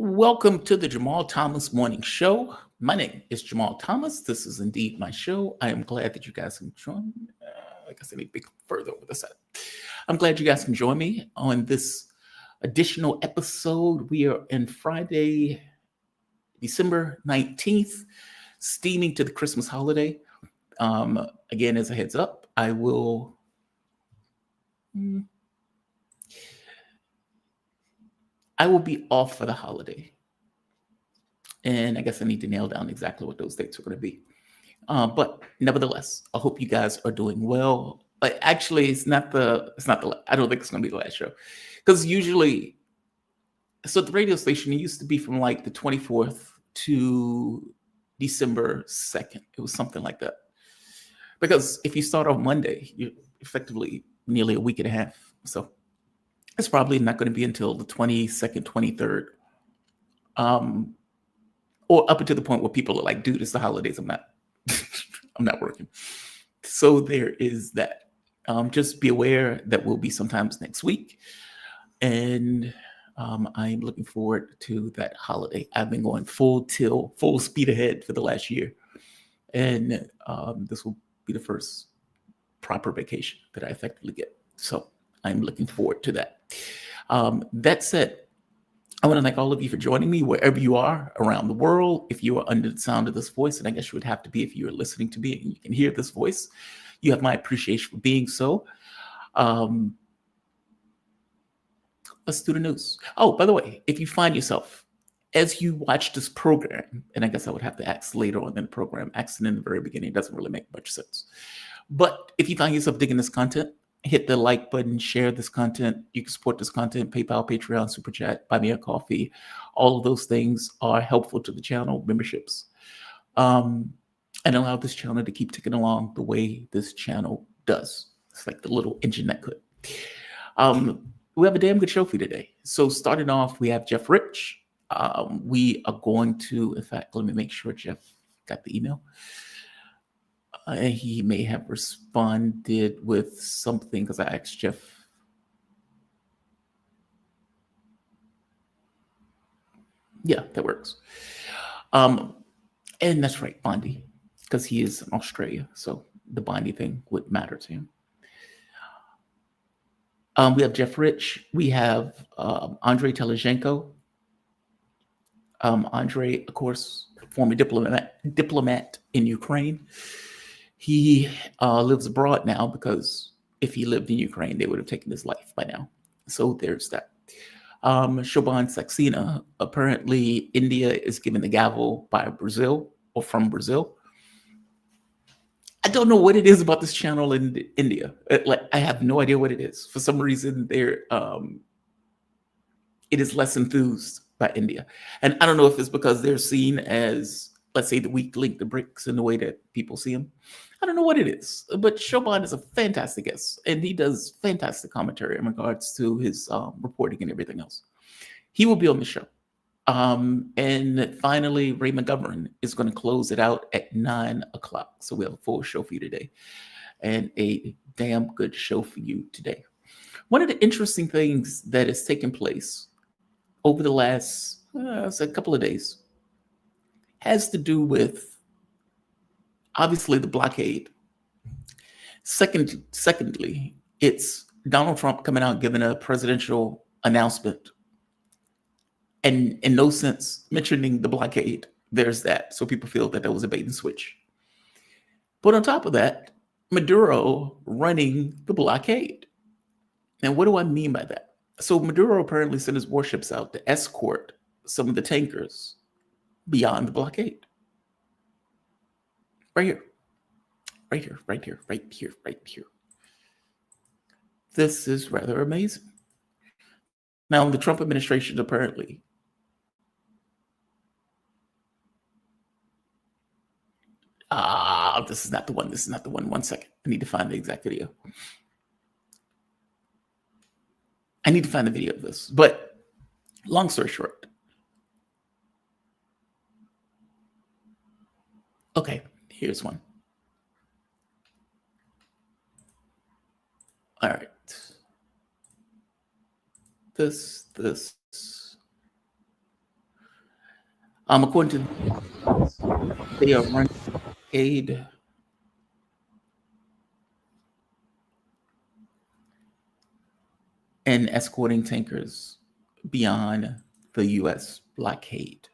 Welcome to the Jamal Thomas Morning Show. My name is Jamal Thomas. This is indeed my show. I am glad that you guys can join. I guess I need to be further over the set. I'm glad you guys can join me on this additional episode. We are in Friday, December 19th, steaming to the Christmas holiday. Again, as a heads up, I will be off for the holiday. And I guess I need to nail down exactly what those dates are going to be. But nevertheless, I hope you guys are doing well. But actually, I don't think it's going to be the last show. Because usually, so the radio station used to be from like the 24th to December 2nd. It was something like that. Because if you start on Monday, you're effectively nearly a week and a half. So it's probably not going to be until the 22nd, 23rd. Or up until the point where people are like, dude, it's the holidays. I'm not working. So there is that. Just be aware that we'll be sometimes next week. And I'm looking forward to that holiday. I've been going full speed ahead for the last year. And this will be the first proper vacation that I effectively get. So I'm looking forward to that. That said, I want to thank all of you for joining me wherever you are around the world. If you are under the sound of this voice, and I guess you would have to be if you are listening to me and you can hear this voice, you have my appreciation for being so. Let's do the news. Oh, by the way, if you find yourself, as you watch this program, and I guess I would have to ask later on in the program, asking in the very beginning doesn't really make much sense. But if you find yourself digging this content, hit the like button, share this content. You can support this content, PayPal, Patreon, Super Chat, buy me a coffee. All of those things are helpful to the channel, memberships, and allow this channel to keep ticking along the way this channel does. It's like the little engine that could. We have a damn good show for you today. So starting off, we have Jeff Rich. We are going to, in fact, let me make sure Jeff got the email. He may have responded with something because I asked Jeff. Yeah, that works. And that's right, Bondi, because he is in Australia. So the Bondi thing would matter to him. We have Jeff Rich. We have Andrii Telizhenko. Andrei, of course, former diplomat in Ukraine. He lives abroad now because if he lived in Ukraine, they would have taken his life by now. So there's that. Shobhan Saxena, apparently India is given the gavel by Brazil or from Brazil. I don't know what it is about this channel in India. I have no idea what it is. For some reason, it is less enthused by India. And I don't know if it's because they're seen as, let's say, the weak link, the BRICS in the way that people see them. I don't know what it is, but Shobhan is a fantastic guest, and he does fantastic commentary in regards to his reporting and everything else. He will be on the show. And finally, Ray McGovern is going to close it out at 9 o'clock. So we have a full show for you today and a damn good show for you today. One of the interesting things that has taken place over the last a couple of days has to do with, obviously, the blockade. Secondly, it's Donald Trump coming out giving a presidential announcement and in no sense mentioning the blockade. There's that. So people feel that was a bait and switch. But on top of that, Maduro running the blockade. And what do I mean by that? So Maduro apparently sent his warships out to escort some of the tankers beyond the blockade. Right here. Right here, right here, right here, right here. This is rather amazing. Now, the Trump administration apparently this is not the one. This is not the one. 1 second. I need to find the exact video. I need to find the video of this. But long story short. Okay, here's one. All right. This. According to they are running aid and escorting tankers beyond the U.S. blockade.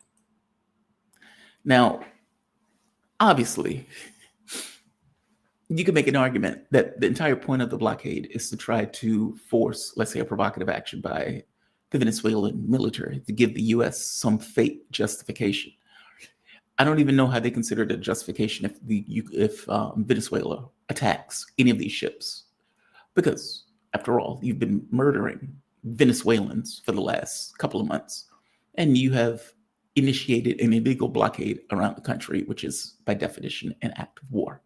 Now, obviously, you can make an argument that the entire point of the blockade is to try to force, let's say, a provocative action by the Venezuelan military to give the U.S. some fake justification. I don't even know how they consider it a justification if Venezuela attacks any of these ships, because after all, you've been murdering Venezuelans for the last couple of months, and you have initiated an illegal blockade around the country, which is by definition an act of war.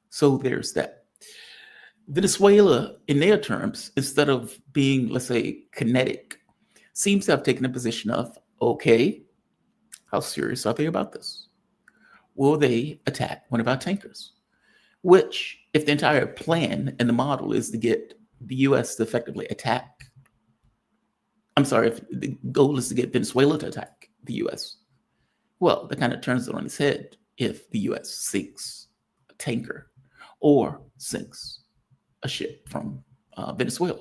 So there's that. Venezuela, in their terms, instead of being, let's say, kinetic, seems to have taken a position of, okay, how serious are they about this? Will they attack one of our tankers? Which, if the entire plan and the model is to get the U.S. to effectively attack, if the goal is to get Venezuela to attack the U.S., well, that kind of turns it on its head if the U.S. sinks a tanker or sinks a ship from Venezuela.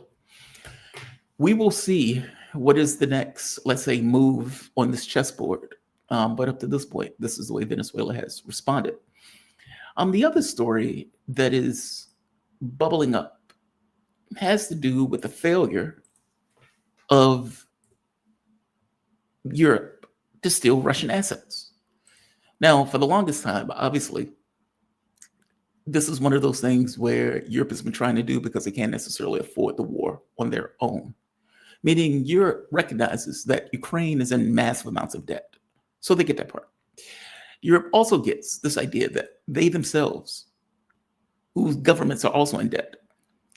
We will see what is the next, let's say, move on this chessboard. But up to this point, this is the way Venezuela has responded. The other story that is bubbling up has to do with the failure of Europe to steal Russian assets. Now, for the longest time, obviously, this is one of those things where Europe has been trying to do because they can't necessarily afford the war on their own. Meaning Europe recognizes that Ukraine is in massive amounts of debt. So they get that part. Europe also gets this idea that they themselves, whose governments are also in debt,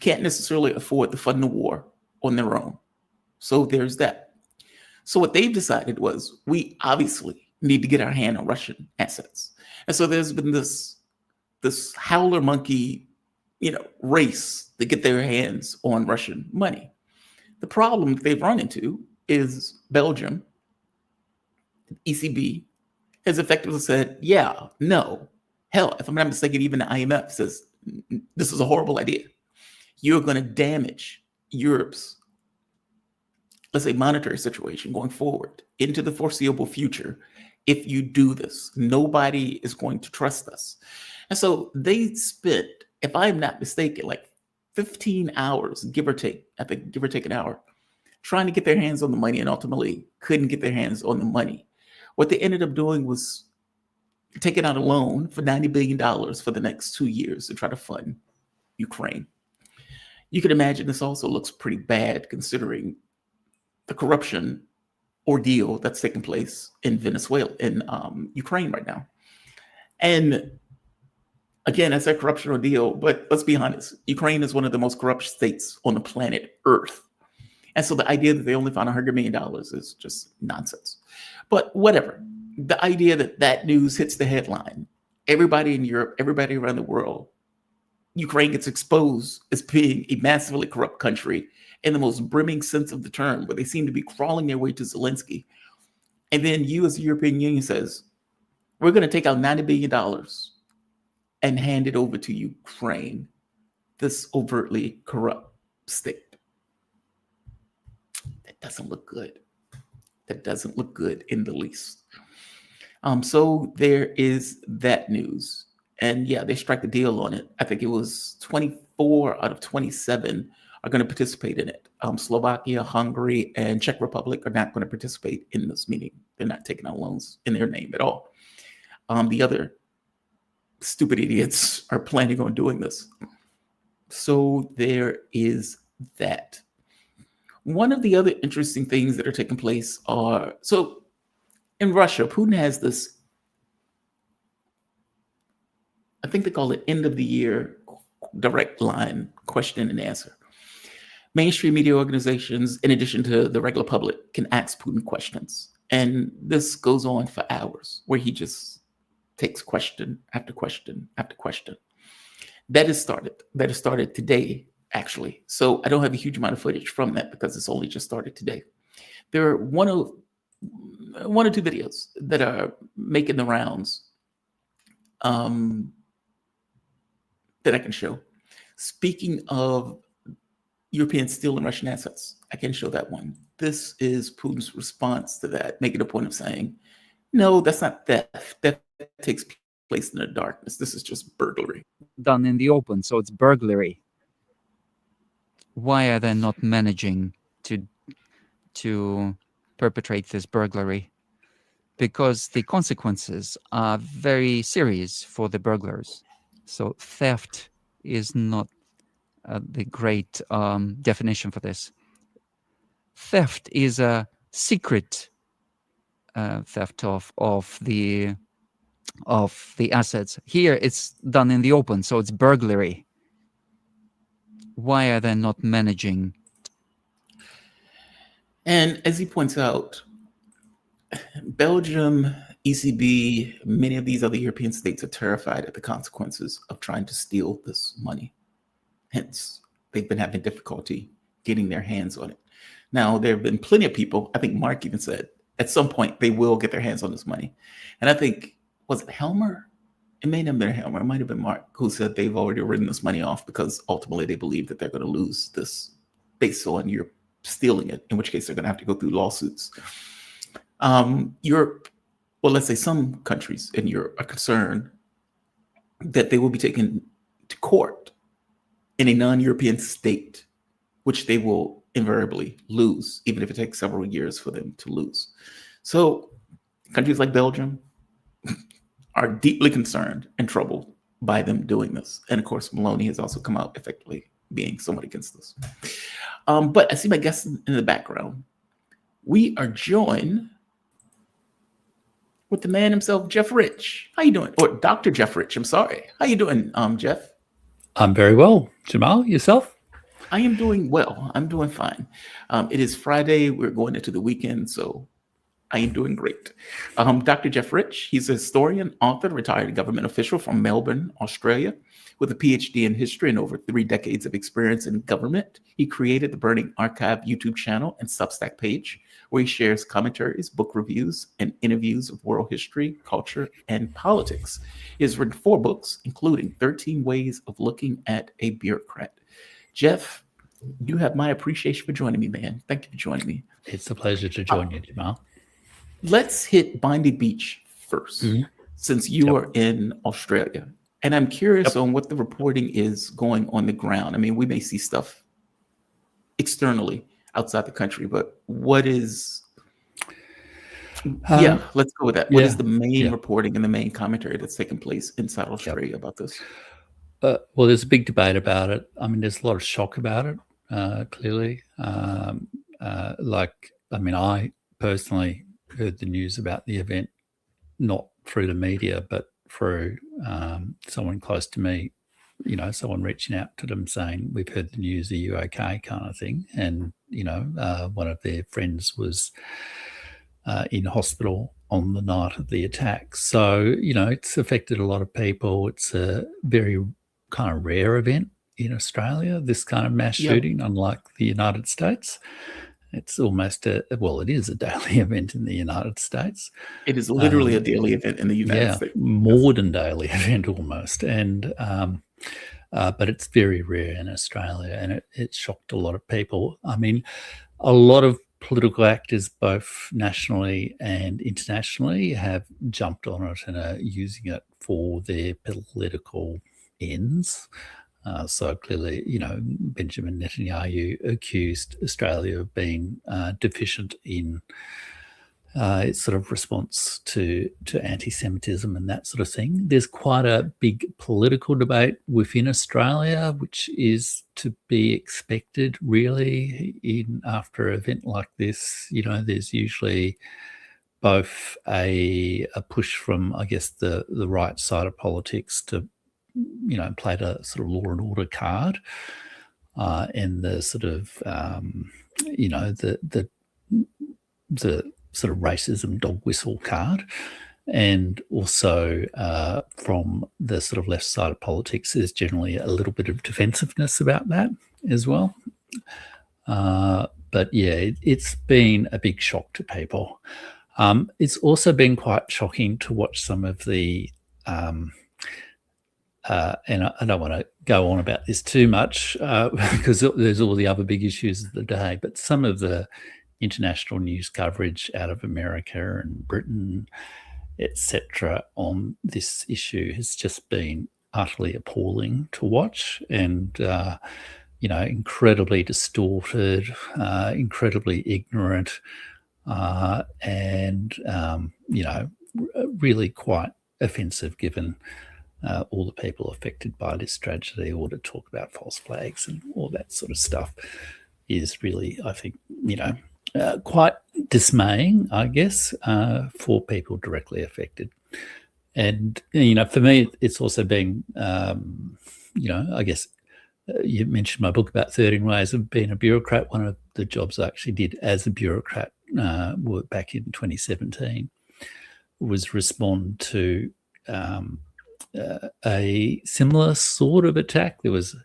can't necessarily afford to fund the war on their own. So there's that. So what they've decided was, we obviously need to get our hand on Russian assets. And so there's been this howler monkey, race to get their hands on Russian money. The problem they've run into is Belgium, ECB, has effectively said, yeah, no. Hell, if I'm not mistaken, even the IMF says, this is a horrible idea. You're going to damage Europe's, let's say, monetary situation going forward into the foreseeable future. If you do this, nobody is going to trust us. And so they spent, if I'm not mistaken, like 15 hours, give or take an hour, trying to get their hands on the money, and ultimately couldn't get their hands on the money. What they ended up doing was taking out a loan for $90 billion for the next 2 years to try to fund Ukraine. You can imagine this also looks pretty bad considering the corruption ordeal that's taking place in Venezuela, in Ukraine right now. And again, I said corruption ordeal, but let's be honest, Ukraine is one of the most corrupt states on the planet Earth. And so the idea that they only found $100 million is just nonsense. But whatever. The idea that news hits the headline, everybody in Europe, everybody around the world, Ukraine gets exposed as being a massively corrupt country in the most brimming sense of the term, where they seem to be crawling their way to Zelensky. And then you as the European Union says, we're going to take out $90 billion and hand it over to Ukraine, this overtly corrupt state. That doesn't look good. That doesn't look good in the least. So there is that news. And yeah, they struck a deal on it. I think it was 24 out of 27 are going to participate in it. Slovakia, Hungary, and Czech Republic are not going to participate in this meeting. They're not taking out loans in their name at all. The other stupid idiots are planning on doing this. So there is that. One of the other interesting things that are taking place are, so in Russia, Putin has this, I think they call it end of the year direct line question and answer. Mainstream media organizations, in addition to the regular public, can ask Putin questions. And this goes on for hours, where he just takes question after question after question. That has started today, actually. So I don't have a huge amount of footage from that because it's only just started today. There are one or two videos that are making the rounds that I can show. Speaking of Europeans stealing Russian assets, I can show that one. This is Putin's response to that, making a point of saying, no, that's not theft. Theft takes place in the darkness. This is just burglary. Done in the open, so it's burglary. Why are they not managing to perpetrate this burglary? Because the consequences are very serious for the burglars. So theft is not the great definition for this. Theft is a secret theft of the assets. Here it's done in the open, so it's burglary. Why are they not managing? And as he points out, Belgium, ECB, many of these other European states are terrified at the consequences of trying to steal this money. Hence, they've been having difficulty getting their hands on it. Now, there have been plenty of people, I think Mark even said, at some point they will get their hands on this money. And I think, was it Helmer? It may not have been Helmer, it might have been Mark, who said they've already written this money off because ultimately they believe that they're going to lose this based on Europe stealing it, in which case they're going to have to go through lawsuits. Europe, well, let's say some countries in Europe are concerned that they will be taken to court in a non-European state, which they will invariably lose, even if it takes several years for them to lose. So countries like Belgium are deeply concerned and troubled by them doing this. And of course, Maloney has also come out effectively being somewhat against this. But I see my guests in the background. We are joined with the man himself, Jeff Rich. How you doing? Or Dr. Jeff Rich, I'm sorry. How you doing, Jeff? I'm very well. Jamal, yourself? I am doing well. I'm doing fine. It is Friday. We're going into the weekend, so I am doing great. Dr. Jeff Rich, he's a historian, author, retired government official from Melbourne, Australia, with a PhD in history and over 3 decades of experience in government. He created the Burning Archive YouTube channel and Substack page, where he shares commentaries, book reviews, and interviews of world history, culture, and politics. He has written 4 books, including 13 Ways of Looking at a Bureaucrat. Jeff, you have my appreciation for joining me, man. Thank you for joining me. It's a pleasure to join you, Jamal. Let's hit Bondi Beach first, since you are in Australia. And I'm curious on what the reporting is going on the ground. I mean, we may see stuff externally outside the country, but what is... let's go with that. What is the main reporting and the main commentary that's taking place inside Australia about this? Well, there's a big debate about it. I mean, there's a lot of shock about it, clearly. I personally heard the news about the event, not through the media, but through someone close to me, someone reaching out to them saying, we've heard the news, are you okay, kind of thing. And, one of their friends was in hospital on the night of the attack. So, it's affected a lot of people. It's a very kind of rare event in Australia, this kind of mass shooting, unlike the United States. It's almost it is a daily event in the United States. It is literally a daily event in the United States. More than daily event almost. And but it's very rare in Australia, and it shocked a lot of people. I mean, a lot of political actors, both nationally and internationally, have jumped on it and are using it for their political ends. So clearly, Benjamin Netanyahu accused Australia of being deficient in its sort of response to anti-Semitism and that sort of thing. There's quite a big political debate within Australia, which is to be expected, really, after an event like this. There's usually both a push from, I guess, the right side of politics to played a sort of law and order card, and the sort of the sort of racism dog whistle card, and also from the sort of left side of politics, there's generally a little bit of defensiveness about that as well. But it's been a big shock to people. It's also been quite shocking to watch some of the, and I don't want to go on about this too much because there's all the other big issues of the day, but some of the international news coverage out of America and Britain, etc., on this issue has just been utterly appalling to watch, and incredibly distorted, incredibly ignorant, and really quite offensive given all the people affected by this tragedy, or to talk about false flags and all that sort of stuff is really, I think, quite dismaying, I guess, for people directly affected. And, for me, it's also been, I guess, you mentioned my book about 13 Ways of Being a Bureaucrat. One of the jobs I actually did as a bureaucrat back in 2017 was respond to a similar sort of attack. There was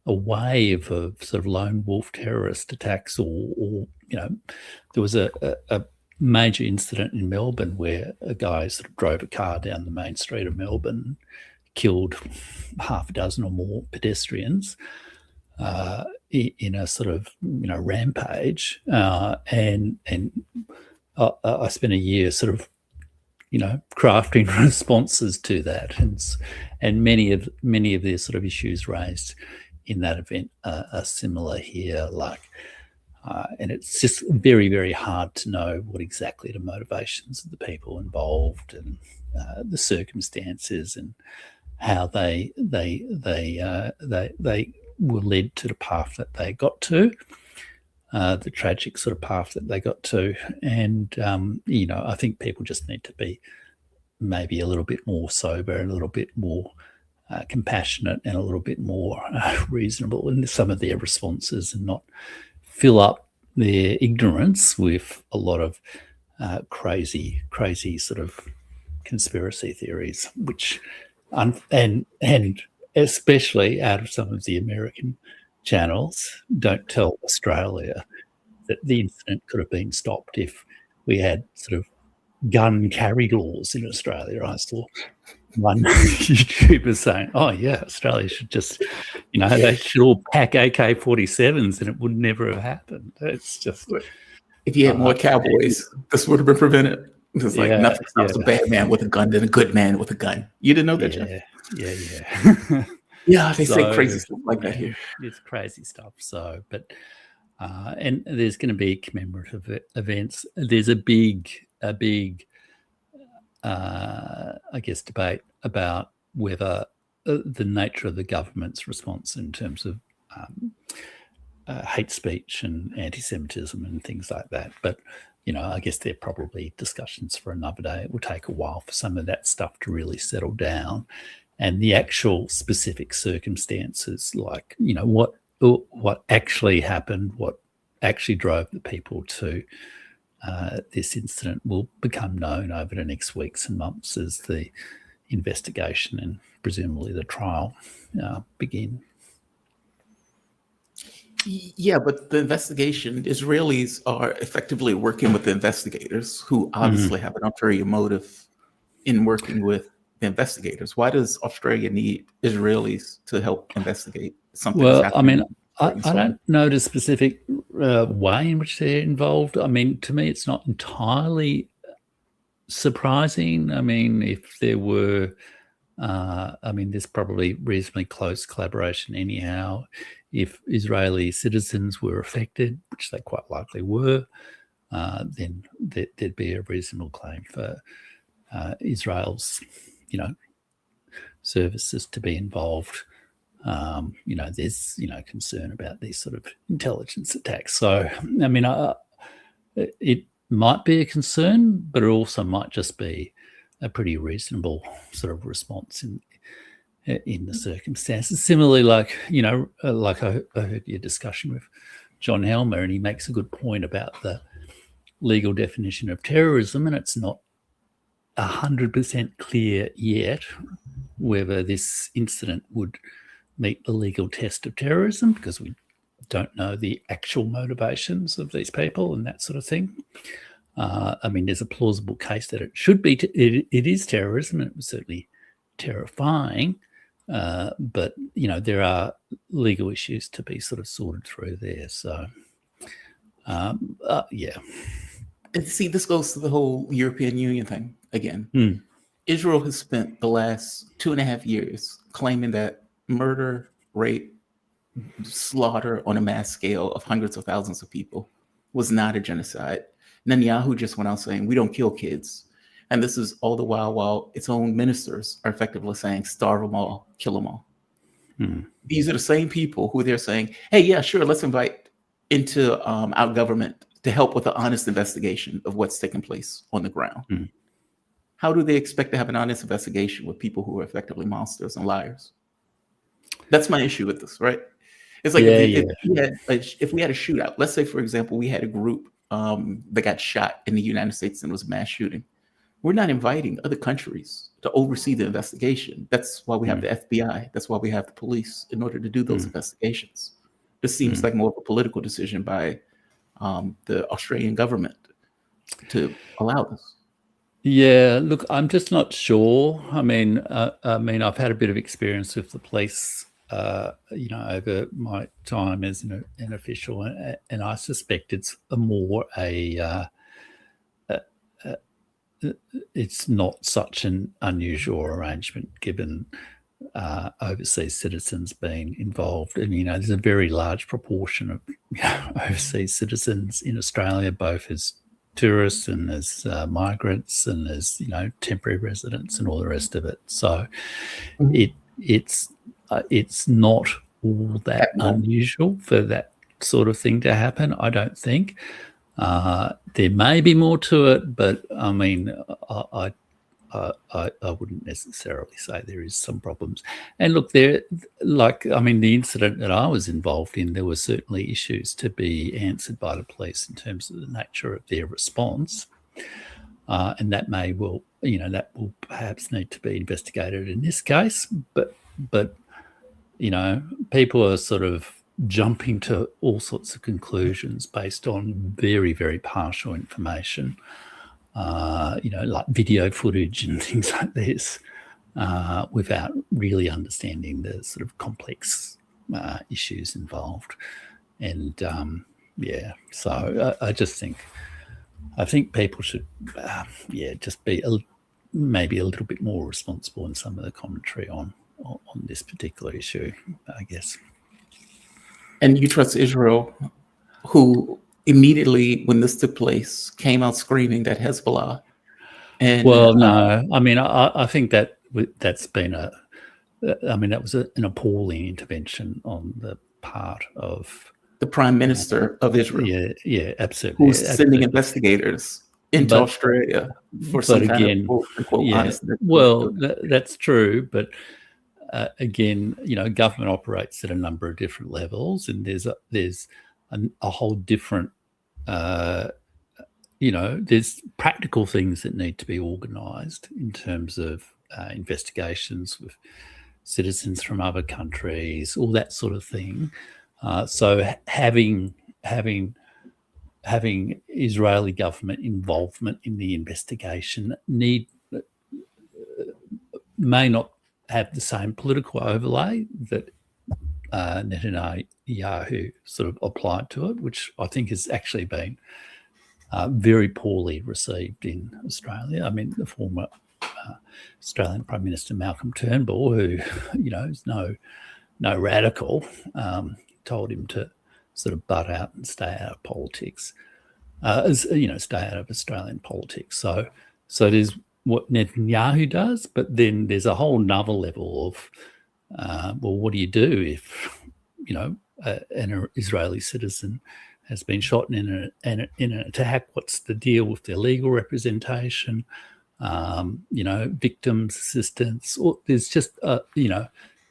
a wave of sort of lone wolf terrorist attacks, or there was a major incident in Melbourne where a guy sort of drove a car down the main street of Melbourne, killed half a dozen or more pedestrians in a sort of rampage, and I spent a year sort of crafting responses to that, and many of the sort of issues raised in that event are similar here, and it's just very, very hard to know what exactly the motivations of the people involved and the circumstances and how they were led to the path that they got to, the tragic sort of path that they got to. And, I think people just need to be maybe a little bit more sober and a little bit more compassionate and a little bit more reasonable in some of their responses, and not fill up their ignorance with a lot of crazy sort of conspiracy theories, which and especially out of some of the American channels don't tell Australia that the incident could have been stopped if we had sort of gun carry laws in Australia. I saw one YouTuber saying, "Oh yeah, Australia should just, they should all pack AK-47s and it would never have happened." It's just, if you had more cowboys, this would have been prevented. It's like nothing stops a bad man with a gun than a good man with a gun. You didn't know that, Jeff? Yeah. Yeah, they say crazy stuff like that here. It's crazy stuff. So, but and there's going to be commemorative events. There's a big, I guess, debate about whether the nature of the government's response in terms of hate speech and anti-Semitism and things like that. But I guess they're probably discussions for another day. It will take a while for some of that stuff to really settle down, and the actual specific circumstances, like what actually happened, what actually drove the people to this incident, will become known over the next weeks and months as the investigation and presumably the trial begin. Yeah, but the investigation, Israelis are effectively working with the investigators, who obviously have an ulterior motive in working with the investigators. Why does Australia need Israelis to help investigate something? Well, I mean, I don't know the specific way in which they're involved. I mean, to me, it's not entirely surprising. I mean, if there were, there's probably reasonably close collaboration anyhow. If Israeli citizens were affected, which they quite likely were, then there'd be a reasonable claim for Israel's, services to be involved. There's, concern about these sort of intelligence attacks. So, I mean, it might be a concern, but it also might just be a pretty reasonable sort of response in the circumstances. Similarly, like I heard your discussion with John Helmer, and he makes a good point about the legal definition of terrorism, and it's not 100% clear yet whether this incident would meet the legal test of terrorism, because we don't know the actual motivations of these people and that sort of thing. I mean, there's a plausible case that it should be. It is terrorism, and it was certainly terrifying. But there are legal issues to be sort of sorted through there. So, yeah. And see, this goes to the whole European Union thing again. Israel has spent the last 2.5 years claiming that murder, rape, slaughter on a mass scale of hundreds of thousands of people was not a genocide. Netanyahu just went out saying, we don't kill kids. And this is all the while its own ministers are effectively saying, starve them all, kill them all. These are the same people who they're saying, hey, yeah, sure, let's invite into our government to help with the honest investigation of what's taking place on the ground. How do they expect to have an honest investigation with people who are effectively monsters and liars? That's my issue with this, right? It's like if we had a shootout, let's say, for example, we had a group that got shot in the United States and it was a mass shooting. We're not inviting other countries to oversee the investigation. That's why we have the FBI. That's why we have the police in order to do those investigations. This seems like more of a political decision by the Australian government to allow this. Yeah, look, I'm just not sure. I mean, I've had a bit of experience with the police, over my time as an official, and I suspect it's it's not such an unusual arrangement given overseas citizens being involved. And, there's a very large proportion of overseas citizens in Australia, both as tourists and as migrants and as, temporary residents and all the rest of it. So it's not all that unusual for that sort of thing to happen, I don't think. There may be more to it, but I mean, I wouldn't necessarily say there is some problems. And look, the incident that I was involved in, there were certainly issues to be answered by the police in terms of the nature of their response, and that that will perhaps need to be investigated in this case. But people are sort of jumping to all sorts of conclusions based on very, very partial information, like video footage and things like this, without really understanding the sort of complex issues involved. And so I think people should, just be maybe a little bit more responsible in some of the commentary on this particular issue, I guess. And you trust Israel, who immediately, when this took place, came out screaming that Hezbollah. And no, I mean, I think that's been that was an appalling intervention on the part of the Prime Minister of Israel. Yeah, absolutely. Who's sending investigators into Australia for some kind of honest. Well, that's true, but again, government operates at a number of different levels, and there's a whole different, there's practical things that need to be organised in terms of investigations with citizens from other countries, all that sort of thing. So having Israeli government involvement in the investigation may not have the same political overlay that Netanyahu sort of applied to it, which I think has actually been very poorly received in Australia. I mean, the former Australian Prime Minister Malcolm Turnbull, who, is no radical, told him to sort of butt out and stay out of politics, stay out of Australian politics. So there's what Netanyahu does, but then there's a whole nother level of, what do you do if, an Israeli citizen has been shot in an attack? What's the deal with their legal representation? Victims assistance. There's just,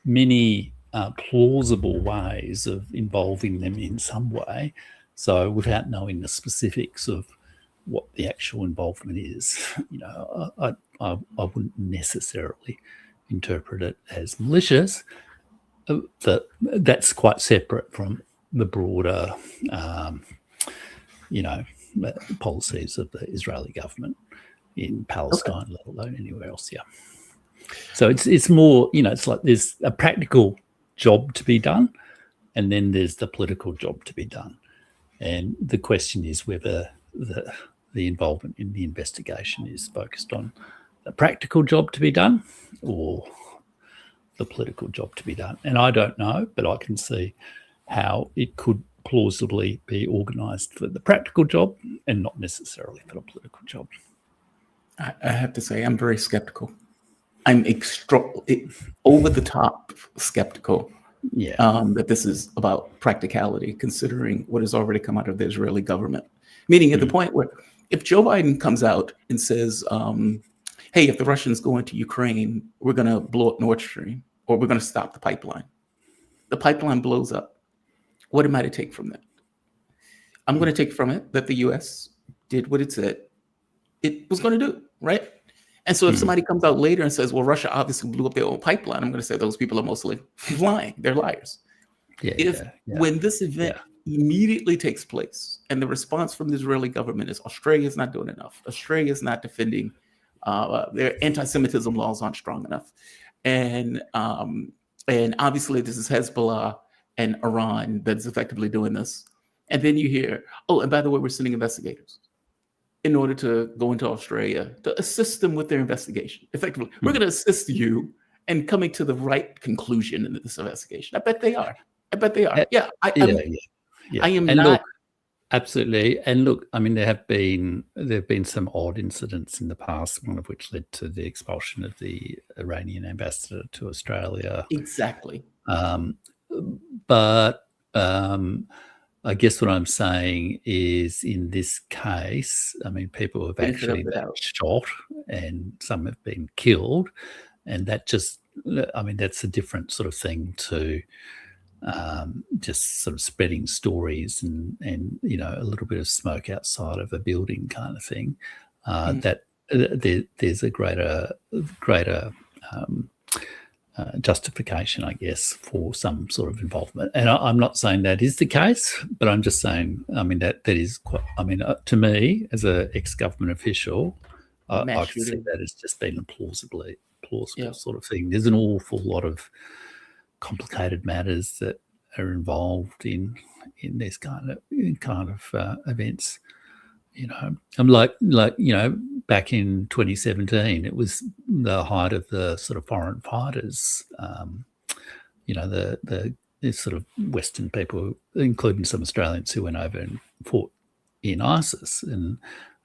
many plausible ways of involving them in some way. So without knowing the specifics of what the actual involvement is, I wouldn't necessarily interpret it as malicious. That's quite separate from the broader, policies of the Israeli government in Palestine, let alone anywhere else. Yeah. So it's more, it's like there's a practical job to be done, and then there's the political job to be done. And the question is whether the involvement in the investigation is focused on the practical job to be done or the political job to be done. And I don't know, but I can see how it could plausibly be organised for the practical job and not necessarily for the political job. I have to say, I'm very skeptical. I'm over the top skeptical that this is about practicality, considering what has already come out of the Israeli government. Meaning at the point where if Joe Biden comes out and says, hey, if the Russians go into Ukraine, we're going to blow up Nord Stream, or we're going to stop the pipeline. The pipeline blows up. What am I to take from that? I'm going to take from it that the U.S. did what it said it was going to do, right? And so if somebody comes out later and says, well, Russia obviously blew up their own pipeline, I'm going to say those people are mostly lying. They're liars. When this event immediately takes place and the response from the Israeli government is Australia is not doing enough, Australia is not defending, their anti-Semitism laws aren't strong enough. And obviously this is Hezbollah and Iran that's effectively doing this. And then you hear, oh, and by the way, we're sending investigators in order to go into Australia to assist them with their investigation. Effectively, we're going to assist you in coming to the right conclusion in this investigation. I bet they are. I am and not. Look, absolutely. And look, I mean, there have been some odd incidents in the past, one of which led to the expulsion of the Iranian ambassador to Australia. Exactly. But I guess what I'm saying is, in this case, I mean, people have actually been shot and some have been killed, and that just, I mean, that's a different sort of thing to just sort of spreading stories and a little bit of smoke outside of a building kind of thing. That there's a greater justification, I guess, for some sort of involvement. And I'm not saying that is the case, but I'm just saying, I mean, that is quite, I mean, to me, as an ex-government official, I can see that it's just been a plausible sort of thing. There's an awful lot of complicated matters that are involved in this kind of events. I'm like back in 2017, it was the height of the sort of foreign fighters. The sort of Western people, including some Australians who went over and fought in ISIS, and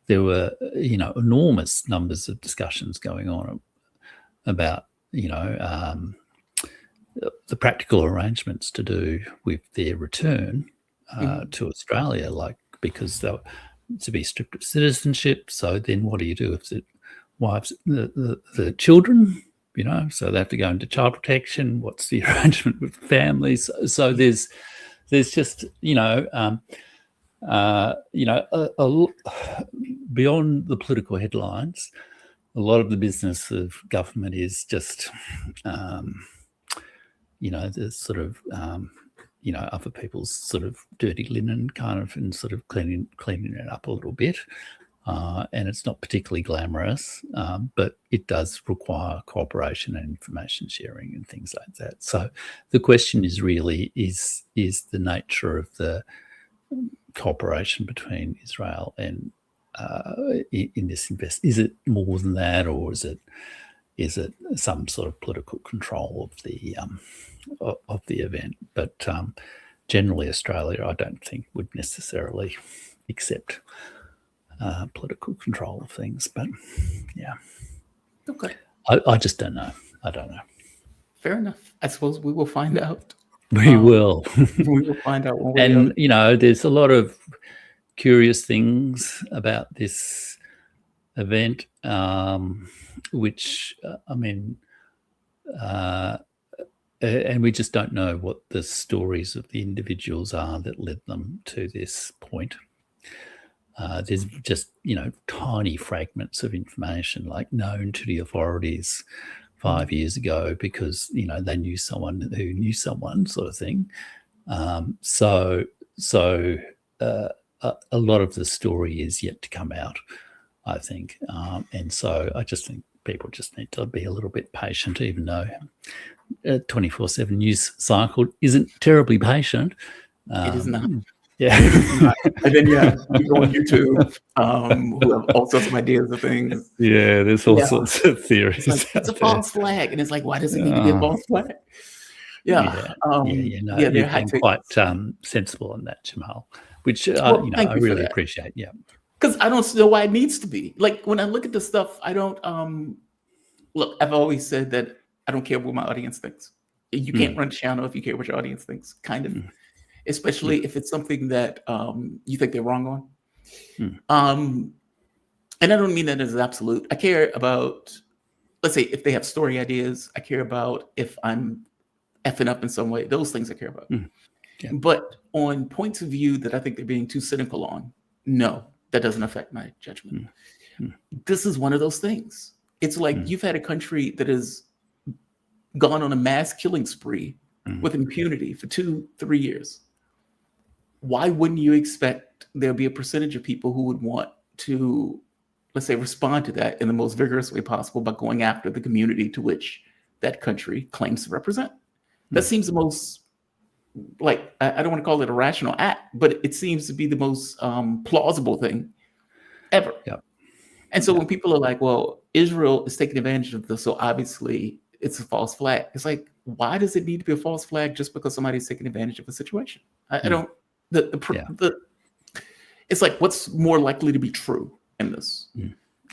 there were enormous numbers of discussions going on about the practical arrangements to do with their return to Australia, like, because they're to be stripped of citizenship. So then what do you do if the wives, the children, so they have to go into child protection? What's the arrangement with families? So there's just, beyond the political headlines, a lot of the business of government is just, the sort of, other people's sort of dirty linen kind of, and sort of cleaning it up a little bit. And it's not particularly glamorous, but it does require cooperation and information sharing and things like that. So the question is really, is the nature of the cooperation between Israel and in this is it more than that, or is it some sort of political control of the event? But generally, Australia, I don't think, would necessarily accept political control of things. But yeah, okay. I just don't know. I don't know. Fair enough. I suppose we will find out. We will. We will find out. And there's a lot of curious things about this event, which and we just don't know what the stories of the individuals are that led them to this point. There's just, tiny fragments of information, like known to the authorities 5 years ago because, they knew someone who knew someone, sort of thing. a lot of the story is yet to come out, I think. And so I just think people just need to be a little bit patient, even though a 24/7 news cycle isn't terribly patient. It is not. Yeah. It is not. And then you have people on YouTube who have all sorts of ideas of things. Yeah, there's all sorts of theories. It's like, it's a false flag. And it's like, why does it need to be a false flag? You've been quite sensible on that, Jamal, which I really appreciate. Yeah, because I don't know why it needs to be. Like when I look at the stuff, I don't look. I've always said that I don't care what my audience thinks. You can't run a channel if you care what your audience thinks, kind of. Especially if it's something that you think they're wrong on. And I don't mean that as absolute. I care about, let's say, if they have story ideas. I care about if I'm effing up in some way. Those things I care about. But on points of view that I think they're being too cynical on, no, that doesn't affect my judgment. This is one of those things. It's like you've had a country that has gone on a mass killing spree with impunity for 2-3 years. Why wouldn't you expect there'll be a percentage of people who would want to, let's say, respond to that in the most vigorous way possible by going after the community to which that country claims to represent? That seems the most, like, I don't want to call it a rational act, but it seems to be the most plausible thing ever. And so when people are like, well, Israel is taking advantage of this, so obviously it's a false flag. It's like, why does it need to be a false flag just because somebody's taking advantage of a situation? I don't. It's like, what's more likely to be true in this?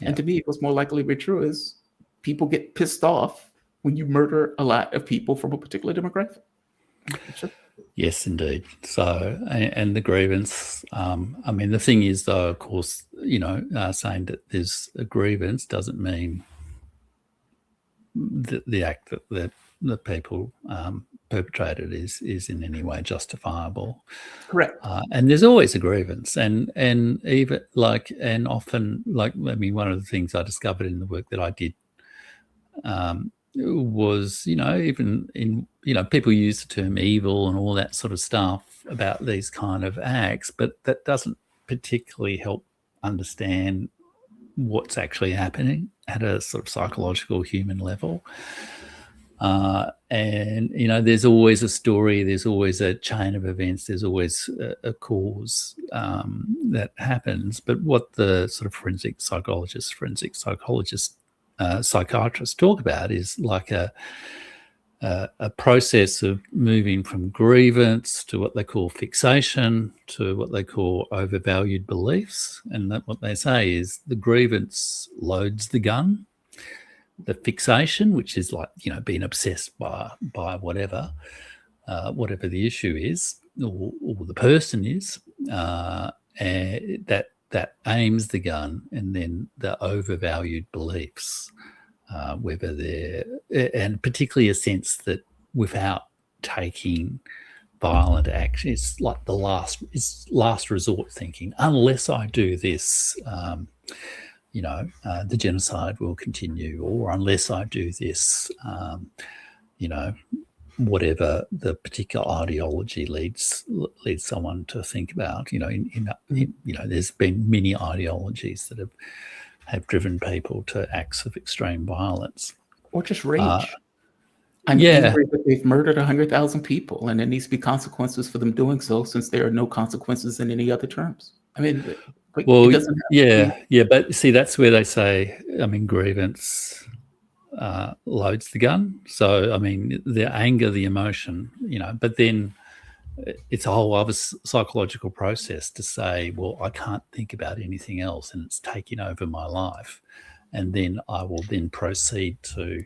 And to me, what's more likely to be true is people get pissed off when you murder a lot of people from a particular demographic. Yes, indeed. So, and the grievance, I mean, the thing is, though, of course, saying that there's a grievance doesn't mean the act that the people perpetrated is in any way justifiable. Correct. And there's always a grievance, and even often, like, I mean, one of the things I discovered in the work that I did was, even in, people use the term evil and all that sort of stuff about these kind of acts, but that doesn't particularly help understand what's actually happening at a sort of psychological human level. And, there's always a story, there's always a chain of events, there's always a cause that happens. But what the sort of forensic psychologists, psychiatrists talk about is like a process of moving from grievance to what they call fixation to what they call overvalued beliefs. And that what they say is the grievance loads the gun. The fixation, which is like, being obsessed by whatever the issue is, or the person is, and that aims the gun, and then the overvalued beliefs, whether they're, and particularly a sense that without taking violent action, it's like it's last resort thinking. Unless I do this, the genocide will continue, or unless I do this, whatever the particular ideology leads someone to think about. There's been many ideologies that have driven people to acts of extreme violence. Or just rage. I'm angry that they've murdered 100,000 people, and there needs to be consequences for them doing so, since there are no consequences in any other terms. I mean, well, but see, that's where they say, I mean, grievance loads the gun. So, I mean, the anger, the emotion, but then it's a whole other psychological process to say, well, I can't think about anything else, and it's taking over my life. And then I will then proceed to,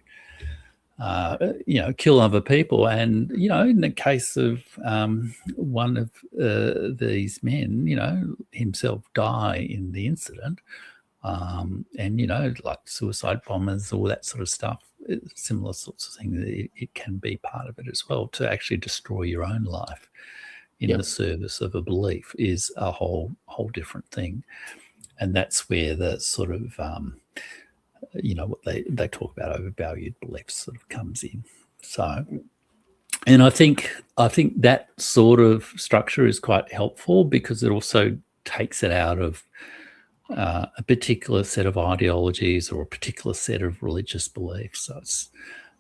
kill other people. And, in the case of one of these men, himself die in the incident. And, like suicide bombers, all that sort of stuff, similar sorts of things, it can be part of it as well. To actually destroy your own life in the service of a belief is a whole different thing. And that's where the sort of, what they talk about overvalued beliefs sort of comes in. So, and I think that sort of structure is quite helpful, because it also takes it out of a particular set of ideologies or a particular set of religious beliefs. So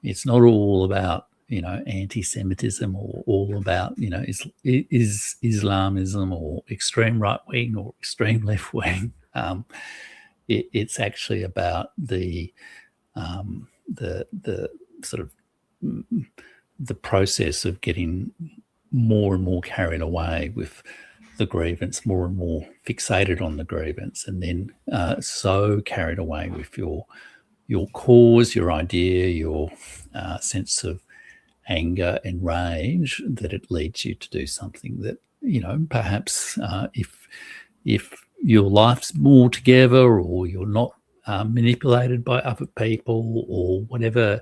it's not all about, anti-Semitism or all about, is Islamism or extreme right wing or extreme left wing. It's actually about the sort of the process of getting more and more carried away with the grievance, more and more fixated on the grievance, and then so carried away with your cause, your idea, your sense of anger and rage that it leads you to do something that, perhaps if your life's more together or you're not manipulated by other people or whatever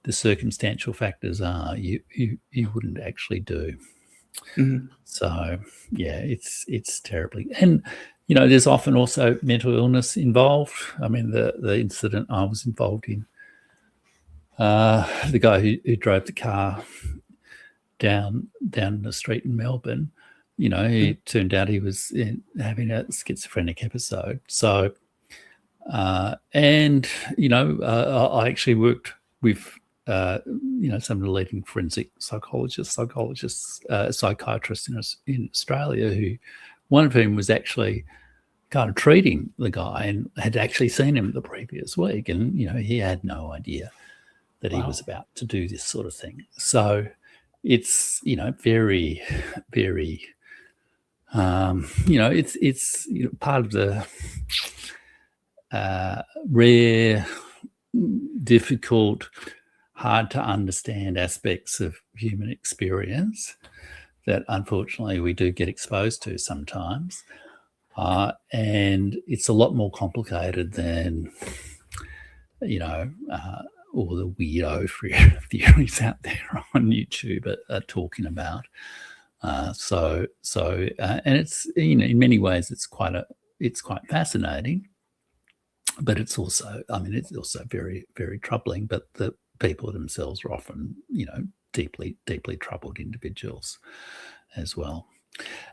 the circumstantial factors are, you wouldn't actually do. Mm-hmm. So yeah, it's terribly, and there's often also mental illness involved. I mean, the incident I was involved in, the guy who drove the car down the street in Melbourne, he turned out he was having a schizophrenic episode. So, I actually worked with some of the leading forensic psychiatrists, psychiatrists in Australia, who one of whom was actually kind of treating the guy and had actually seen him the previous week, and he had no idea that he was about to do this sort of thing. So it's very, very it's part of the rare, difficult, hard to understand aspects of human experience that unfortunately we do get exposed to sometimes. And it's a lot more complicated than, all the weirdo theories out there on YouTube are talking about. And it's, in many ways it's quite fascinating, but it's also, it's also very, very troubling. But the people themselves are often, deeply, deeply troubled individuals as well.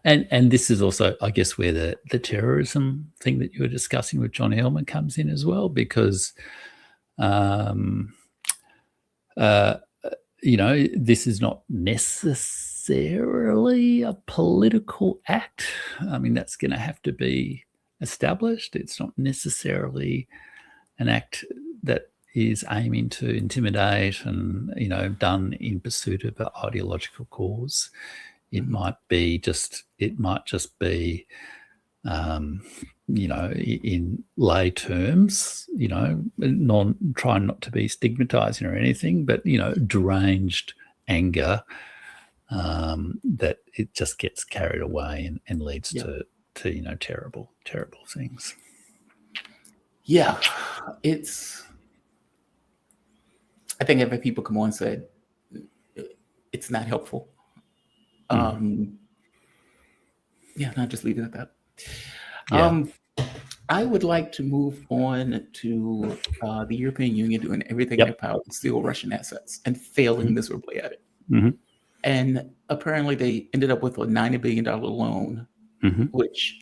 And this is also, I guess, where the terrorism thing that you were discussing with John Elman comes in as well, because, this is not necessarily a political act. I mean, that's going to have to be established. It's not necessarily an act that is aiming to intimidate and, done in pursuit of an ideological cause. It might just be, in lay terms, trying not to be stigmatizing or anything, but, deranged anger that it just gets carried away and leads to terrible, terrible things. Yeah, I think every people come on and said it's not helpful. Not just leave it at that. I would like to move on to the European Union doing everything in their power to steal Russian assets and failing miserably at it. And apparently they ended up with a $90 billion loan, which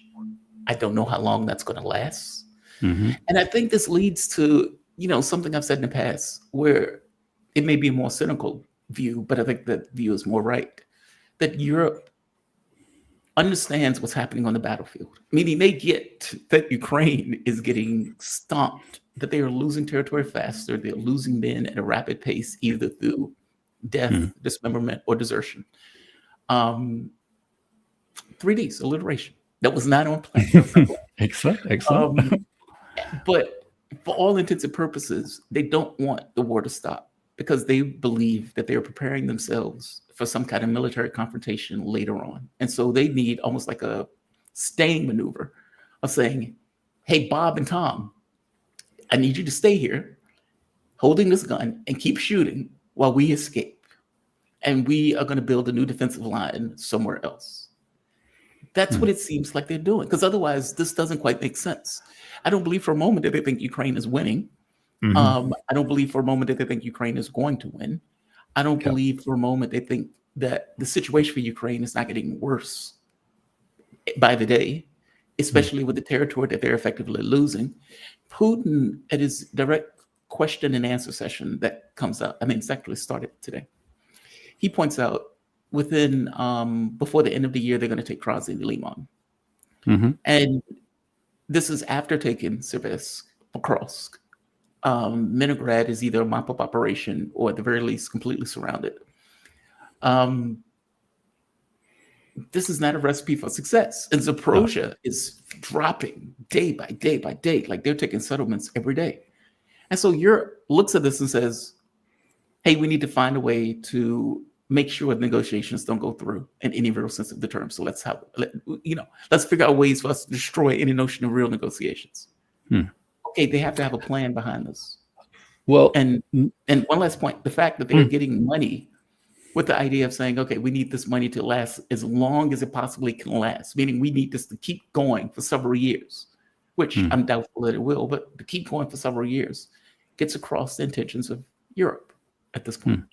I don't know how long that's going to last. And I think this leads to, something I've said in the past, where it may be a more cynical view, but I think that view is more right, that Europe understands what's happening on the battlefield. Meaning they get that Ukraine is getting stomped, that they are losing territory faster, they're losing men at a rapid pace, either through death, dismemberment, or desertion. 3Ds, alliteration. That was not on plan. Excellent. But for all intents and purposes, they don't want the war to stop because they believe that they're preparing themselves for some kind of military confrontation later on. And so they need almost like a staying maneuver of saying, hey, Bob and Tom, I need you to stay here holding this gun and keep shooting while we escape. And we are going to build a new defensive line somewhere else. That's what it seems like they're doing, because otherwise this doesn't quite make sense. I don't believe for a moment that they think Ukraine is winning. I don't believe for a moment that they think Ukraine is going to win. I don't believe for a moment they think that the situation for Ukraine is not getting worse by the day. especially with the territory that they're effectively losing. Putin, at his direct question and answer session that comes out, I mean, it's actually started today. He points out within, before the end of the year, they're going to take Kraz and Limon. And this is after taking Seversk, Pokrovsk. Leningrad is either a mop-up operation or at the very least completely surrounded. This is not a recipe for success. And Zaporozhye is dropping day by day by day. Like they're taking settlements every day. And so Europe looks at this and says, hey, we need to find a way to make sure negotiations don't go through in any real sense of the term. So let's figure out ways for us to destroy any notion of real negotiations. Okay, they have to have a plan behind this. Well, and one last point, the fact that they're getting money with the idea of saying, okay, we need this money to last as long as it possibly can last, meaning we need this to keep going for several years, which I'm doubtful that it will, but to keep going for several years gets across the intentions of Europe at this point.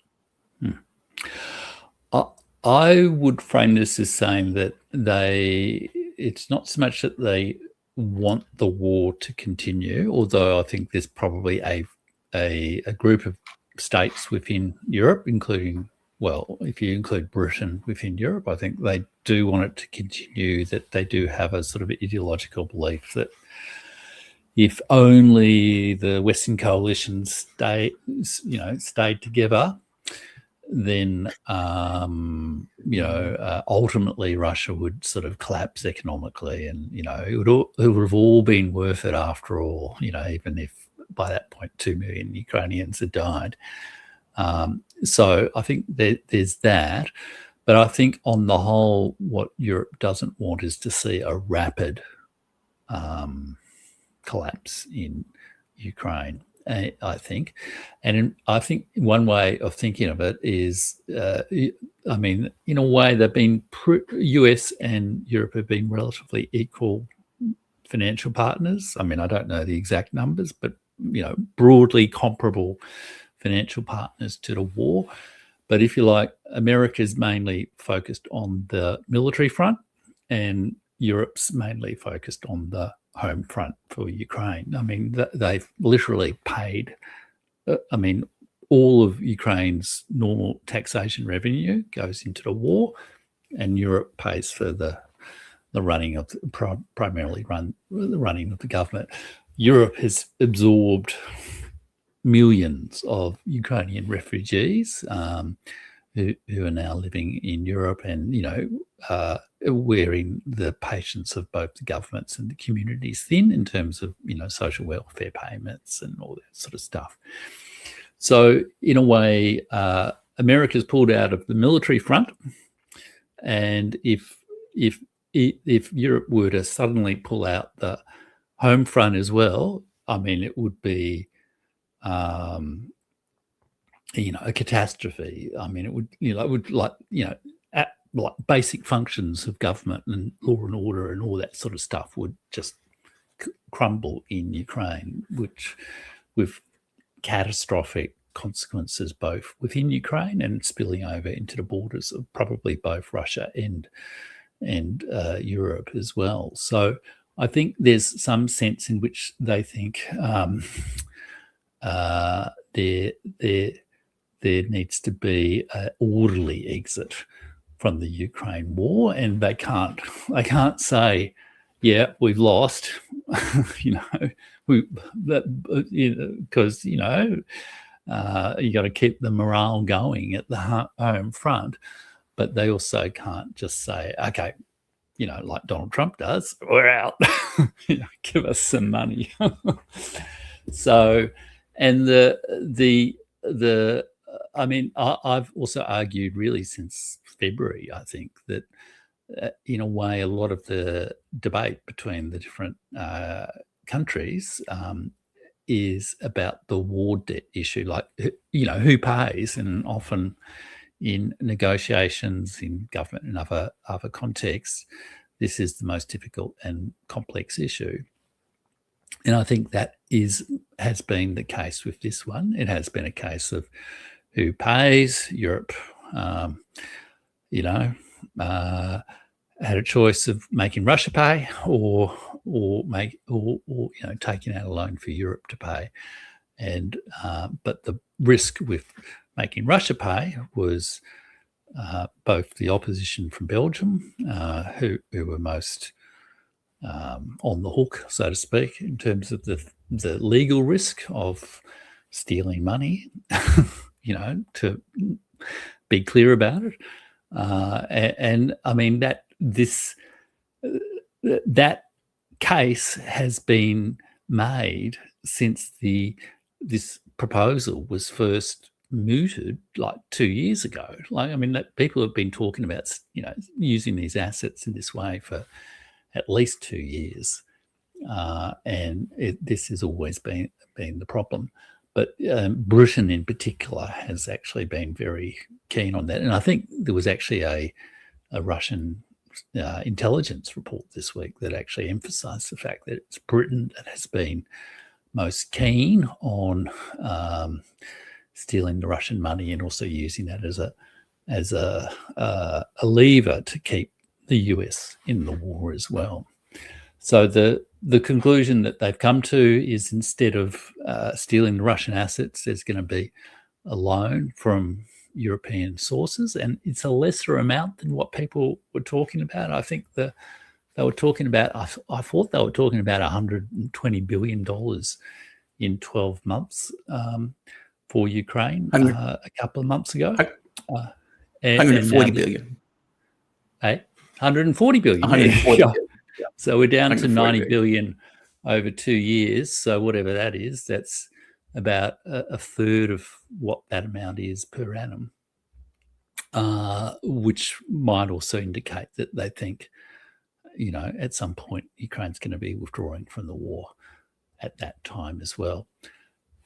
I would frame this as saying that it's not so much that they want the war to continue, although I think there's probably a group of states within Europe, including, well, if you include Britain within Europe, I think they do want it to continue, that they do have a sort of ideological belief that if only the Western coalition stayed together, then ultimately Russia would sort of collapse economically, and it would have all been worth it after all. Even if by that point 2 million Ukrainians had died. So I think there's that, but I think on the whole, what Europe doesn't want is to see a rapid collapse in Ukraine. I think. And I think one way of thinking of it is, in a way, they've been US and Europe have been relatively equal financial partners. I mean, I don't know the exact numbers, but, broadly comparable financial partners to the war. But if you like, America's mainly focused on the military front and Europe's mainly focused on the home front for Ukraine. I mean, they've literally paid, all of Ukraine's normal taxation revenue goes into the war, and Europe pays for the running of, primarily the running of the government. Europe has absorbed millions of Ukrainian refugees who are now living in Europe, and wearing the patience of both the governments and the communities thin in terms of social welfare payments and all that sort of stuff. So in a way, America's pulled out of the military front, and if Europe were to suddenly pull out the home front as well, I mean, it would be a catastrophe. I mean, it would like basic functions of government and law and order and all that sort of stuff would just crumble in Ukraine, which with catastrophic consequences both within Ukraine and spilling over into the borders of probably both Russia and Europe as well. So I think there's some sense in which they think there needs to be an orderly exit from the Ukraine war, and they can't say, yeah, we've lost, because you got to keep the morale going at the home front, but they also can't just say, okay, like Donald Trump does, we're out, give us some money. So, and I've also argued really since February, I think, that in a way, a lot of the debate between the different countries is about the war debt issue, like, who pays, and often in negotiations in government and other contexts, this is the most difficult and complex issue. And I think that has been the case with this one. It has been a case of who pays. Europe, had a choice of making Russia pay or taking out a loan for Europe to pay. And but the risk with making Russia pay was both the opposition from Belgium, who were most on the hook, so to speak, in terms of the legal risk of stealing money, to be clear about it. And I mean that case has been made since this proposal was first mooted like 2 years ago. Like, I mean, that people have been talking about, using these assets in this way for at least 2 years. And this has always been the problem. But Britain in particular has actually been very keen on that. And I think there was actually a Russian intelligence report this week that actually emphasised the fact that it's Britain that has been most keen on stealing the Russian money and also using that as a lever to keep the US in the war as well. So the conclusion that they've come to is instead of stealing the Russian assets, there's going to be a loan from European sources, and it's a lesser amount than what people were talking about. I think they were talking about, I thought they were talking about $120 billion in 12 months for Ukraine a couple of months ago. 140 billion. 140 billion. 140 billion. Yeah. So we're down to 90 billion over 2 years. So whatever that is, that's about a third of what that amount is per annum, which might also indicate that they think, at some point Ukraine's going to be withdrawing from the war at that time as well.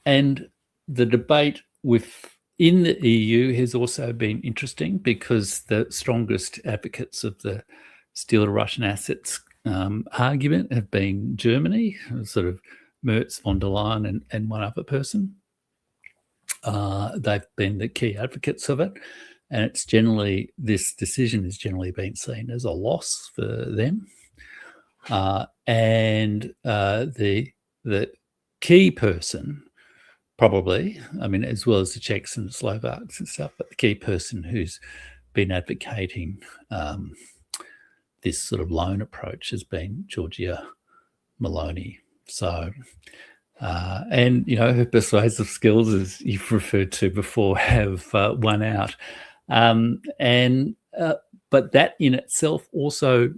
And the debate within the EU has also been interesting because the strongest advocates of the steal of Russian assets argument have been Germany, sort of Merz, von der Leyen and one other person. They've been the key advocates of it. And this decision has generally been seen as a loss for them. And the key person, probably, I mean, as well as the Czechs and the Slovaks and stuff, but the key person who's been advocating this sort of loan approach has been Giorgia Meloni. So, and, her persuasive skills, as you've referred to before, have won out. But that in itself also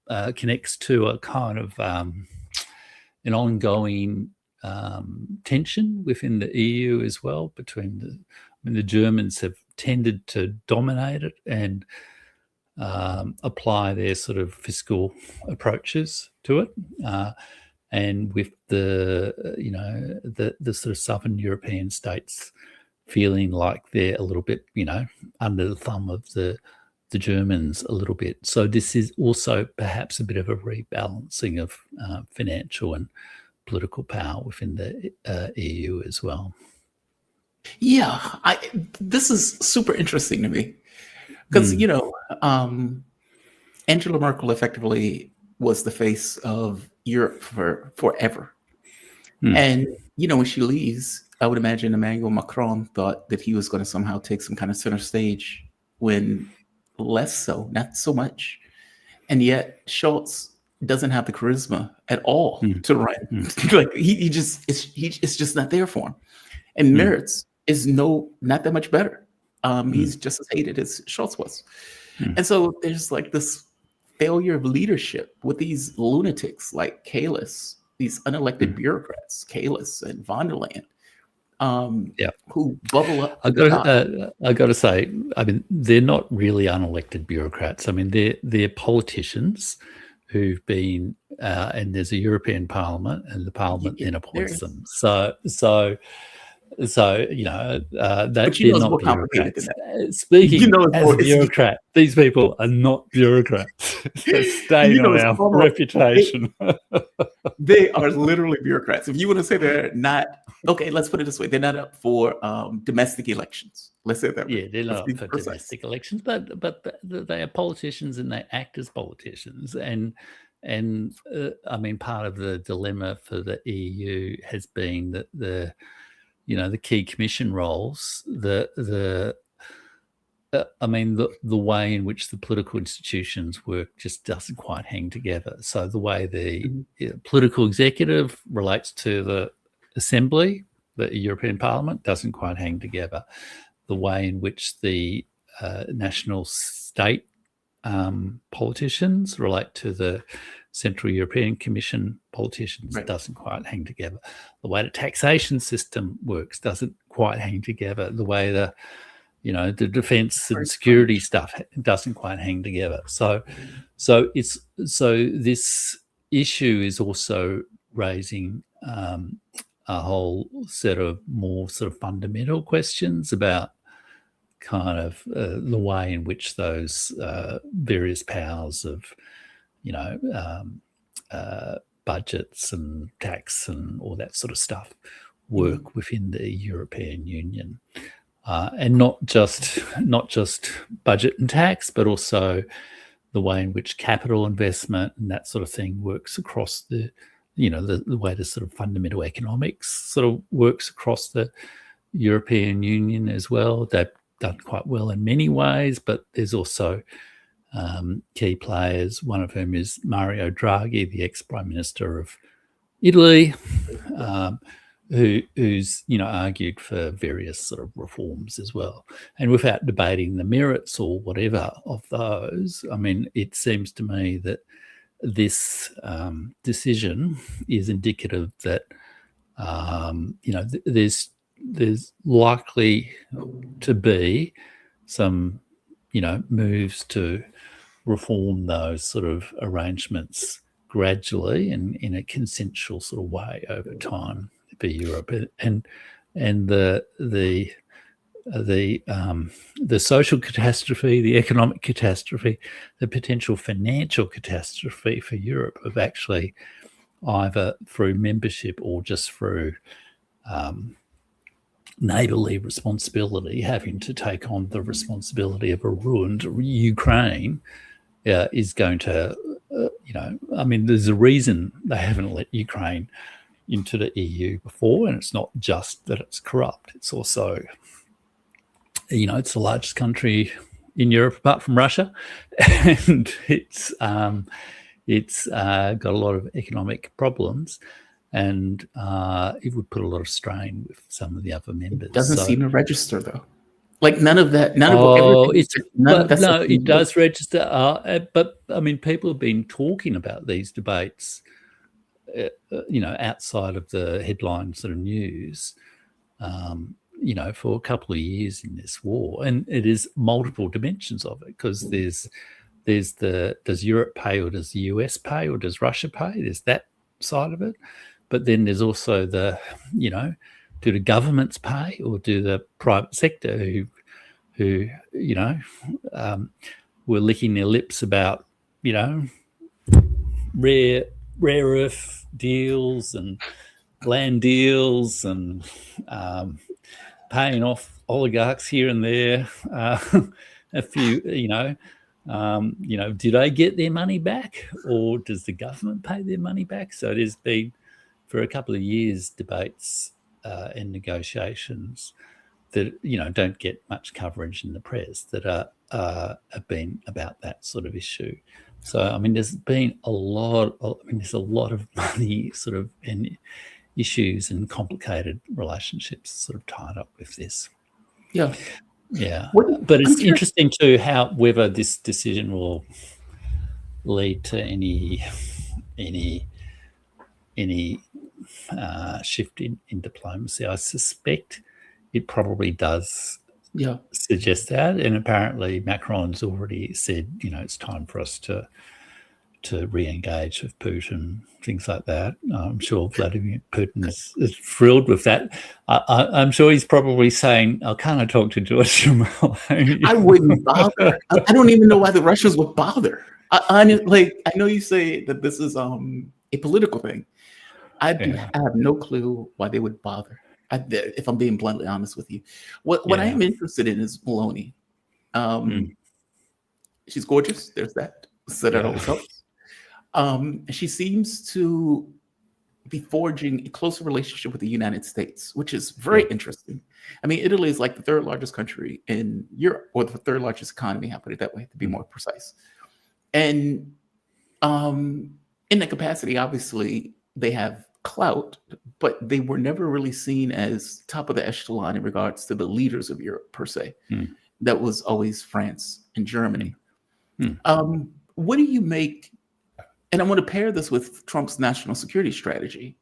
connects to a kind of an ongoing tension within the EU as well, between the Germans have tended to dominate it and apply their sort of fiscal approaches to it. And with the sort of southern European states feeling like they're a little bit, under the thumb of the Germans a little bit. So this is also perhaps a bit of a rebalancing of financial and political power within the EU as well. Yeah, this is super interesting to me because, Angela Merkel effectively was the face of Europe for forever. And, when she leaves, I would imagine Emmanuel Macron thought that he was going to somehow take some kind of center stage, when less so, not so much. And yet Scholz doesn't have the charisma at all to run. Like it's just not there for him. And Merz is not that much better. He's just as hated as Scholz was. And so there's like this failure of leadership with these lunatics like Kallis, these unelected bureaucrats, Kallis and von der Leyen, who bubble up. I got to say, I mean, they're not really unelected bureaucrats. I mean, they're politicians who've been, and there's a European Parliament, and the Parliament then appoints them. So that they're not bureaucrats. Speaking as a bureaucrat, these people are not bureaucrats. Stay on our reputation. They are literally bureaucrats. If you want to say they're not Okay, let's put it this way: they're not up for domestic elections. Let's say it that way. Yeah, they're Let's not be up for precise. domestic elections, but they are politicians and they act as politicians. And I mean, part of the dilemma for the EU has been that the key commission roles, I mean, the way in which the political institutions work just doesn't quite hang together. So the way the political executive relates to the Assembly, the European Parliament, doesn't quite hang together. The way in which the national state politicians relate to the Central European Commission politicians doesn't quite hang together. The way the taxation system works doesn't quite hang together. The way the defence and security stuff doesn't quite hang together. So this issue is also raising a whole set of more sort of fundamental questions about kind of the way in which those various powers of budgets and tax and all that sort of stuff work within the European Union. And not just budget and tax, but also the way in which capital investment and that sort of thing works across the way the sort of fundamental economics sort of works across the European Union as well. They've done quite well in many ways, but there's also key players, one of whom is Mario Draghi, the ex-Prime Minister of Italy, who's argued for various sort of reforms as well. And without debating the merits or whatever of those, I mean, it seems to me that this decision is indicative that there's likely to be some moves to reform those sort of arrangements gradually and in a consensual sort of way over time for Europe, and the social catastrophe, the economic catastrophe, the potential financial catastrophe for Europe of actually either through membership or just through neighbourly responsibility, having to take on the responsibility of a ruined Ukraine is going to, I mean, there's a reason they haven't let Ukraine into the EU before, and it's not just that it's corrupt. It's also, it's the largest country in Europe apart from Russia, and it's got a lot of economic problems, and it would put a lot of strain with some of the other members. It doesn't seem to register though. Like none of that. It does register. But I mean, people have been talking about these debates, outside of the headline sort of news, for a couple of years in this war, and it is multiple dimensions of it, because there's does Europe pay or does the US pay or does Russia pay? There's that side of it, but then there's also the do the governments pay or do the private sector who were licking their lips about rare earth deals and land deals and paying off oligarchs here and there. A few, do they get their money back or does the government pay their money back? So there's been, for a couple of years, debates and negotiations that, don't get much coverage in the press that have been about that sort of issue. So, I mean, there's been there's a lot of money sort of and issues and complicated relationships sort of tied up with this. Yeah. Yeah. But it's interesting too whether this decision will lead to any shift in diplomacy. I suspect it probably does suggest that, and apparently Macron's already said, it's time for us to re-engage with Putin, things like that. I'm sure Vladimir Putin is thrilled with that. I'm sure he's probably saying, can't I talk to George Malone? I wouldn't bother. I don't even know why the Russians would bother. I know you say that this is a political thing. I have no clue why they would bother. if I'm being bluntly honest with you. What I Yeah. am interested in is Maloney. She's gorgeous. There's that. So that Yeah. always helps. She seems to be forging a closer relationship with the United States, which is very interesting. I mean, Italy is like the third largest country in Europe, or the third largest economy, I'll put it that way, to be more precise. And in that capacity, obviously, they have clout, but they were never really seen as top of the echelon in regards to the leaders of Europe, per se. That was always France and Germany. What do you make? And I want to pair this with Trump's national security strategy,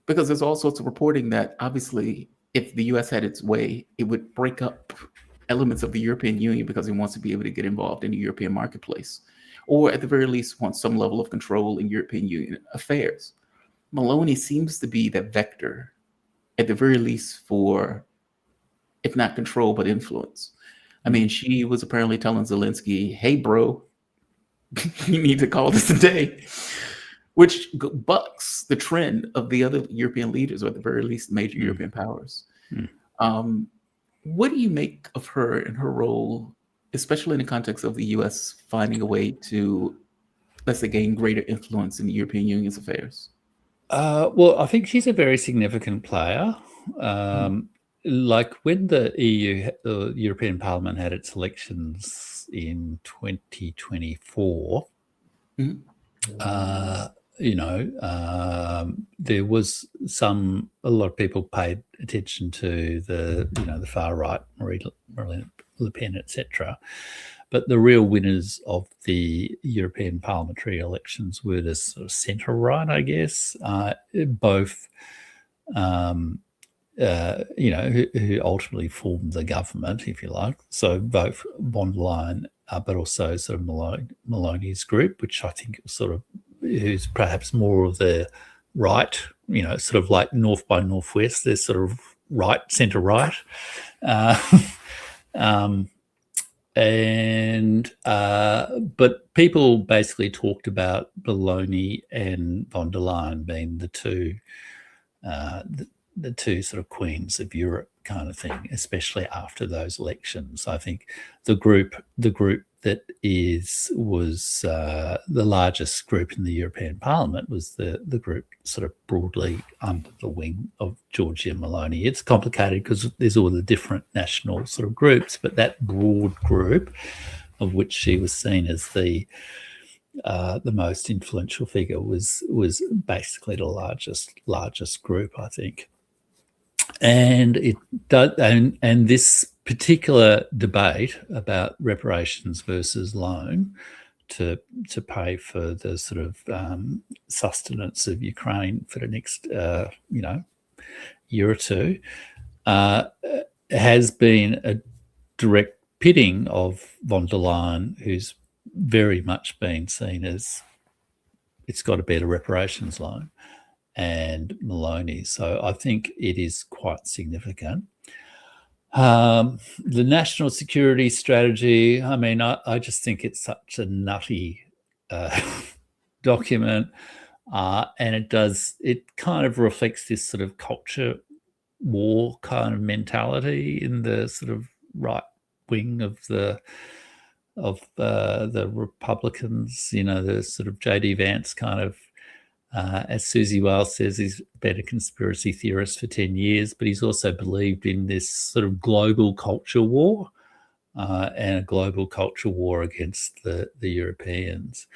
because there's all sorts of reporting that obviously if the US had its way, it would break up elements of the European Union because it wants to be able to get involved in the European marketplace, or at the very least want some level of control in European Union affairs. Maloney seems to be that vector, at the very least for, if not control, but influence. I mean, she was apparently telling Zelensky, hey, bro, you need to call this a day, which bucks the trend of the other European leaders, or at the very least major European powers. What do you make of her and her role, especially in the context of the US finding a way to, let's say, gain greater influence in the European Union's affairs? Well, I think she's a very significant player. Like when the EU, the European Parliament, had its elections in 2024, there was a lot of people paid attention to the far right, Marine Le Pen, etc. But the real winners of the European parliamentary elections were the sort of centre right, I guess, both. Who ultimately formed the government, if you like. So both von der Leyen, but also sort of Maloney's group, which I think who's perhaps more of the right, sort of like North by Northwest. They're sort of right, centre right. But people basically talked about Maloney and von der Leyen being the two sort of queens of Europe kind of thing, especially after those elections. I think the group that was the largest group in the European Parliament was the group sort of broadly under the wing of Giorgia Meloni. It's complicated because there's all the different national sort of groups, but that broad group, of which she was seen as the most influential figure, was basically the largest group, I think. And this particular debate about reparations versus loan to pay for the sort of sustenance of Ukraine for the next year or two has been a direct pitting of von der Leyen, who's very much been seen as it's got to be a reparations loan, and Maloney. So I think it is quite significant. The national security strategy, I mean, I just think it's such a nutty document, and it kind of reflects this sort of culture war kind of mentality in the sort of right wing of the Republicans, the sort of J.D. Vance kind of, as Susie Wales says, he's been a conspiracy theorist for 10 years, but he's also believed in this sort of global culture war and a global culture war against the Europeans.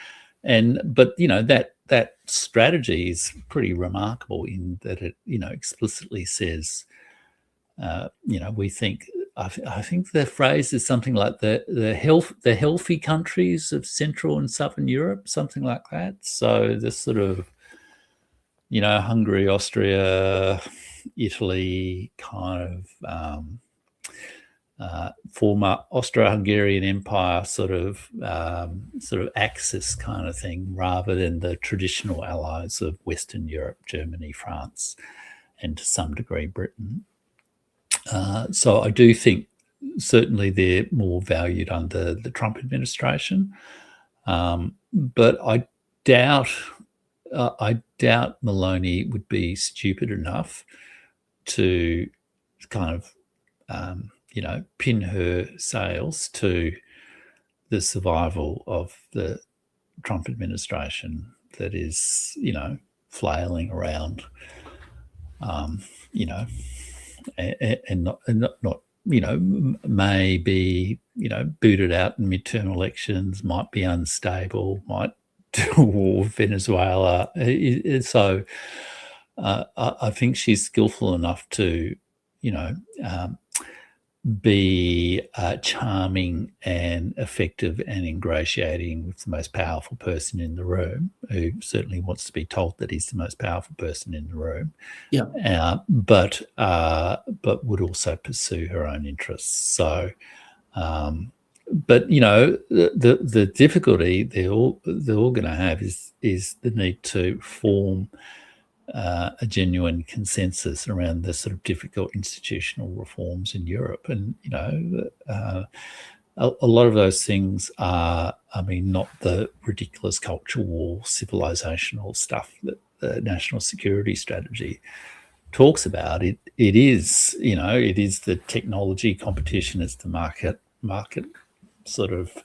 But that strategy is pretty remarkable in that it, explicitly says, we think, I think the phrase is something like the healthy countries of Central and Southern Europe, something like that. So the sort of, Hungary, Austria, Italy, kind of former Austro-Hungarian Empire sort of axis kind of thing, rather than the traditional allies of Western Europe, Germany, France, and to some degree Britain. So I do think certainly they're more valued under the Trump administration, but I doubt Maloney would be stupid enough to kind of, pin her sails to the survival of the Trump administration that is, flailing around, and not may be, booted out in midterm elections, might be unstable, might do a war with Venezuela. So I think she's skillful enough to, be charming and effective and ingratiating with the most powerful person in the room, who certainly wants to be told that he's the most powerful person in the room. Yeah. But would also pursue her own interests. So, but the difficulty they're all going to have is the need to form a genuine consensus around the sort of difficult institutional reforms in Europe. And, a lot of those things are, not the ridiculous culture war, civilizational stuff that the national security strategy talks about. It is, it is the technology competition, it's the market sort of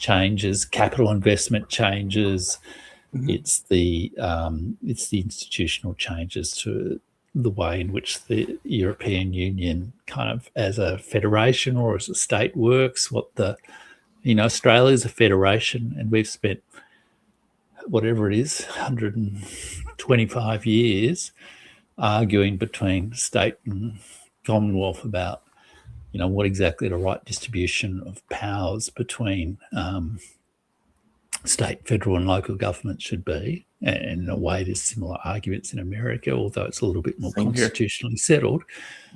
changes, capital investment changes. It's the institutional changes to the way in which the European Union kind of as a federation or as a state works. Australia is a federation, and we've spent whatever it is, 125 years arguing between state and Commonwealth about, what exactly the right distribution of powers between state, federal and local government should be. And in a way, there's similar arguments in America, although it's a little bit more constitutionally settled.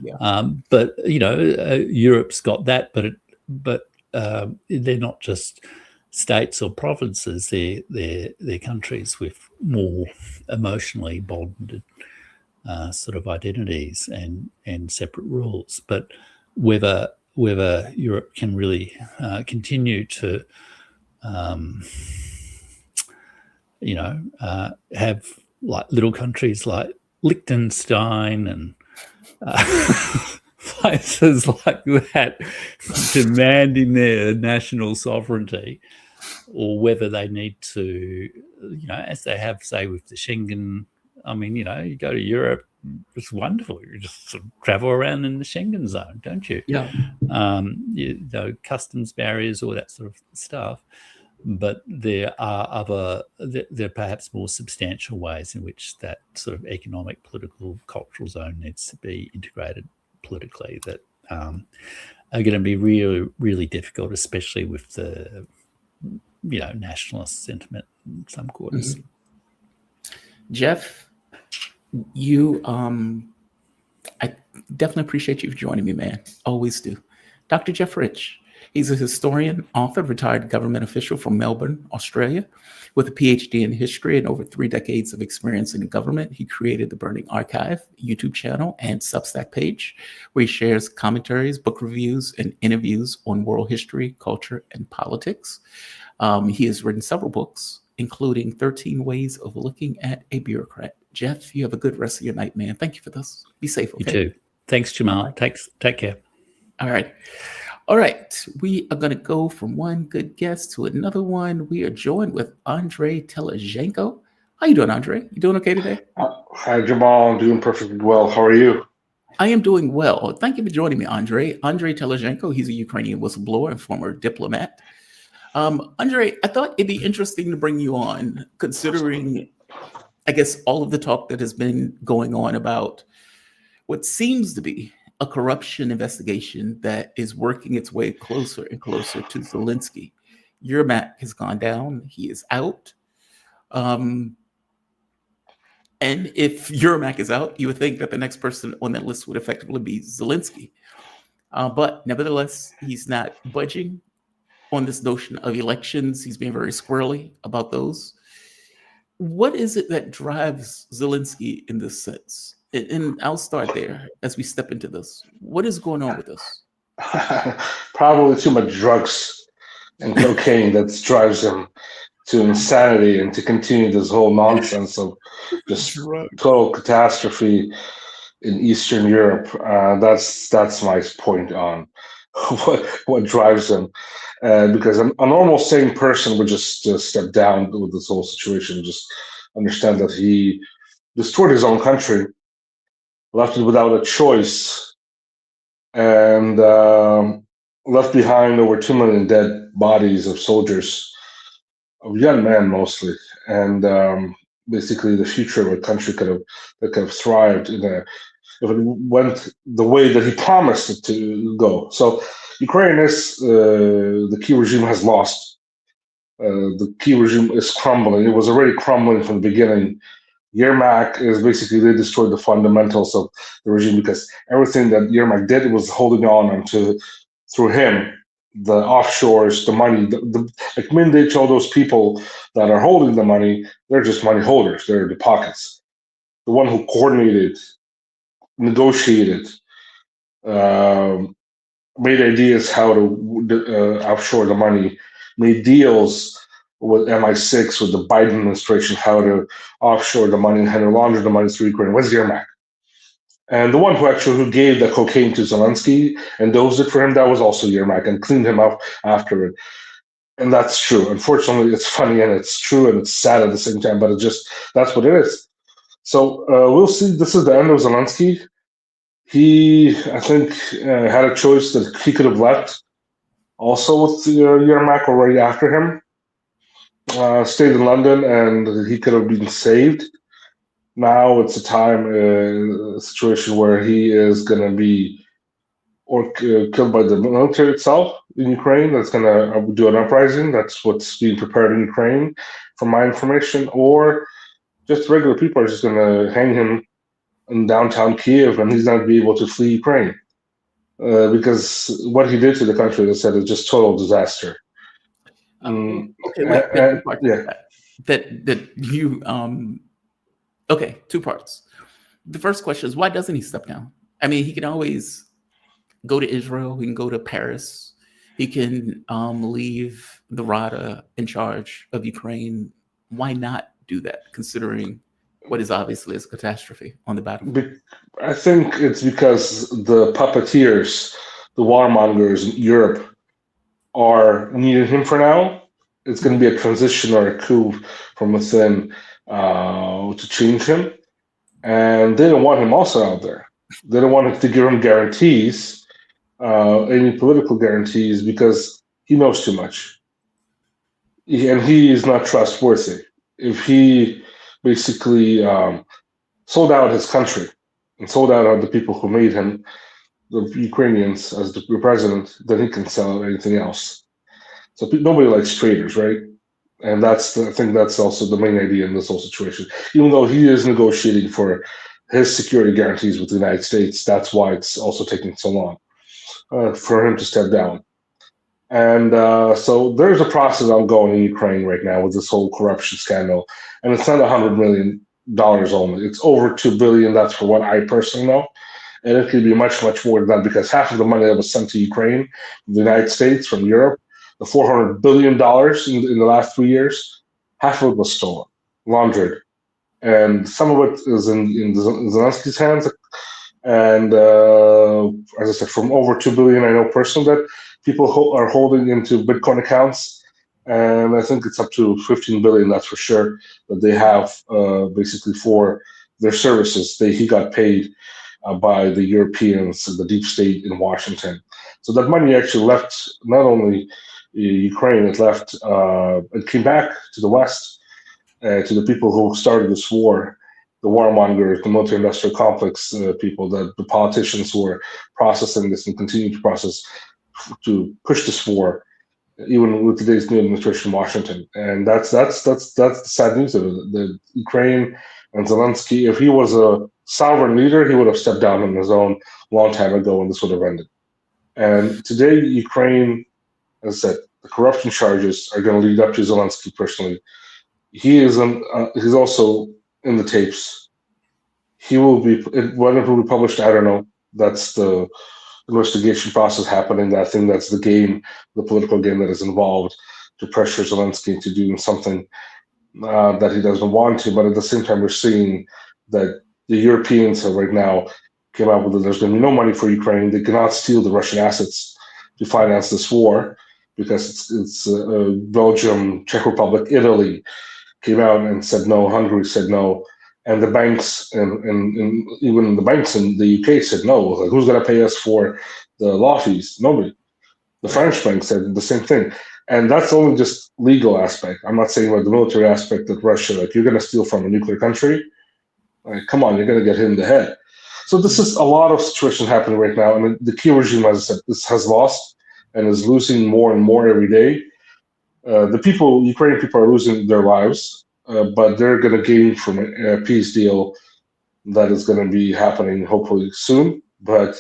Yeah. But Europe's got that, but they're not just states or provinces. They're countries with more emotionally bonded sort of identities and separate rules. But whether Europe can really continue to have like little countries like Liechtenstein and places like that demanding their national sovereignty, or whether they need to, as they have, say, with the Schengen. You go to Europe, it's wonderful. You just sort of travel around in the Schengen zone, don't you? Yeah. Customs barriers, all that sort of stuff. But there are perhaps more substantial ways in which that sort of economic, political, cultural zone needs to be integrated politically that are going to be really, really difficult, especially with the, nationalist sentiment in some quarters. Jeff, I definitely appreciate you for joining me, man. Always do. Dr. Jeff Rich. He's a historian, author, retired government official from Melbourne, Australia, with a PhD in history and over 3 decades of experience in government. He created the Burning Archive YouTube channel and Substack page, where he shares commentaries, book reviews, and interviews on world history, culture, and politics. He has written several books, including 13 Ways of Looking at a Bureaucrat. Jeff, you have a good rest of your night, man. Thank you for this. Be safe, okay? You too. Thanks, Jamal. Take care. All right. All right. We are going to go from one good guest to another one. We are joined with Andrii Telizhenko. How you doing, Andrii? You doing okay today? Hi, Jamal. I'm doing perfectly well. How are you? I am doing well. Thank you for joining me, Andrii. Andrii Telizhenko, he's a Ukrainian whistleblower and former diplomat. Andrii, I thought it'd be interesting to bring you on, considering, I guess, all of the talk that has been going on about what seems to be a corruption investigation that is working its way closer and closer to Zelensky. Yermak has gone down. He is out. And if Yermak is out, you would think that the next person on that list would effectively be Zelensky. But nevertheless, he's not budging on this notion of elections. He's being very squirrely about those. What is it that drives Zelensky in this sense? And I'll start there as we step into this. What is going on with this? Probably too much drugs and cocaine that drives him to insanity and to continue this whole nonsense of just total catastrophe in Eastern Europe. That's my point on what drives him. Because a normal sane person would just step down with this whole situation, just understand that he destroyed his own country, left it without a choice, and left behind over 2 million dead bodies of soldiers, of young men mostly, and basically the future of a country could have thrived if it went the way that he promised it to go. So Ukraine is the key regime has lost. The key regime is crumbling. It was already crumbling from the beginning. Yermak is basically, they destroyed the fundamentals of the regime, because everything that Yermak did was holding on to through him. The offshores, the money, like Mindich, all those people that are holding the money, they're just money holders. They're the pockets. The one who coordinated, negotiated, made ideas how to offshore the money, made deals with MI6, with the Biden administration, how to offshore the money and how to launder the money through Ukraine was Yermak. And the one who gave the cocaine to Zelensky and dosed it for him, that was also Yermak, and cleaned him up after it. And that's true. Unfortunately, it's funny and it's true and it's sad at the same time, but that's what it is. So we'll see. This is the end of Zelensky. He, I think, had a choice that he could have left also with Yermak already after him. Stayed in London and he could have been saved. Now it's a situation where he is going to be killed by the military itself in Ukraine. That's going to do an uprising. That's what's being prepared in Ukraine, from my information. Or just regular people are just going to hang him in downtown Kiev, and he's not going to be able to flee Ukraine. Because what he did to the country, as I said, is just total disaster. Okay, wait, yeah. That you okay, two parts. The first question is, why doesn't he step down? I mean, he can always go to Israel, he can go to Paris, he can leave the Rada in charge of Ukraine. Why not do that, considering what is obviously a catastrophe on the battlefield? I think it's because the puppeteers, the warmongers in Europe, are needing him for now. It's going to be a transition or a coup from within to change him. And they don't want him also out there. They don't want to give him guarantees, any political guarantees, because he knows too much. And he is not trustworthy. If he basically sold out his country and sold out the people who made him, the Ukrainians, as the president, then he can sell anything else. So nobody likes traitors, right? And I think that's also the main idea in this whole situation. Even though he is negotiating for his security guarantees with the United States, that's why it's also taking so long for him to step down. And so there's a process ongoing in Ukraine right now with this whole corruption scandal. And it's not $100 million only. It's over $2 billion. That's for what I personally know. And it could be much, much more than that, because half of the money that was sent to Ukraine from the United States, from Europe, the $400 billion in the last 3 years, half of it was stolen, laundered. And some of it is in Zelensky's hands. And as I said, from over $2 billion, I know personally that people are holding into Bitcoin accounts. And I think it's up to $15 billion, that's for sure, that they have basically for their services. He got paid by the Europeans, the deep state in Washington. So that money actually left not only Ukraine, it came back to the West, to the people who started this war, the warmongers, the military-industrial complex people, the politicians who are processing this and continue to process to push this war, even with today's new administration in Washington. And that's the sad news of it. The Ukraine and Zelensky, if he was a sovereign leader, he would have stepped down on his own a long time ago, and this would have ended. And today, Ukraine, as I said, the corruption charges are going to lead up to Zelensky personally. He's also in the tapes. Whether it will be published, I don't know. That's the investigation process happening. I think that's the game, the political game that is involved to pressure Zelensky into doing something that he doesn't want to. But at the same time, we're seeing that the Europeans have right now came out with that there's going to be no money for Ukraine. They cannot steal the Russian assets to finance this war because it's Belgium, Czech Republic, Italy came out and said no. Hungary said no, and the banks and even the banks in the UK said no. Like, who's going to pay us for the law fees? Nobody. The French bank said the same thing. And that's only just legal aspect. I'm not saying about the military aspect that Russia, like, you're going to steal from a nuclear country. Like, come on, you're going to get hit in the head. So this is a lot of situations happening right now. And the Kiev regime, as I said, has lost and is losing more and more every day. Ukrainian people are losing their lives, but they're going to gain from a peace deal that is going to be happening hopefully soon. But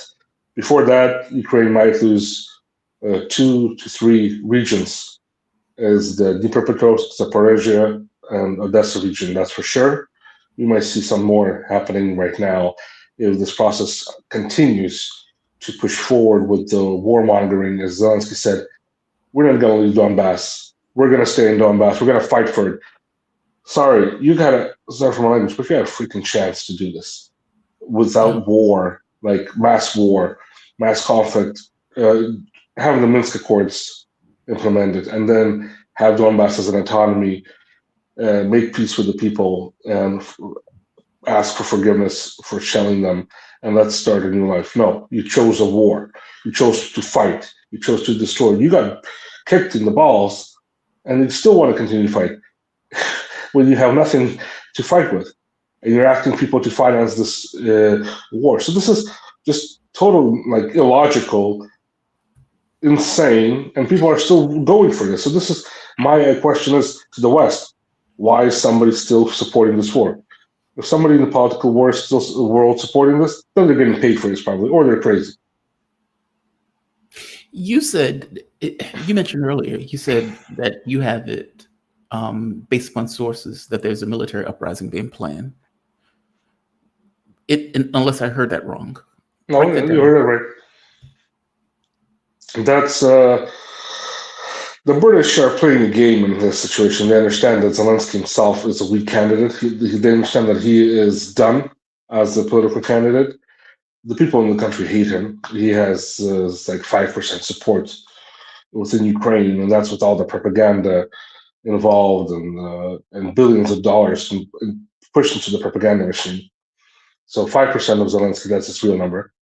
before that, Ukraine might lose 2 to 3 regions, is the Dnipropetrovsk, Zaporizhia, and Odessa region, that's for sure. We might see some more happening right now if this process continues to push forward with the warmongering. As Zelensky said, we're not going to leave Donbass. We're going to stay in Donbass. We're going to fight for it. Sorry, you got to, sorry for my language, but you had a freaking chance to do this without war, like mass conflict, having the Minsk Accords implemented, and then have Donbass as an autonomy, make peace with the people, and ask for forgiveness for shelling them, and let's start a new life. No, you chose a war. You chose to fight. You chose to destroy. You got kicked in the balls, and you still want to continue to fight when you have nothing to fight with, and you're asking people to finance this war. So this is just total, like, illogical, insane, and people are still going for this. So this is my question is to the West: why is somebody still supporting this war? If somebody in the political world is still supporting this, then they're getting paid for this probably, or they're crazy. You said, you mentioned earlier, you said that you have it based upon sources that there's a military uprising being planned. Unless I heard that wrong. No, you heard that right. That's the British are playing a game in this situation. They understand that Zelensky himself is a weak candidate. They understand that he is done as a political candidate. The people in the country hate him. He has like 5% support within Ukraine, and that's with all the propaganda involved and billions of dollars pushed into the propaganda machine. So 5% of Zelensky, that's his real number.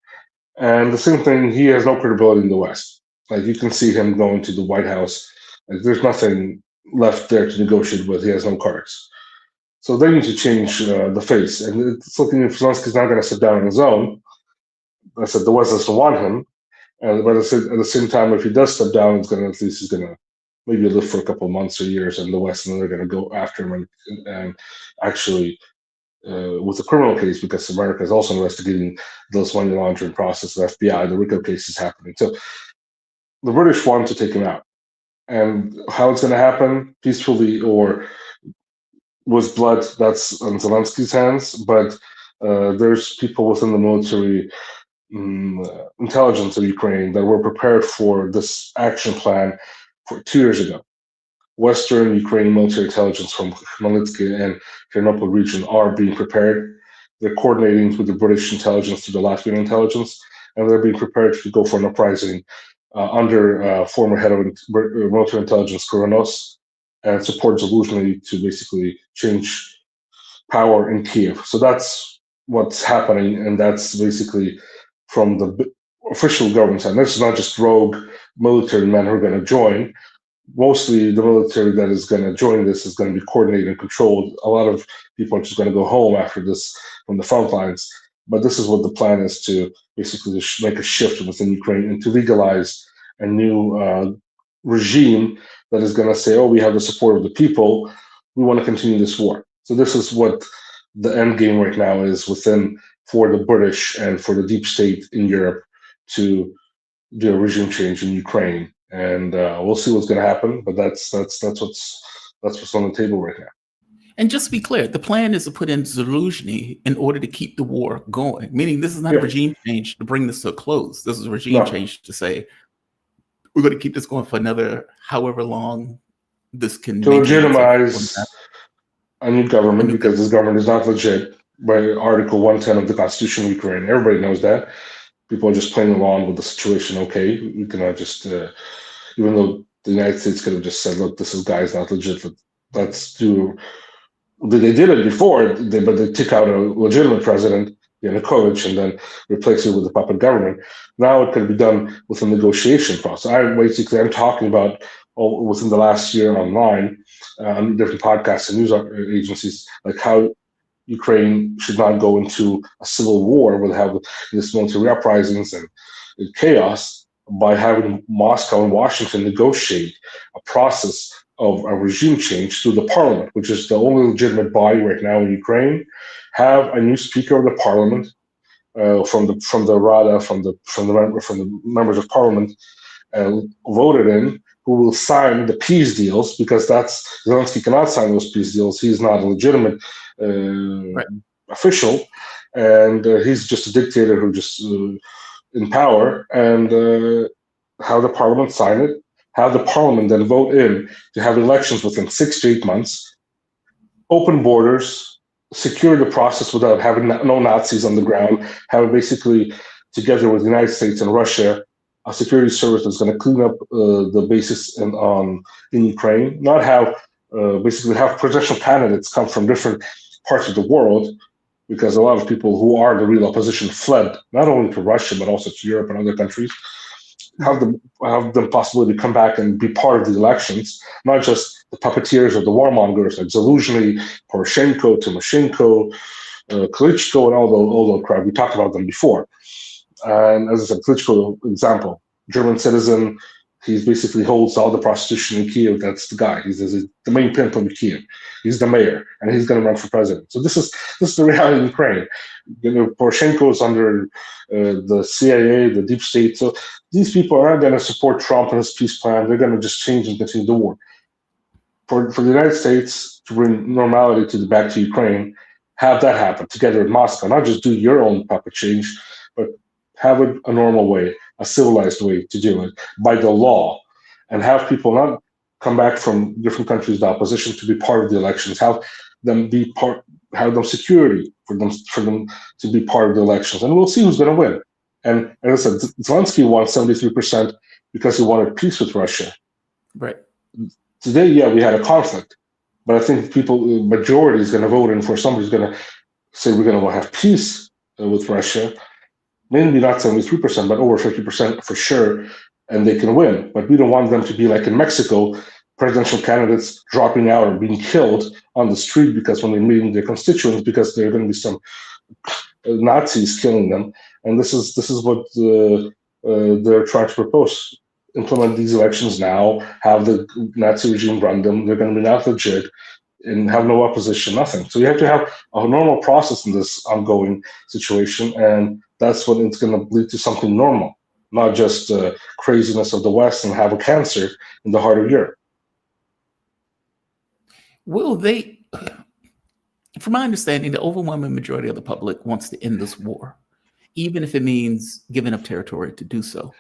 And the same thing, he has no credibility in the West. Like, you can see him going to the White House. Like, there's nothing left there to negotiate with. He has no cards. So they need to change the face. And it's looking if Zelensky's not going to sit down on his own. I said the West doesn't want him. But at the same time, if he does step down, he's going to maybe live for a couple of months or years in the West, and then they're going to go after him and actually with the criminal case, because America is also investigating those money laundering process, the FBI, the RICO case is happening. So the British want to take him out. And how it's going to happen, peacefully or with blood, that's on Zelensky's hands. But there's people within the military intelligence of Ukraine that were prepared for this action plan for 2 years ago. Western Ukrainian military intelligence from Khmelnytskyi and Ternopil region are being prepared. They're coordinating with the British intelligence to the Latvian intelligence, and they're being prepared to go for an uprising under former head of military intelligence Koronos and support Zelensky to basically change power in Kiev. So that's what's happening, and that's basically from the official government side. This is not just rogue military men who are going to join. Mostly the military that is going to join this is going to be coordinated and controlled. A lot of people are just going to go home after this from the front lines. But this is what the plan is, to basically make a shift within Ukraine and to legalize a new regime that is going to say, oh, we have the support of the people. We want to continue this war. So this is what the end game right now is for the British and for the deep state in Europe to do a regime change in Ukraine. And we'll see what's going to happen, but that's what's on the table right now. And just to be clear, the plan is to put in Zelensky in order to keep the war going. Meaning, this is not a regime change to bring this to a close. This is a regime change to say we're going to keep this going for another however long this can. To legitimize a new government, because this government is not legit, by Article 110 of the Constitution of Ukraine. Everybody knows that. People are just playing along with the situation. Okay, we cannot just, even though the United States could have just said, look, this guy's not legit, let's do. They did it before, but they took out a legitimate president, Yanukovych, and then replaced it with a puppet government. Now it can be done with a negotiation process. I'm talking about within the last year online on different podcasts and news agencies, like how Ukraine should not go into a civil war with having this military uprisings and chaos by having Moscow and Washington negotiate a process of a regime change through the parliament, which is the only legitimate body right now in Ukraine. Have a new speaker of the parliament from the Rada, from the members of parliament voted in, who will sign the peace deals, because Zelensky cannot sign those peace deals. He's not a legitimate official, and he's just a dictator who just in power. And have the parliament sign it, have the parliament then vote in to have elections within 6 to 8 months, open borders, secure the process without having no Nazis on the ground, have basically, together with the United States and Russia, a security service that's going to clean up the bases in Ukraine, not have basically have presidential candidates come from different parts of the world, because a lot of people who are the real opposition fled not only to Russia but also to Europe and other countries. Have the possibility to come back and be part of the elections, not just the puppeteers or the warmongers like Zaluzhny, Poroshenko, Timoshenko, Klitschko, and all the crowd. We talked about them before. And as I said, Klitschko, example, German citizen, he basically holds all the prostitution in Kiev. That's the guy. He's the main pimp of Kiev. He's the mayor, and he's going to run for president. So this is the reality in Ukraine. Poroshenko is under the CIA, the deep state. So these people aren't going to support Trump and his peace plan. They're going to just change and continue the war. For the United States to bring normality back to Ukraine, have that happen together with Moscow. Not just do your own puppet change, but have it a normal way, a civilized way to do it by the law, and have people not come back from different countries, the opposition, to be part of the elections. Have them be part. Have them security for them to be part of the elections, and we'll see who's going to win. And as I said, Zelensky won 73% because he wanted peace with Russia. Right. Today, yeah, we had a conflict, but I think majority is going to vote in for somebody's going to say we're going to have peace with Russia. Maybe not 73%, but over 50% for sure, and they can win. But we don't want them to be like in Mexico, presidential candidates dropping out or being killed on the street because when they're meeting their constituents, because there are going to be some Nazis killing them. And this is what they're trying to propose. Implement these elections now, have the Nazi regime run them. They're going to be not legit and have no opposition, nothing. So you have to have a normal process in this ongoing situation, and that's when it's going to lead to something normal, not just craziness of the West and have a cancer in the heart of Europe. Will they, from my understanding, the overwhelming majority of the public wants to end this war, even if it means giving up territory to do so.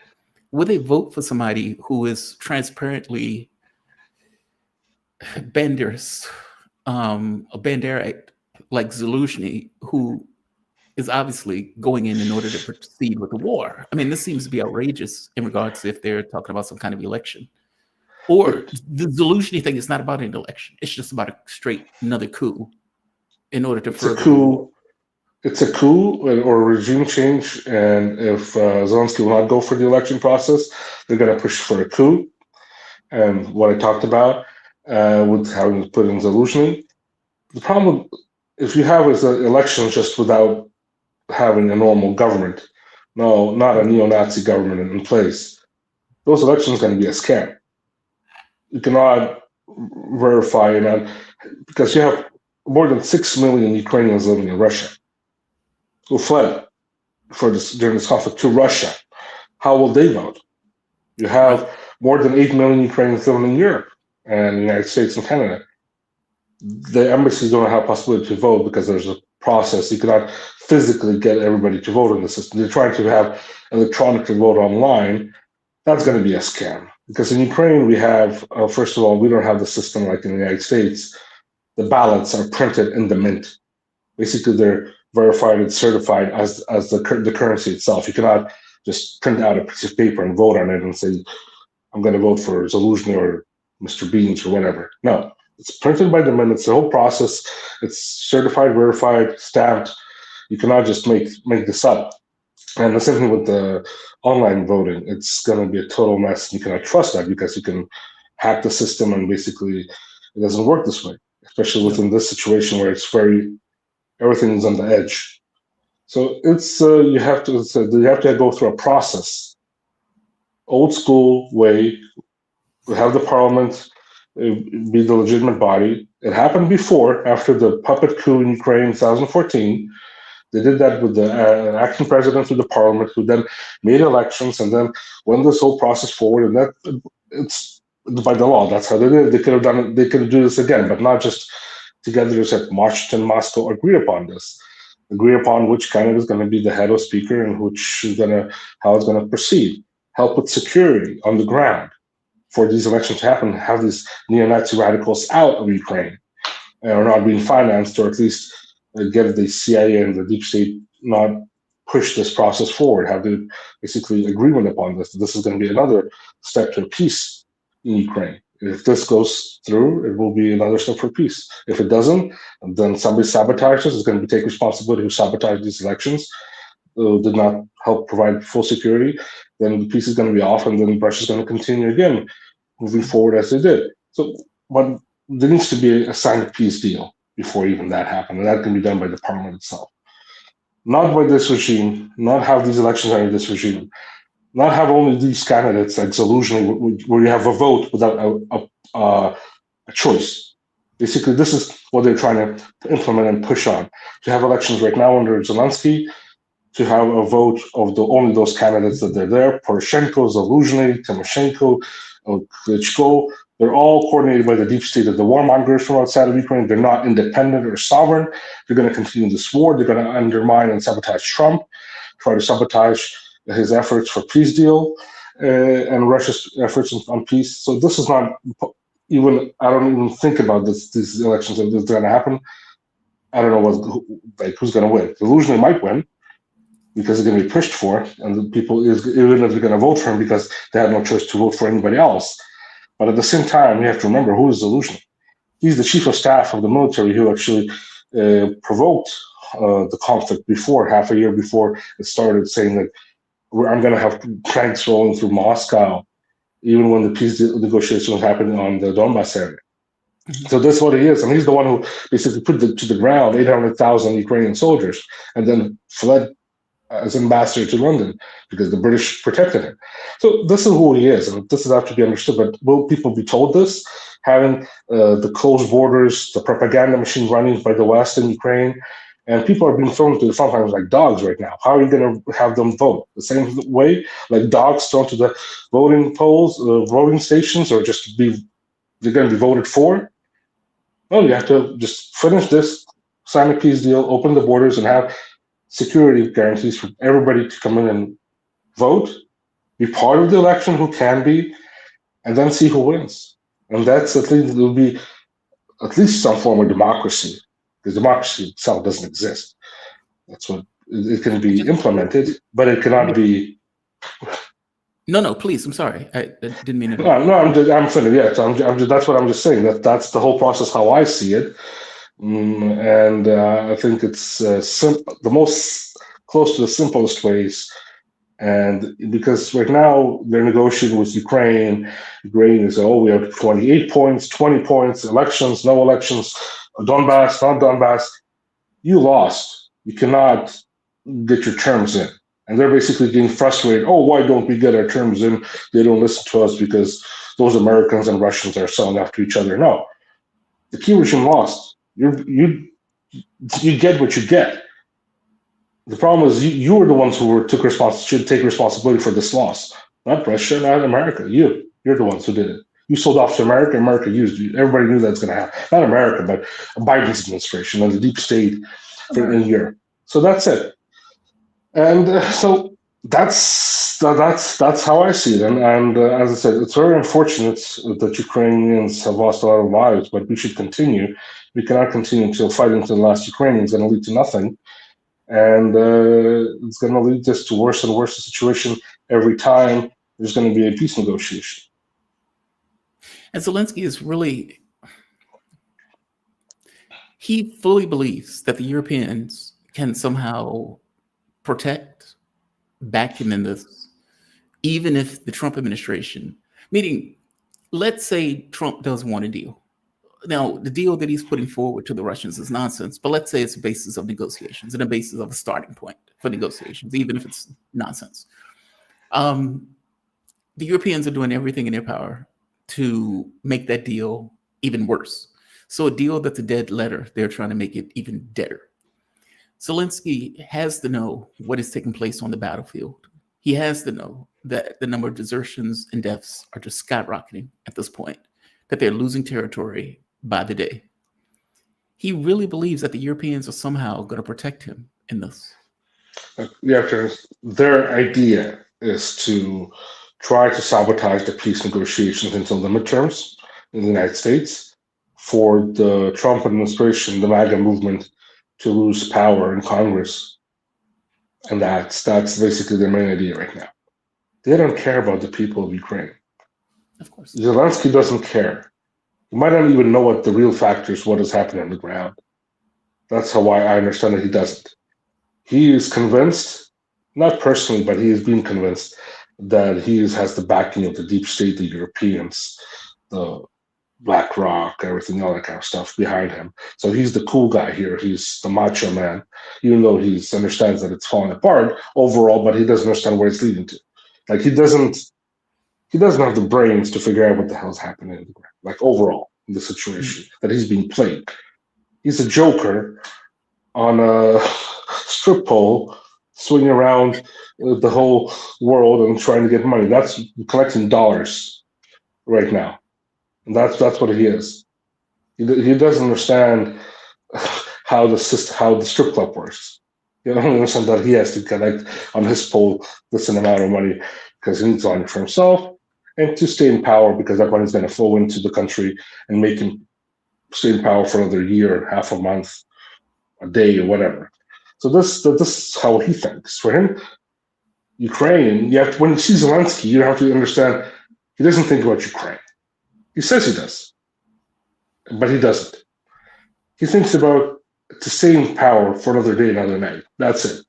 Will they vote for somebody who is transparently Banderist, a Banderite like Zaluzhny, who is obviously going in order to proceed with the war? I mean, this seems to be outrageous in regards to if they're talking about some kind of election. Or the Zaluzhny thing is not about an election. It's just about another coup in order to further. It's a coup or a regime change. And if Zelensky will not go for the election process, they're going to push for a coup. And what I talked about with having to put in Zaluzhny. The problem, if you have is an election just without having a normal government, not a neo-Nazi government in place, those elections are going to be a scam. You cannot verify that because you have more than 6 million Ukrainians living in Russia who fled during this conflict to Russia. How will they vote? You have more than 8 million Ukrainians living in Europe and the United States and Canada. The embassies don't have possibility to vote because there's a process. You cannot physically get everybody to vote in the system. They're trying to have electronic to vote online. That's going to be a scam. Because in Ukraine, we have, first of all, we don't have the system like in the United States. The ballots are printed in the mint. Basically, they're verified and certified as the currency itself. You cannot just print out a piece of paper and vote on it and say, I'm going to vote for Zaluzhny or Mr. Beans or whatever. No, it's printed by the mint. It's the whole process. It's certified, verified, stamped. You cannot just make this up. And the same thing with the online voting. It's going to be a total mess. You cannot trust that because you can hack the system, and basically it doesn't work this way, especially within this situation where it's everything is on the edge. So it's you have to go through a process, old school way. We have the parliament be the legitimate body. It happened before, after the puppet coup in Ukraine in 2014. They did that with the acting president of the parliament, who then made elections and then went this whole process forward. And that it's by the law. That's how they did it. They could have done it. They could do this again, but not just together at Washington, Moscow, agree upon this. Agree upon which candidate is going to be the head of speaker and how it's going to proceed. Help with security on the ground for these elections to happen. Have these neo-Nazi radicals out of Ukraine or not being financed, or at least get the CIA and the deep state not push this process forward. Have the basically agreement upon this. This is going to be another step to peace in Ukraine. If this goes through, it will be another step for peace. If it doesn't, then somebody sabotages. It's going to take responsibility who sabotaged these elections, did not help provide full security. Then the peace is going to be off, and then Russia's going to continue again, moving forward as they did. So, but there needs to be a signed peace deal before even that happened, and that can be done by the parliament itself. Not by this regime, not have these elections under this regime, not have only these candidates like Zaluzhny, where you have a vote without a choice. Basically, this is what they're trying to implement and push on. To have elections right now under Zelensky, to have a vote of only those candidates that they're there, Poroshenko, Zaluzhny, Tymoshenko, Klitschko. They're all coordinated by the deep state of the warmongers from outside of Ukraine. They're not independent or sovereign. They're going to continue this war. They're going to undermine and sabotage Trump, try to sabotage his efforts for peace deal and Russia's efforts on peace. So this is not even, I don't even think about these elections that are going to happen. I don't know who's going to win. Zelensky might win because it's going to be pushed for, and the people, even if they're going to vote for him because they have no choice to vote for anybody else. But at the same time, you have to remember who is Zelensky. He's the chief of staff of the military who actually provoked the conflict half a year before it started, saying that I'm going to have tanks rolling through Moscow, even when the peace negotiations was happening on the Donbass area. Mm-hmm. So that's what he is. And he's the one who basically put to the ground 800,000 Ukrainian soldiers and then fled as ambassador to London because the British protected him. So this is who he is, and this is have to be understood. But will people be told this? Having the closed borders, the propaganda machine running by the West in Ukraine, and people are being thrown to the front lines like dogs right now. How are you going to have them vote? The same way, like dogs thrown to the voting polls, voting stations, or just they're going to be voted for? No, you have to just finish this, sign a peace deal, open the borders, and have security guarantees for everybody to come in and vote, be part of the election who can be, and then see who wins. And that's at least, it will be at least some form of democracy, because democracy itself doesn't exist. That's what it can be implemented, but it cannot be. No, please. I'm sorry. I didn't mean it. No, I'm finished. Yeah, so that's what I'm just saying. That's the whole process how I see it. And I think it's the most close to the simplest ways. And because right now they're negotiating with Ukraine. Ukraine is, we have 28 points, 20 points, elections, no elections, Donbass, not Donbass. You lost. You cannot get your terms in. And they're basically getting frustrated. Why don't we get our terms in? They don't listen to us because those Americans and Russians are selling after each other. No, the key regime lost. You get what you get. The problem is you were the ones who should take responsibility for this loss, not Russia, not America. You're the ones who did it. You sold off to America. America used you. Everybody knew that's going to happen. Not America, but Biden's administration and the deep state in Europe. So that's it. And so That's how I see it, and as I said, it's very unfortunate that Ukrainians have lost a lot of lives, but we should continue. We cannot continue until fighting to the last Ukrainian is going to lead to nothing, and it's going to lead us to worse and worse situation every time there's going to be a peace negotiation. And Zelensky is really, he fully believes that the Europeans can somehow protect, back him in this, even if the Trump administration, meaning, let's say Trump does want a deal. Now, the deal that he's putting forward to the Russians is nonsense, but let's say it's a basis of negotiations and a basis of a starting point for negotiations, even if it's nonsense. The Europeans are doing everything in their power to make that deal even worse. So a deal that's a dead letter, they're trying to make it even deader. Zelensky has to know what is taking place on the battlefield. He has to know that the number of desertions and deaths are just skyrocketing at this point, that they're losing territory by the day. He really believes that the Europeans are somehow going to protect him in this. Yeah, their idea is to try to sabotage the peace negotiations until the midterms in the United States for the Trump administration, the MAGA movement, to lose power in Congress. And that's basically their main idea right now. They don't care about the people of Ukraine. Of course. Zelensky doesn't care. He might not even know what the real factors, what is happening on the ground. That's how I understand that he doesn't. He is convinced, not personally, but he is being convinced that he has the backing of the deep state, the Europeans, the BlackRock, everything, all that kind of stuff behind him. So he's the cool guy here. He's the macho man, even though he understands that it's falling apart overall, but he doesn't understand where it's leading to. Like he doesn't have the brains to figure out what the hell's happening in the ground, like overall in the situation that he's being played. He's a joker on a strip pole, swinging around the whole world and trying to get money. That's collecting dollars right now. And that's what he is. He doesn't understand how the strip club works. He doesn't understand that he has to collect on his pole this amount of money because he needs money for himself and to stay in power because that money is going to flow into the country and make him stay in power for another year, half a month, a day, or whatever. So this is how he thinks. For him, Ukraine, when you see Zelensky, you have to understand he doesn't think about Ukraine. He says he does, but he doesn't. He thinks about to stay in power for another day, another night. That's it.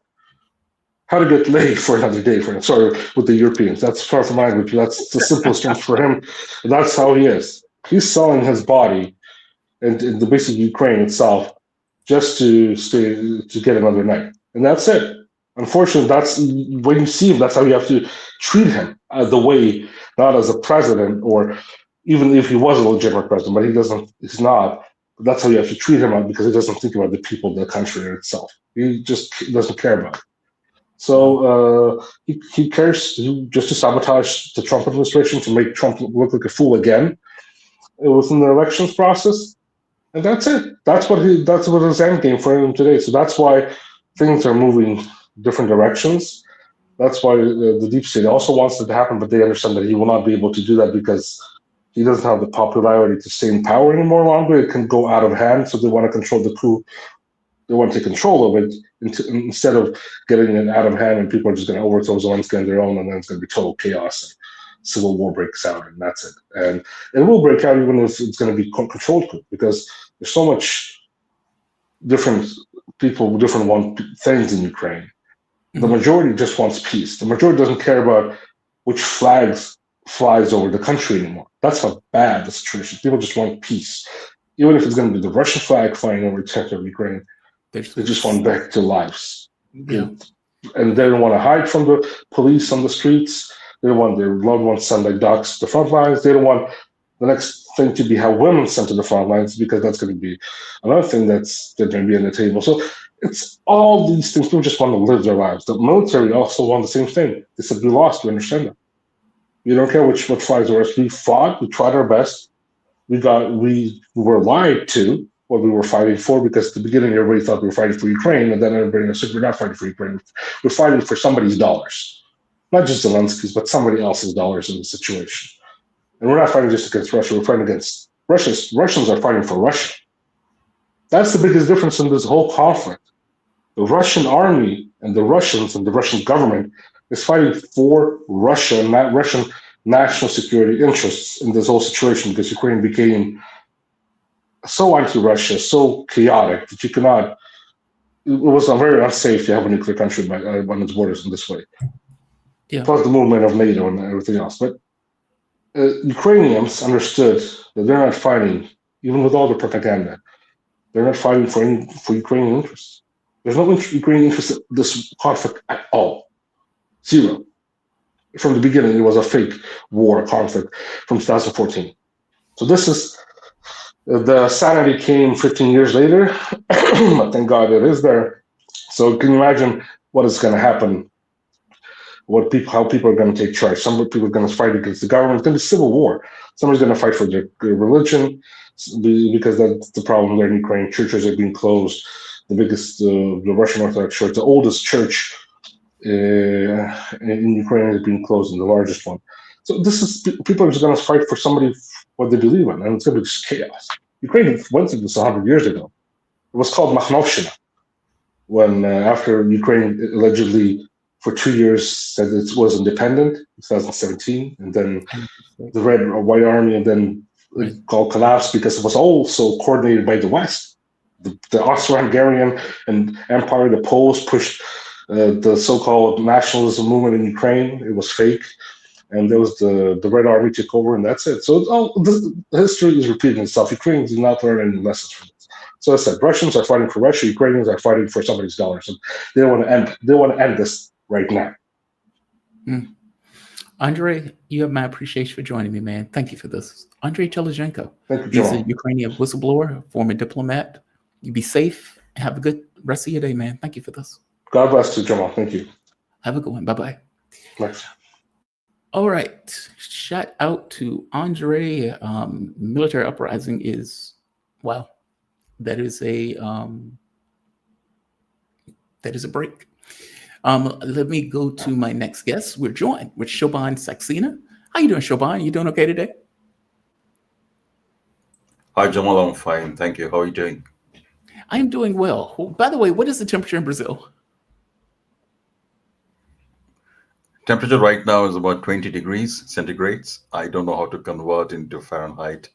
How to get laid for another day, with the Europeans. That's far from language. That's the simplest term for him. That's how he is. He's selling his body and the basic Ukraine itself just to get another night. And that's it. Unfortunately, that's when you see him, that's how you have to treat him the way, not as a president or even if he was a legitimate president, but he's not. That's how you have to treat him because he doesn't think about the people of the country itself. He just doesn't care about it. So he cares just to sabotage the Trump administration, to make Trump look like a fool again within the elections process. And that's it. That's what his end game for him today. So that's why things are moving different directions. That's why the deep state also wants it to happen, but they understand that he will not be able to do that because he doesn't have the popularity to stay in power anymore longer. It can go out of hand, so they want to control the coup. They want to take control of it instead of getting it out of hand and people are just going to overthrow Zelensky on their own, and then it's going to be total chaos and civil war breaks out, and that's it. And it will break out even if it's going to be controlled coup, because there's so much different people, different things in Ukraine. The majority just wants peace. The majority doesn't care about which flags flies over the country anymore. That's how bad the situation is. People just want peace. Even if it's going to be the Russian flag flying over the territory of Ukraine, they just want back to lives. Yeah. And they don't want to hide from the police on the streets. They don't want their loved ones sent like dogs to the front lines. They don't want the next thing to be how women sent to the front lines, because that's going to be another thing that's going to be on the table. So it's all these things. People just want to live their lives. The military also want the same thing. They said, we lost. We understand that. We don't care what flags were. We fought. We tried our best. We were lied to what we were fighting for, because at the beginning everybody thought we were fighting for Ukraine, and then everybody said we're not fighting for Ukraine. We're fighting for somebody's dollars. not just Zelensky's, but somebody else's dollars in the situation. And we're not fighting just against Russia, we're fighting against Russia. Russians are fighting for Russia. That's the biggest difference in this whole conflict. The Russian army and the Russians and the Russian government is fighting for Russia, not Russian national security interests in this whole situation, because Ukraine became so anti-Russia, so chaotic that you cannot. It was very unsafe to have a nuclear country on its borders in this way. Yeah. Plus the movement of NATO and everything else. But Ukrainians understood that they're not fighting, even with all the propaganda, they're not fighting for Ukrainian interests. There's no Ukrainian interest in this conflict at all. Zero. From the beginning, it was a fake war conflict from 2014. So this is, the sanity came 15 years later, but thank God it is there. So can you imagine what is going to happen? How people are going to take charge? Some people are going to fight against the government. It's going to be civil war. Somebody's going to fight for their religion, because that's the problem there in Ukraine. Churches are being closed. The biggest, the Russian Orthodox Church, the oldest church in Ukraine, is being closed, and the largest one. So this is, people are just going to fight for somebody what they believe in, and it's going to be just chaos. Ukraine went through this 100 years ago. It was called Makhnovshina, when after Ukraine allegedly for 2 years said it was independent, 2017, and then the Red or White Army, and then it all collapsed because it was also coordinated by the West. The Austro-Hungarian and Empire, the Poles pushed the so-called nationalism movement in Ukraine. It was fake, and there was the Red Army took over, and that's it. So the history is repeating itself. Ukraine did not learn any lessons from this. So I said, Russians are fighting for Russia. Ukrainians are fighting for somebody's dollars, and they want to end. They want to end this right now. Andrii, you have my appreciation for joining me, man. Thank you for this. Andrii Telizhenko. Thank you, He's Jamal. a Ukrainian whistleblower, former diplomat. You be safe. Have a good rest of your day, man. Thank you for this. God bless you, Jamal. Thank you. Have a good one. Bye-bye. Thanks. All right. Shout out to Andrii. Military uprising is, wow, that is a break. Let me go to my next guest. We're joined with Shobhan Saxena. How you doing, Shobhan? You doing okay today? Hi, Jamal. I'm fine. Thank you. How are you doing? I'm doing well. By the way, what is the temperature in Brazil? Temperature right now is about 20 degrees centigrades. I don't know how to convert into Fahrenheit.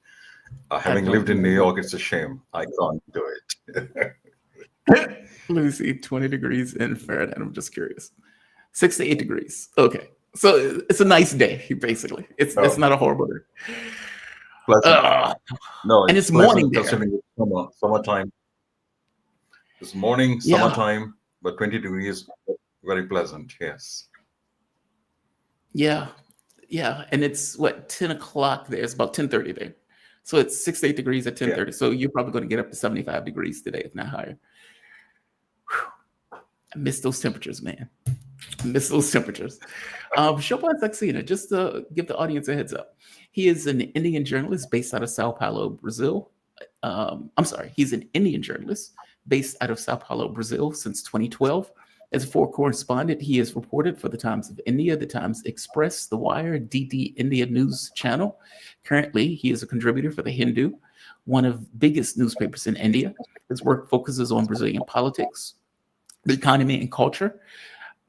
Having lived in New York, it's a shame. I can't do it. Let me see, 20 degrees in Fahrenheit. I'm just curious. 6 to 8 degrees. Okay. So it's a nice day, basically. It's not a horrible day. No, and it's morning there. Considering it's summertime. It's morning, summertime, but 20 degrees, very pleasant, yes. Yeah. And it's what, 10 o'clock there? It's about 10:30 there. So it's 6 to 8 degrees at 10:30. Yeah. So you're probably going to get up to 75 degrees today, if not higher. Whew. I miss those temperatures, man. I miss those temperatures. Shobhan Saxena, just to give the audience a heads up. He is an Indian journalist based out of Sao Paulo, Brazil. He's an Indian journalist based out of Sao Paulo, Brazil since 2012. As a foreign correspondent, he has reported for the Times of India, the Times Express, The Wire, DD India News Channel. Currently, he is a contributor for The Hindu, one of the biggest newspapers in India. His work focuses on Brazilian politics, the economy and culture,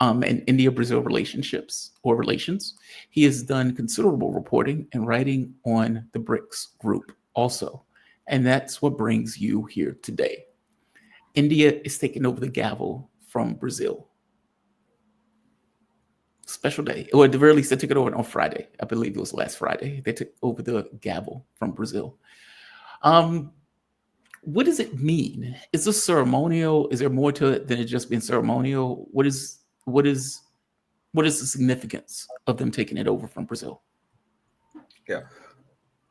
and India-Brazil relations. He has done considerable reporting and writing on the BRICS group also. And that's what brings you here today. India is taking over the gavel from Brazil. Special day. Or at the very least, they took it over on Friday. I believe it was last Friday. They took over the gavel from Brazil. What does it mean? Is this ceremonial? Is there more to it than it just being ceremonial? What is the significance of them taking it over from Brazil? Yeah.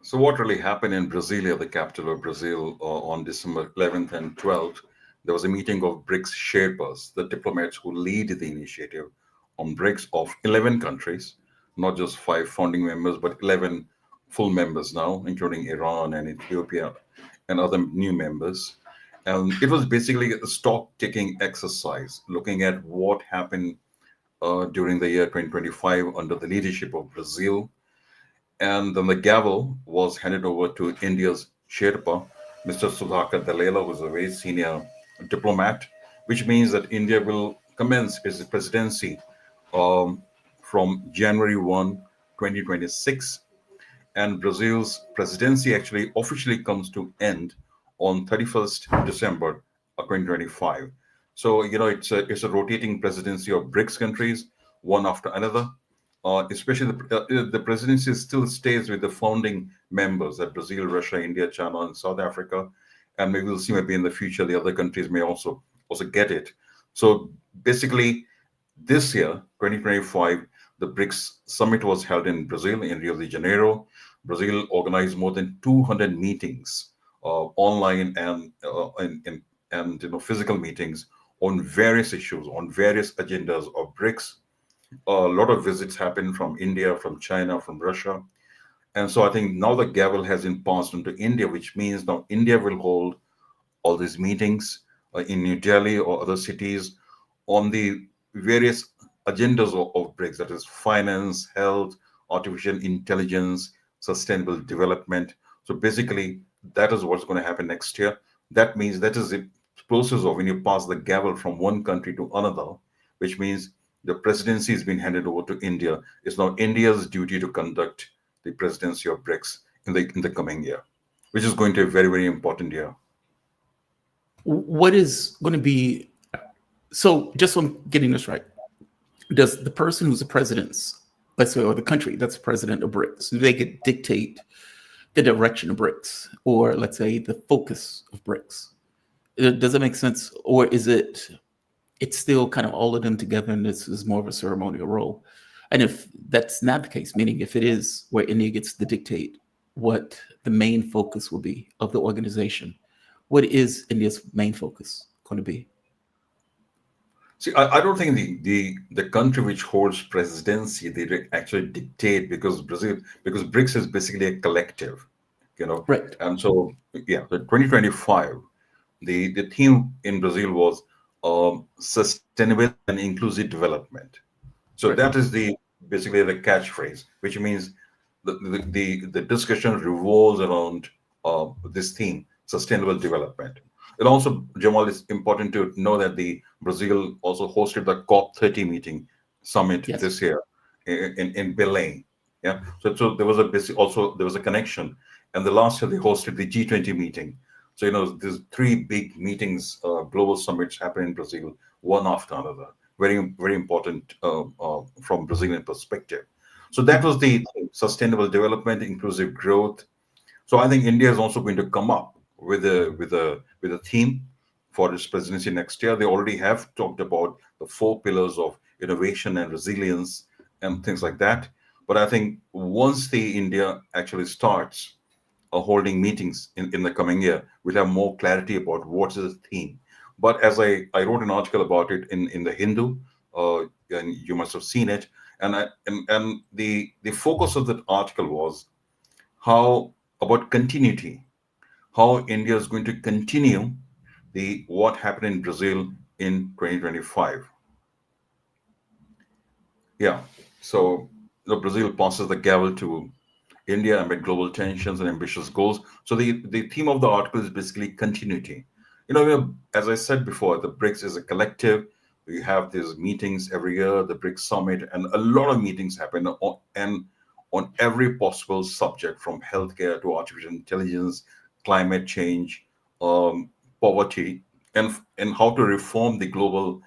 So what really happened in Brasilia, the capital of Brazil, on December 11th and 12th, there was a meeting of BRICS Sherpas, the diplomats who lead the initiative on BRICS of 11 countries, not just 5 founding members, but 11 full members now, including Iran and Ethiopia and other new members. And it was basically a stock-taking exercise, looking at what happened during the year 2025 under the leadership of Brazil. And then the gavel was handed over to India's Sherpa, Mr. Sudhakar Dallela, who is a very senior diplomat, which means that India will commence its presidency um, from January 1, 2026. And Brazil's presidency actually officially comes to end on 31st December 2025. So, it's a rotating presidency of BRICS countries, one after another. Especially the presidency still stays with the founding members at Brazil, Russia, India, China, and South Africa. And maybe we'll see maybe in the future the other countries may also get it. So basically, this year, 2025, the BRICS summit was held in Brazil, in Rio de Janeiro. Brazil organized more than 200 meetings, online and physical meetings on various issues, on various agendas of BRICS. A lot of visits happened from India, from China, from Russia. And so I think now the gavel has been passed into India, which means now India will hold all these meetings in New Delhi or other cities on the various agendas of BRICS, that is finance, health, artificial intelligence, sustainable development. So basically, that is what's going to happen next year. That means that is the process of when you pass the gavel from one country to another, which means the presidency has been handed over to India. It's now India's duty to conduct the presidency of BRICS in the coming year, which is going to be a very, very important year. What is going to be, so just so I'm getting this right, does the person who's the president's, let's say, or the country that's president of BRICS, do they get dictate the direction of BRICS, or let's say the focus of BRICS? Does that make sense? Or is it's still kind of all of them together and this is more of a ceremonial role? And if that's not the case, meaning if it is where India gets to dictate what the main focus will be of the organization, what is India's main focus going to be? See, I don't think the country which holds presidency, they actually dictate, because BRICS is basically a collective, Right. And so, yeah, the 2025, the theme in Brazil was sustainable and inclusive development. So Right. that is basically the catchphrase, which means the discussion revolves around this theme, sustainable development. And also, Jamal, it's important to know that the Brazil also hosted the COP30 meeting summit Yes. this year in Belém. Yeah, so there was a connection, and the last year they hosted the G20 meeting. So there's three big meetings, global summits happen in Brazil, one after another. Very, very important from Brazilian perspective. So that was the sustainable development, inclusive growth. So I think India is also going to come up with a theme for its presidency next year. They already have talked about the 4 pillars of innovation and resilience and things like that. But I think once the India actually starts holding meetings in the coming year, we'll have more clarity about what is the theme. But as I wrote an article about it in the Hindu, and you must have seen it, and the focus of that article was how about continuity, how India is going to continue what happened in Brazil in 2025. Yeah, so Brazil passes the gavel to India amid global tensions and ambitious goals. So the theme of the article is basically continuity. As I said before, the BRICS is a collective. We have these meetings every year, the BRICS summit, and a lot of meetings happen on every possible subject, from healthcare to artificial intelligence, climate change, poverty, and how to reform the global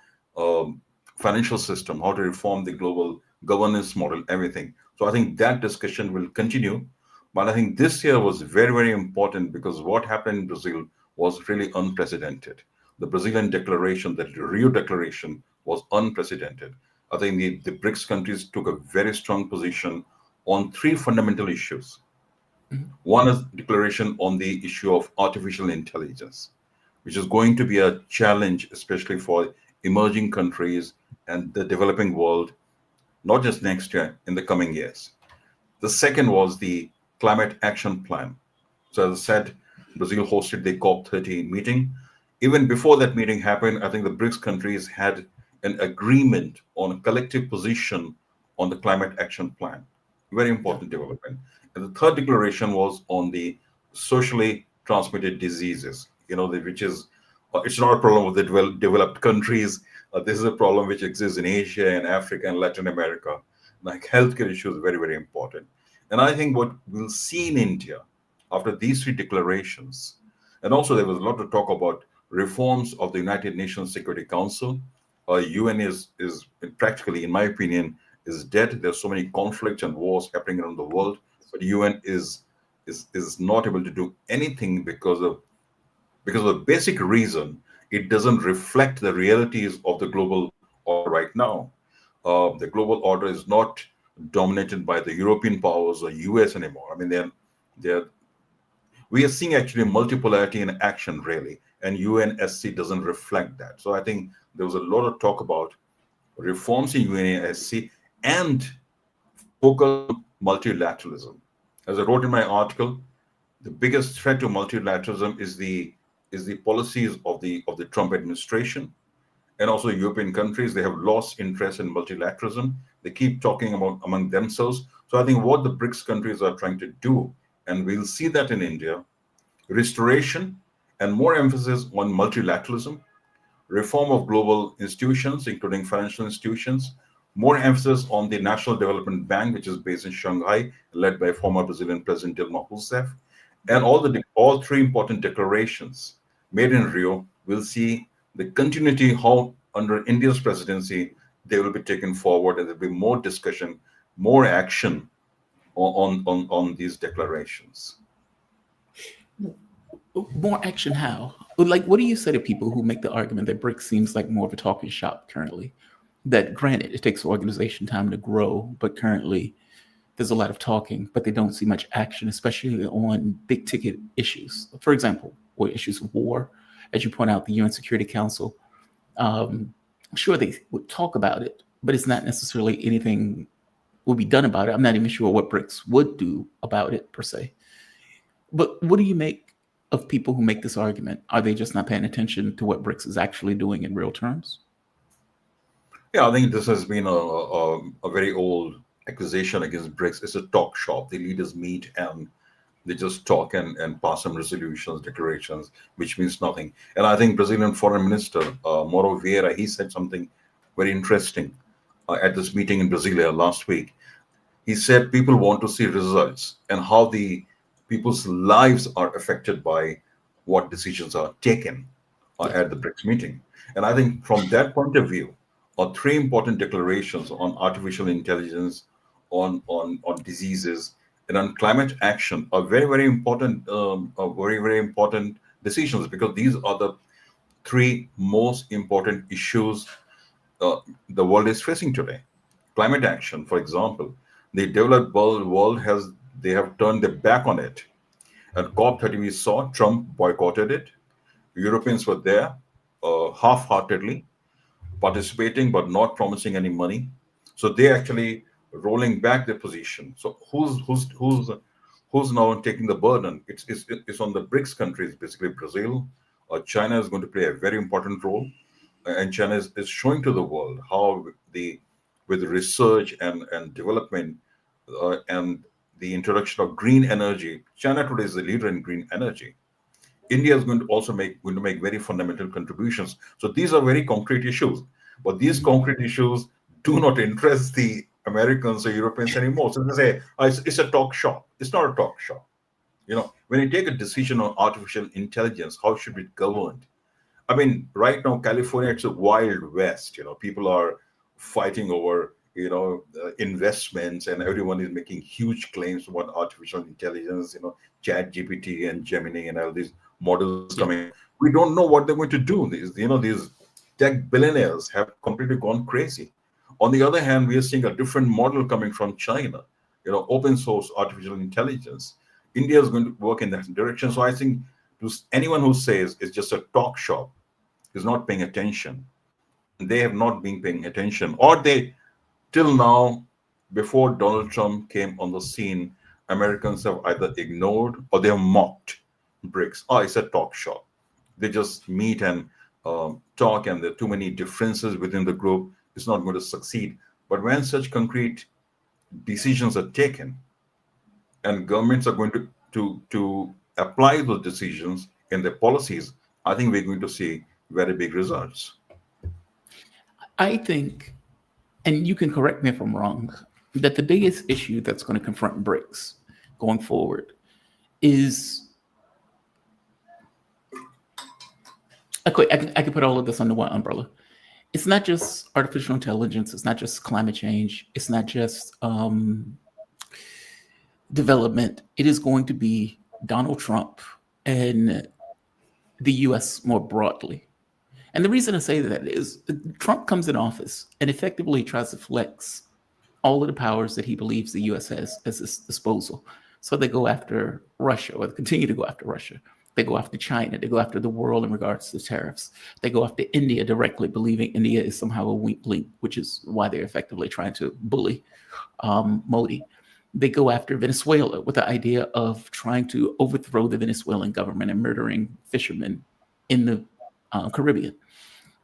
financial system, how to reform the global governance model, everything. So I think that discussion will continue. But I think this year was very, very important because what happened in Brazil was really unprecedented. The Brazilian declaration, the Rio Declaration, was unprecedented. I think the BRICS countries took a very strong position on 3 fundamental issues. One is declaration on the issue of artificial intelligence, which is going to be a challenge, especially for emerging countries and the developing world, not just next year, in the coming years. The second was the climate action plan. So as I said, Brazil hosted the COP30 meeting. Even before that meeting happened, I think the BRICS countries had an agreement on a collective position on the climate action plan. Very important development. And the third declaration was on the socially transmitted diseases, which is, it's not a problem with the developed countries. This is a problem which exists in Asia and Africa and Latin America. Like healthcare issues, very, very important. And I think what we'll see in India after these three declarations, and also there was a lot to talk about reforms of the United Nations Security Council. UN is practically, in my opinion, is dead. There's so many conflicts and wars happening around the world, but UN is not able to do anything because of the basic reason it doesn't reflect the realities of the global order right now. The global order is not dominated by the European powers or US anymore. I mean, we are seeing actually multipolarity in action, really, and UNSC doesn't reflect that. So I think there was a lot of talk about reforms in UNSC and focus on multilateralism. As I wrote in my article, the biggest threat to multilateralism is the policies of the Trump administration and also European countries. They have lost interest in multilateralism. They keep talking about among themselves. So I think what the BRICS countries are trying to do, and we'll see that in India, restoration and more emphasis on multilateralism, reform of global institutions, including financial institutions, more emphasis on the National Development Bank, which is based in Shanghai, led by former Brazilian President Dilma Rousseff, and all three important declarations made in Rio. We'll see the continuity how under India's presidency they will be taken forward, and there'll be more discussion, more action on these declarations. More action how? Like, what do you say to people who make the argument that BRICS seems like more of a talking shop currently? That granted, it takes organization time to grow, but currently there's a lot of talking, but they don't see much action, especially on big ticket issues. For example, or issues of war. As you point out, the UN Security Council, I'm sure they would talk about it, but it's not necessarily anything will be done about it. I'm not even sure what BRICS would do about it per se. But what do you make of people who make this argument? Are they just not paying attention to what BRICS is actually doing in real terms? Yeah, I think this has been a very old accusation against BRICS. It's a talk shop. The leaders meet and they just talk and pass some resolutions, declarations, which means nothing. And I think Brazilian Foreign Minister Mauro Vieira, he said something very interesting at this meeting in Brasilia last week. He said people want to see results and how the people's lives are affected by what decisions are taken at the BRICS meeting. And I think from that point of view, three important declarations on artificial intelligence, on diseases, and on climate action are very, very important, very, very important decisions, because these are the three most important issues the world is facing today. Climate action, for example, the developed world they have turned their back on it. At COP30, we saw Trump boycotted it. Europeans were there half-heartedly participating, but not promising any money. So they actually rolling back their position. So who's now taking the burden? It's on the BRICS countries, basically Brazil. China is going to play a very important role, and China is showing to the world how with research and development and the introduction of green energy, China today is the leader in green energy. India is going to make very fundamental contributions. So these are very concrete issues, but these concrete issues do not interest the Americans or Europeans anymore. So they say, it's a talk shop. It's not a talk shop. When you take a decision on artificial intelligence, how should it be governed? I mean, right now, California, it's a wild west. People are fighting over, investments, and everyone is making huge claims about artificial intelligence, Chat GPT and Gemini and all these models coming. We don't know what they're going to do. These tech billionaires have completely gone crazy. On the other hand, we are seeing a different model coming from China, open source artificial intelligence. India is going to work in that direction. So I think anyone who says it's just a talk shop is not paying attention. They have not been paying attention, or till now, before Donald Trump came on the scene, Americans have either ignored or they have mocked BRICS. Oh, it's a talk shop. They just meet and talk and there are too many differences within the group, it's not going to succeed. But when such concrete decisions are taken and governments are going to apply those decisions in their policies, I think we're going to see very big results. I think, and you can correct me if I'm wrong, that the biggest issue that's going to confront BRICS going forward is, okay, I can put all of this under one umbrella. It's not just artificial intelligence. It's not just climate change. It's not just development. It is going to be Donald Trump and the U.S. more broadly. And the reason I say that is Trump comes in office and effectively tries to flex all of the powers that he believes the U.S. has at its disposal. So they go after Russia, or continue to go after Russia. They go after China. They go after the world in regards to tariffs. They go after India directly, believing India is somehow a weak link, which is why they're effectively trying to bully Modi. They go after Venezuela with the idea of trying to overthrow the Venezuelan government and murdering fishermen in the Caribbean.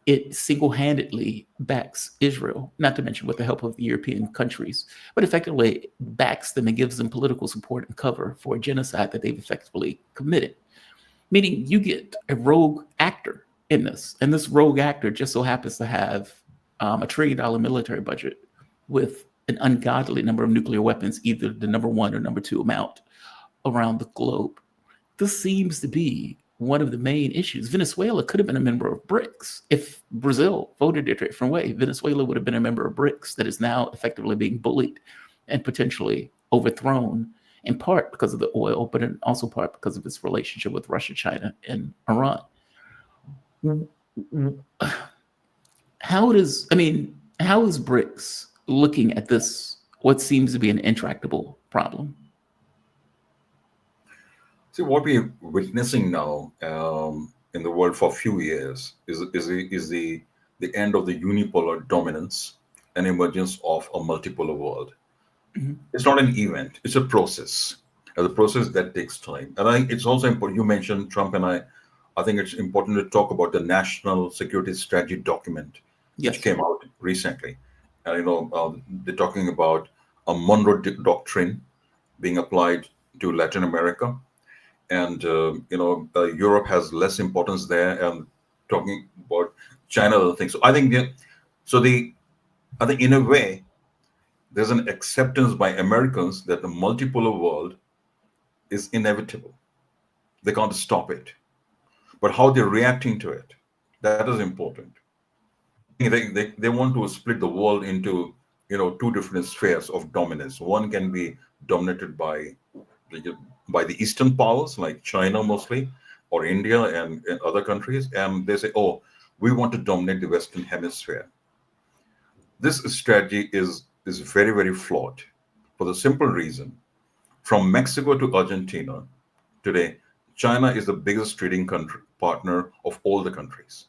It single-handedly backs Israel, not to mention with the help of the European countries, but effectively backs them and gives them political support and cover for a genocide that they've effectively committed. Meaning you get a rogue actor in this, and this rogue actor just so happens to have $1 trillion military budget with an ungodly number of nuclear weapons, either the number 1 or number 2 amount around the globe. This seems to be one of the main issues. Venezuela could have been a member of BRICS. If Brazil voted a different way, Venezuela would have been a member of BRICS that is now effectively being bullied and potentially overthrown, in part because of the oil, but in also part because of its relationship with Russia, China, and Iran. How is BRICS looking at this, what seems to be an intractable problem? See, what we're witnessing now in the world for a few years is the end of the unipolar dominance and emergence of a multipolar world. Mm-hmm. It's not an event; it's a process. And the process that takes time. And I think it's also important. You mentioned Trump, and I think it's important to talk about the National Security Strategy document, which came out recently. And they're talking about a Monroe Doctrine being applied to Latin America. And Europe has less importance there, and talking about China and other things. So I think in a way, there's an acceptance by Americans that the multipolar world is inevitable. They can't stop it, but how they're reacting to it, that is important. They want to split the world into 2 different spheres of dominance. One can be dominated by the Eastern powers like China mostly, or India and other countries, and they say, oh, we want to dominate the Western Hemisphere. This strategy is very, very flawed for the simple reason, from Mexico to Argentina, today, China is the biggest trading partner of all the countries.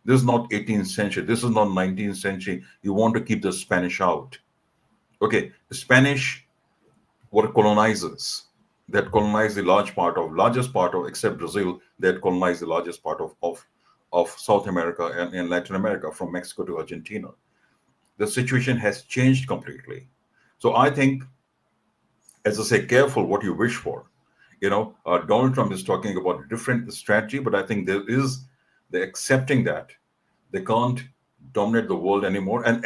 This is not 18th century. This is not 19th century. You want to keep the Spanish out. Okay, the Spanish were colonizers that colonized the largest part of, except Brazil, that colonized the largest part of South America and Latin America, from Mexico to Argentina. The situation has changed completely. So I think, as I say, careful what you wish for. Donald Trump is talking about a different strategy, but I think they're accepting that they can't dominate the world anymore. And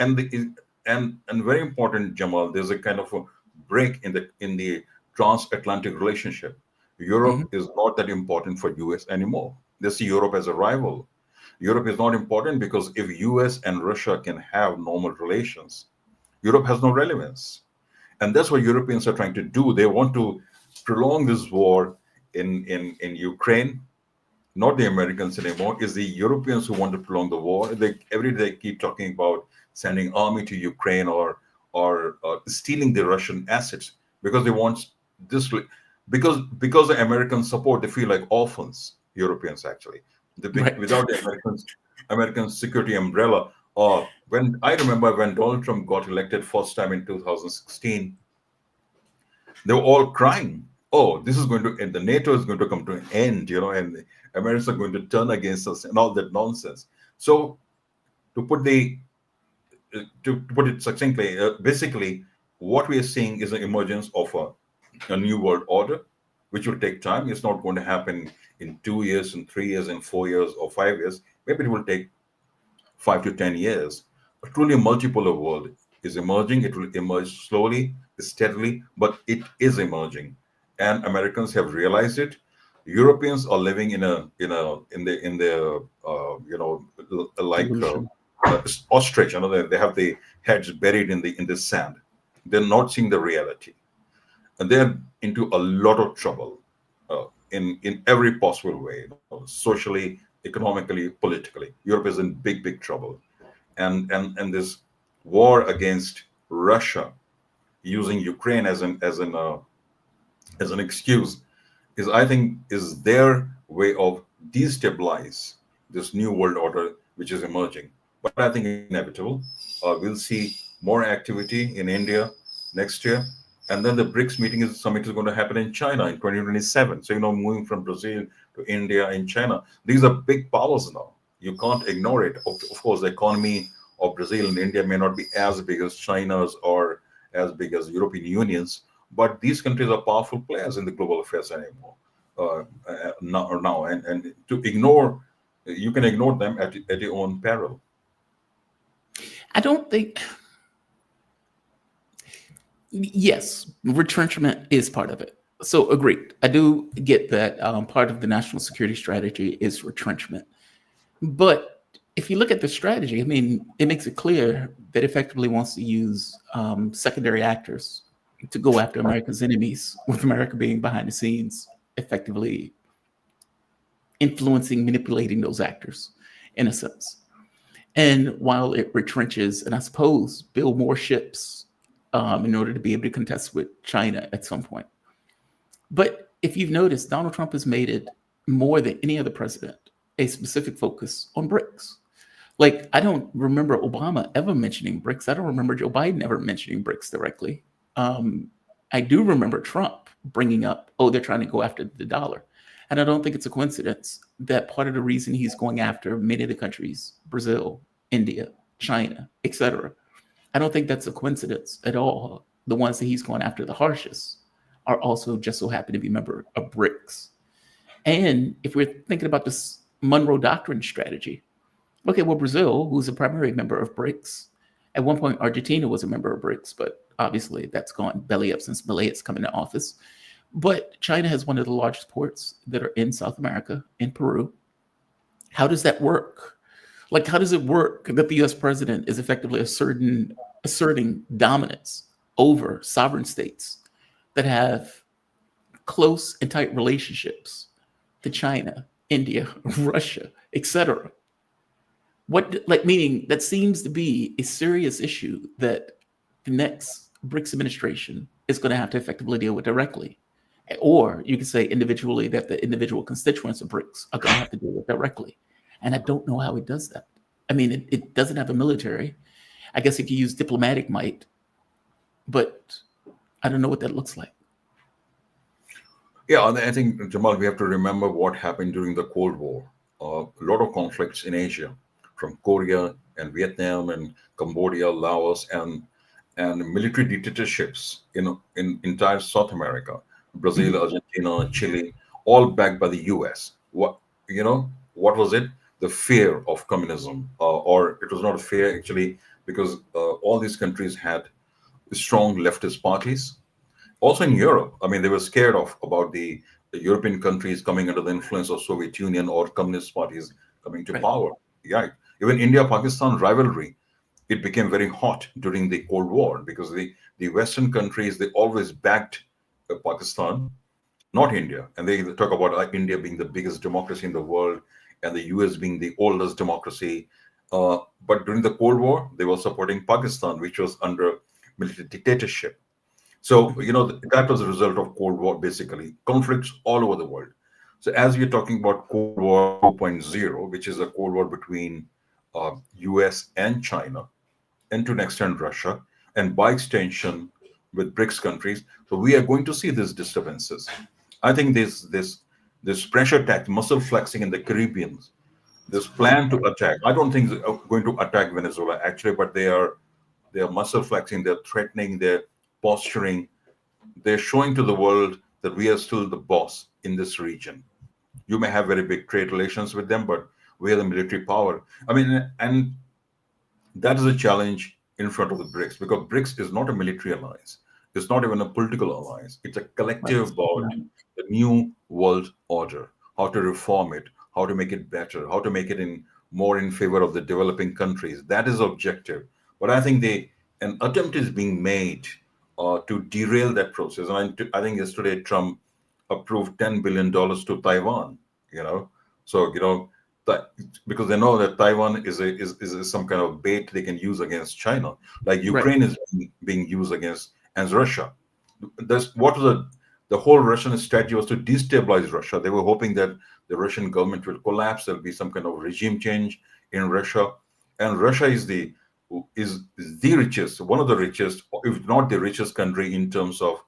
very important, Jamal, there's a kind of a break in the transatlantic relationship. Europe is not that important for US anymore. They see Europe as a rival. Europe is not important because if US and Russia can have normal relations, Europe has no relevance. And that's what Europeans are trying to do. They want to prolong this war in Ukraine. Not the Americans anymore. It's the Europeans who want to prolong the war. They every day keep talking about sending army to Ukraine or stealing the Russian assets because they want this. Because the American support, they feel like orphans. Europeans actually, without the American security umbrella. When I remember when Donald Trump got elected first time in 2016, they were all crying oh, this is going to end, the NATO is going to come to an end, and the Americans are going to turn against us and all that nonsense. So to put the to put it succinctly, basically, what we are seeing is an emergence of a new world order, which will take time. It's not going to happen in 2 years, in 3 years, in 4 years, or 5 years. Maybe it will take 5 to 10 years. A truly multipolar world is emerging. It will emerge slowly, steadily, but it is emerging, and Americans have realized it. Europeans are living in the like Illusion. ostrich. They have the heads buried in the sand. They're not seeing the reality, and they're into a lot of trouble in every possible way, socially, economically, politically. Europe is in big trouble, and this war against Russia, using Ukraine as an excuse, is, I think, is their way of destabilize this new world order which is emerging. But I think inevitable. We'll see more activity in India next year, and then the BRICS summit is going to happen in China in 2027. So moving from Brazil to India and China, these are big powers now. You can't ignore it. Of course, the economy of Brazil and India may not be as big as China's or as big as European Union's, but these countries are powerful players in the global affairs anymore. Now, and to ignore, you can ignore them at your own peril. I don't think. Yes, retrenchment is part of it. So agreed. I do get that part of the national security strategy is retrenchment. But if you look at the strategy, I mean, it makes it clear that effectively wants to use secondary actors to go after America's enemies, with America being behind the scenes, effectively influencing, manipulating those actors, in a sense. And while it retrenches, and I suppose build more ships in order to be able to contest with China at some point. But if you've noticed, Donald Trump has made it more than any other president a specific focus on BRICS. Like, I don't remember Obama ever mentioning BRICS. I don't remember Joe Biden ever mentioning BRICS directly. I do remember Trump bringing up, oh, they're trying to go after the dollar. And I don't think it's a coincidence that part of the reason he's going after many of the countries, Brazil, India, China, etc., I don't think that's a coincidence at all. The ones that he's going after the harshest are also just so happen to be a member of BRICS. And if we're thinking about this Monroe Doctrine strategy, okay, well, Brazil, who's a primary member of BRICS, at one point, Argentina was a member of BRICS, but obviously that's gone belly up since Milei's come into office. But China has one of the largest ports that are in South America, in Peru. How does that work? Like, how does it work that the US president is effectively asserting dominance over sovereign states that have close and tight relationships to China, India, Russia, etc.? What, like, meaning that seems to be a serious issue that the next BRICS administration is going to have to effectively deal with directly. Or you could say individually that the individual constituents of BRICS are going to have to deal with directly. And I don't know how it does that. I mean, it doesn't have a military. I guess it could use diplomatic might, but I don't know what that looks like. Yeah, and I think, Jamal, we have to remember what happened during the Cold War. A lot of conflicts in Asia, from Korea and Vietnam and Cambodia, Laos, and military dictatorships in entire South America, Brazil, Argentina, Chile, all backed by the US. What was it? The fear of communism, or it was not a fear actually, because all these countries had strong leftist parties. Also in Europe, I mean, they were scared about the European countries coming under the influence of Soviet Union or communist parties coming to power. Yeah, even India-Pakistan rivalry, it became very hot during the Cold War, because the Western countries, they always backed Pakistan, not India. And they talk about India being the biggest democracy in the world and the US being the oldest democracy. But during the Cold War, they were supporting Pakistan, which was under military dictatorship. So, that was a result of Cold War, basically. Conflicts all over the world. So as we're talking about Cold War 2.0, which is a Cold War between US and China, and to an extent Russia, and by extension, with BRICS countries. So we are going to see these disturbances. I think this pressure tax, muscle flexing in the Caribbean, this plan to attack. I don't think they're going to attack Venezuela actually, but they are muscle flexing. They're threatening. They're posturing. They're showing to the world that we are still the boss in this region. You may have very big trade relations with them, but we are the military power. I mean, and that is a challenge in front of the BRICS, because BRICS is not a military alliance. It's not even a political alliance. It's a collective about the new world order, how to reform it, how to make it better, how to make it more in favor of the developing countries. That is objective. But I think an attempt is being made to derail that process. And I think yesterday Trump approved $10 billion to Taiwan. So because they know that Taiwan is some kind of bait they can use against China, like Ukraine is being used against Russia. That's what the whole Russian strategy was, to destabilize Russia. They were hoping that the Russian government will collapse. There'll be some kind of regime change in Russia, and Russia is the richest, one of the richest, if not the richest country in terms of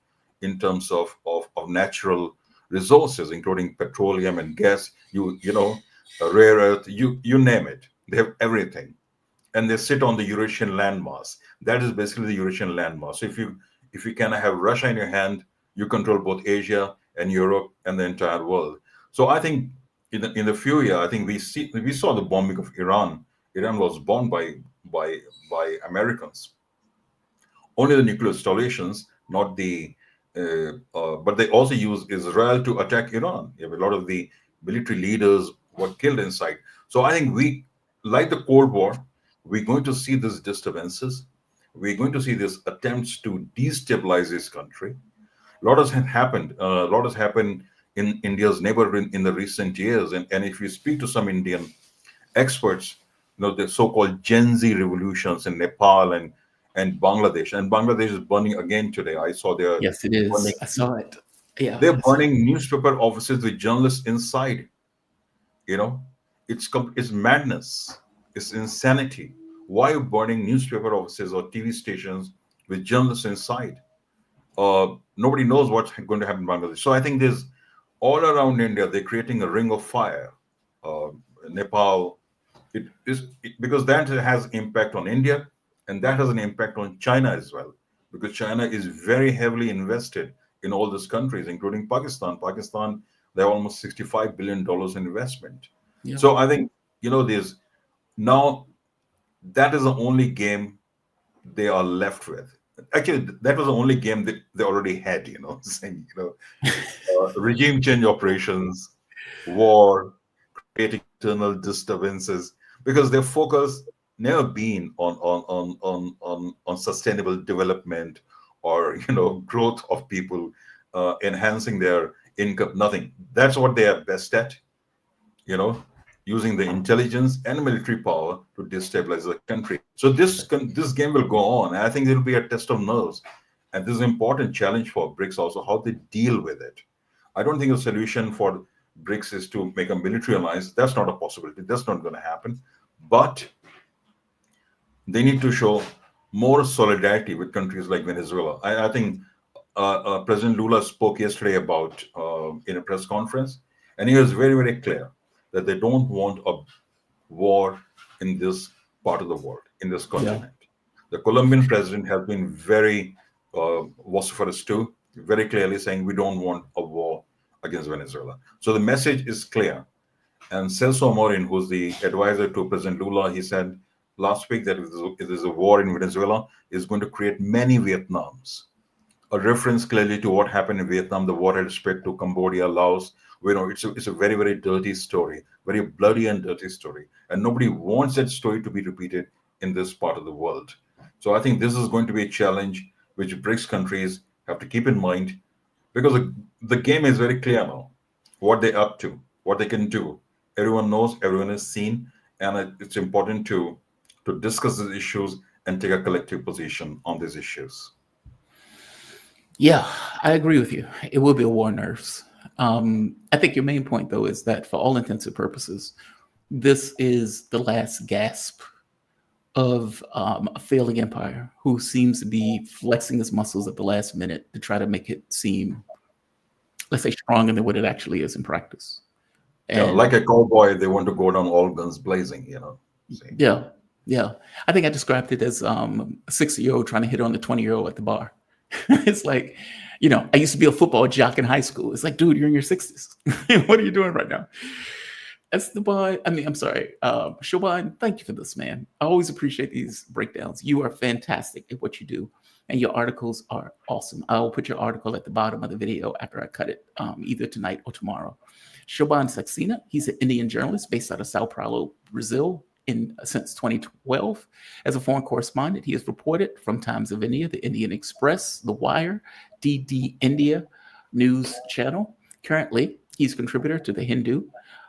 natural resources, including petroleum and gas. Rare earth, you name it. They have everything, and they sit on the Eurasian landmass. That is basically the Eurasian landmass. So if you kind of have Russia in your hand, you control both Asia and Europe and the entire world. So I think in the few years, I think we saw the bombing of Iran. Iran was bombed by Americans. Only the nuclear installations, not the. But they also used Israel to attack Iran. You have a lot of the military leaders were killed inside. So I think we, like the Cold War, we're going to see these disturbances. We're going to see these attempts to destabilize this country. A lot has happened. A lot has happened in India's neighborhood in the recent years. And if you speak to some Indian experts, the so-called Gen Z revolutions in Nepal and Bangladesh. And Bangladesh is burning again today. I saw their Yes, it is. I saw it. Yeah, they're burning newspaper offices with journalists inside. It's madness. It's insanity. Why are you burning newspaper offices or TV stations with journalists inside? Nobody knows what's going to happen in Bangladesh. So I think there's all around India, they're creating a ring of fire. Nepal, because that has impact on India, and that has an impact on China as well, because China is very heavily invested in all these countries, including Pakistan. Pakistan, they have almost $65 billion in investment. Yeah. So I think, there's now, that is the only game they are left with. Actually, that was the only game that they already had, saying, regime change operations, war, creating internal disturbances, because their focus never been on sustainable development or growth of people, enhancing their income. Nothing. That's what they are best at, using the intelligence and military power to destabilize the country. So this game will go on. And I think it will be a test of nerves, and this is an important challenge for BRICS also, how they deal with it. I don't think the solution for BRICS is to make a military alliance. That's not a possibility. That's not going to happen. But they need to show more solidarity with countries like Venezuela. I think President Lula spoke yesterday about in a press conference, and he was very, very clear that they don't want a war in this part of the world, in this continent. Yeah. The Colombian president has been very vociferous too, very clearly saying we don't want a war against Venezuela. So the message is clear. And Celso Amorim, who's the advisor to President Lula, he said last week that if there's a war in Venezuela, it's going to create many Vietnams. A reference clearly to what happened in Vietnam, the war had spread to Cambodia, Laos. It's a very, very dirty story, very bloody and dirty story. And nobody wants that story to be repeated in this part of the world. So I think this is going to be a challenge which BRICS countries have to keep in mind, because the game is very clear now, what they're up to, what they can do. Everyone knows, everyone has seen, and it's important to discuss these issues and take a collective position on these issues. Yeah, I agree with you. It will be a war on nerves. I think your main point, though, is that for all intents and purposes, this is the last gasp of a failing empire who seems to be flexing his muscles at the last minute to try to make it seem, let's say, stronger than what it actually is in practice. Yeah, And like a cowboy, they want to go down all guns blazing, See? yeah, yeah. I think I described it as a 60-year-old trying to hit on the 20-year-old at the bar. It's like, I used to be a football jock in high school. It's like, dude, you're in your 60s. What are you doing right now? Esteban, I'm sorry, Shobhan, thank you for this, man. I always appreciate these breakdowns. You are fantastic at what you do, and your articles are awesome. I will put your article at the bottom of the video after I cut it, either tonight or tomorrow. Shobhan Saxena, he's an Indian journalist based out of Sao Paulo, Brazil, since 2012. As a foreign correspondent, he has reported from Times of India, the Indian Express, The Wire, DD India News Channel. Currently, he's a contributor to The Hindu,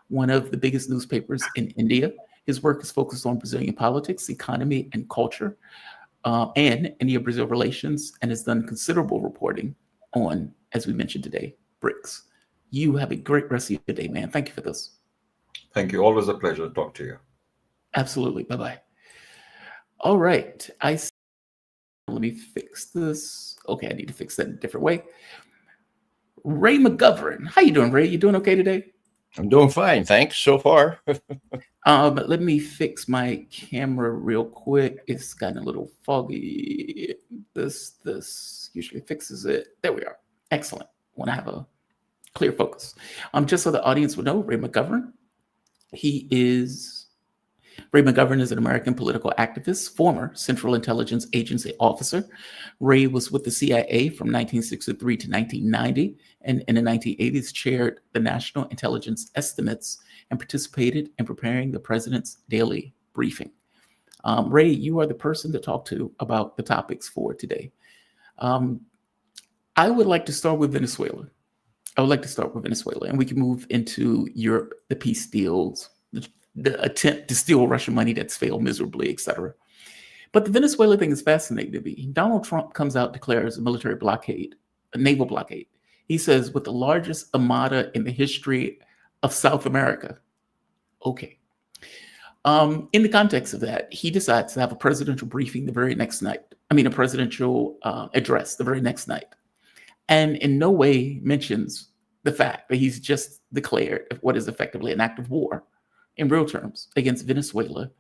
one of the biggest newspapers in India. His work is focused on Brazilian politics, economy, and culture, and India-Brazil relations, and has done considerable reporting on, as we mentioned today, BRICS. You have a great rest of your day, man. Thank you for this. Thank you. Always a pleasure to talk to you. Absolutely. Bye-bye. All right. Let me fix this. Okay, I need to fix that in a different way. Ray McGovern. How you doing, Ray? You doing okay today? I'm doing fine, thanks, so far. But let me fix my camera real quick. It's gotten a little foggy. This usually fixes it. There we are. Excellent. Want to have a clear focus. Just so the audience would know, Ray McGovern is an American political activist, former Central Intelligence Agency officer. Ray was with the CIA from 1963 to 1990, and in the 1980s chaired the National Intelligence Estimates and participated in preparing the president's daily briefing. Ray, you are the person to talk to about the topics for today. I would like to start with Venezuela. And we can move into Europe, the peace deals, the attempt to steal Russian money that's failed miserably, etc. But the Venezuela thing is fascinating to me. Donald Trump comes out, declares a military blockade, a naval blockade. He says, with the largest armada in the history of South America. Okay. In the context of that, he decides to have a presidential briefing the very next night. A presidential address the very next night. And in no way mentions the fact that he's just declared what is effectively an act of war in real terms against Venezuela.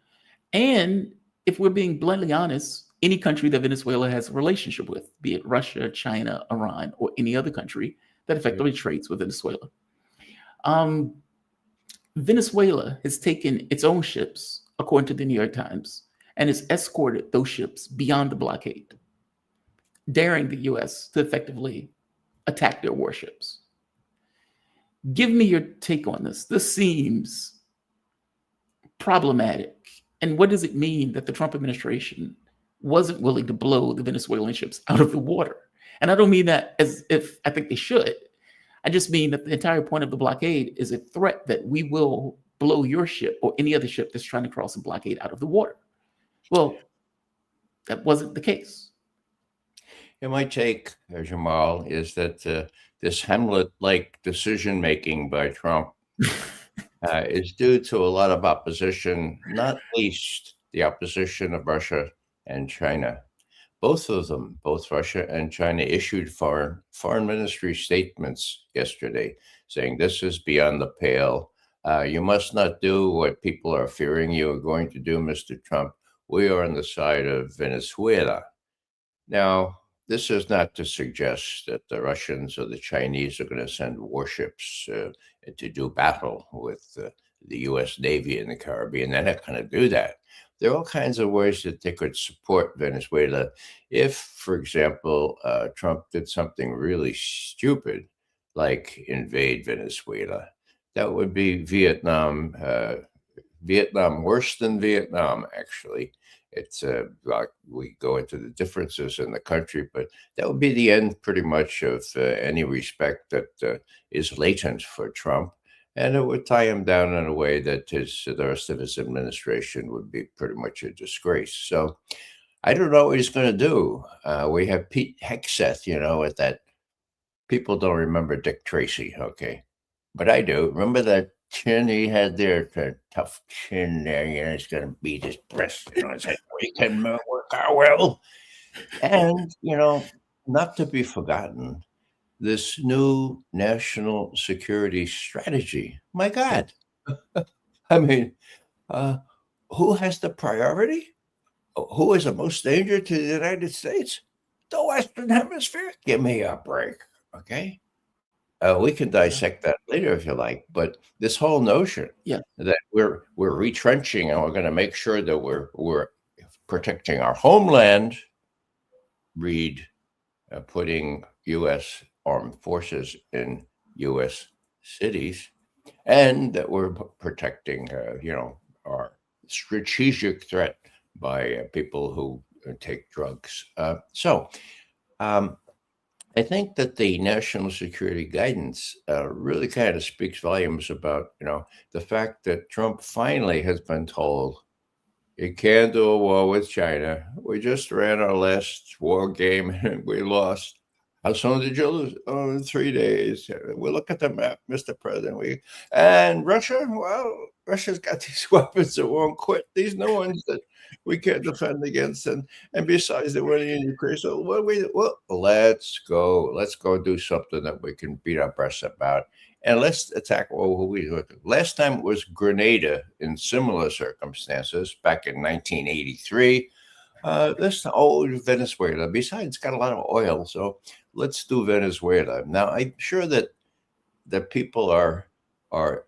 And if we're being bluntly honest, any country that Venezuela has a relationship with, be it Russia, China, Iran, or any other country that effectively trades with Venezuela. Venezuela has taken its own ships, according to the New York Times, and has escorted those ships beyond the blockade, daring the U.S. to effectively attack their warships. Give me your take on this. This seems problematic. And what does it mean that the Trump administration wasn't willing to blow the Venezuelan ships out of the water? And I don't mean that as if I think they should. I just mean that the entire point of the blockade is a threat that we will blow your ship or any other ship that's trying to cross the blockade out of the water. Well, that wasn't the case. Yeah, my take, Jamal, is that this Hamlet-like decision-making by Trump is due to a lot of opposition, not least the opposition of Russia and China. Both of them, both Russia and China, issued foreign ministry statements yesterday saying this is beyond the pale. You must not do what people are fearing you are going to do, Mr. Trump. We are on the side of Venezuela. Now, this is not to suggest that the Russians or the Chinese are going to send warships to do battle with the U.S. Navy in the Caribbean. They're not going to do that. There are all kinds of ways that they could support Venezuela if, for example, Trump did something really stupid, like invade Venezuela. That would be Vietnam, worse than Vietnam, actually. It's like we go into the differences in the country, but that would be the end pretty much of any respect that is latent for Trump. And it would tie him down in a way that the rest of his administration would be pretty much a disgrace. So I don't know what he's going to do. We have Pete Hegseth, at that. People don't remember Dick Tracy, okay? But I do. Remember that chin he had there, the tough chin there, he's going to beat his breast. It's like, we can work our will. And, not to be forgotten, this new national security strategy. My God. I mean, who has the priority? Who is the most danger to the United States? The Western Hemisphere. Give me a break, okay? We can dissect that later if you like, but this whole notion that we're retrenching and we're going to make sure that we're protecting our homeland, read putting U.S. armed forces in U.S. cities, and that we're protecting, our strategic threat by people who take drugs. So I think that the national security guidance really kind of speaks volumes about, the fact that Trump finally has been told, you can't do a war with China. We just ran our last war game and we lost. How soon did you lose? Oh, in 3 days. We look at the map, Mr. President. And Russia, well, Russia's got these weapons that won't quit. These new ones that we can't defend against. And besides, they're winning in Ukraine. So let's go do something that we can beat our breasts about. And let's attack last time it was Grenada in similar circumstances back in 1983. This old Venezuela. Besides, it's got a lot of oil, so let's do Venezuela. Now, I'm sure that people are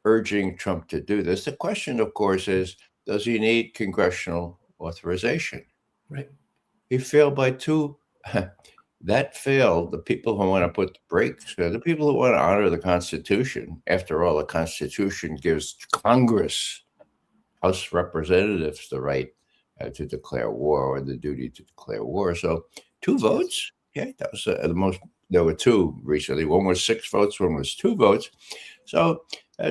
urging Trump to do this. The question, of course, is, does he need congressional authorization? Right. He failed by two. That failed. The people who want to put the brakes, the people who want to honor the Constitution. After all, the Constitution gives Congress, House Representatives, the right to declare war, or the duty to declare war. So 2 votes. Yeah, that was the most. There were 2 recently. One was 6 votes. One was 2 votes. So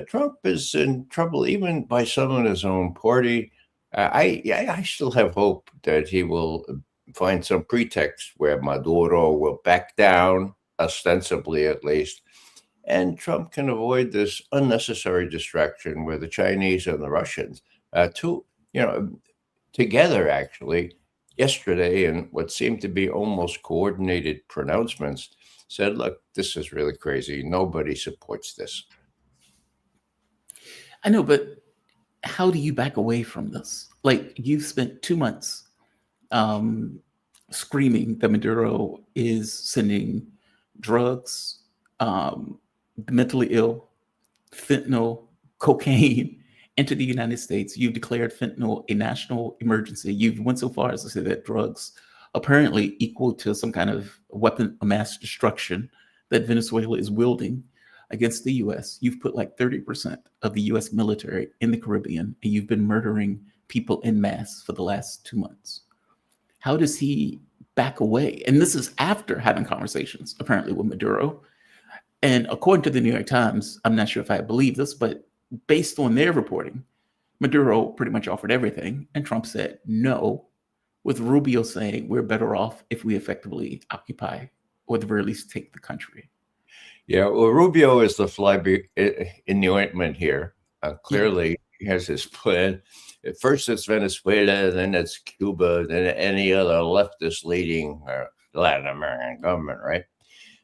Trump is in trouble, even by some in his own party. I still have hope that he will find some pretext where Maduro will back down, ostensibly at least, and Trump can avoid this unnecessary distraction where the Chinese and the Russians, together actually, yesterday in what seemed to be almost coordinated pronouncements, said, look, this is really crazy. Nobody supports this. I know, but how do you back away from this? Like, you've spent 2 months screaming that Maduro is sending drugs, the mentally ill, fentanyl, cocaine into the United States. You've declared fentanyl a national emergency. You've went so far as to say that drugs apparently equal to some kind of weapon of mass destruction that Venezuela is wielding against the U.S. You've put like 30% of the U.S. military in the Caribbean, and you've been murdering people en masse for the last 2 months. How does he back away? And this is after having conversations, apparently, with Maduro. And according to the New York Times, I'm not sure if I believe this, but based on their reporting, Maduro pretty much offered everything, and Trump said no, with Rubio saying we're better off if we effectively occupy, or at the very least take the country. Yeah, well, Rubio is the fly in the ointment here. Clearly, he has his plan. At first, it's Venezuela, then it's Cuba, then any other leftist leading Latin American government, right?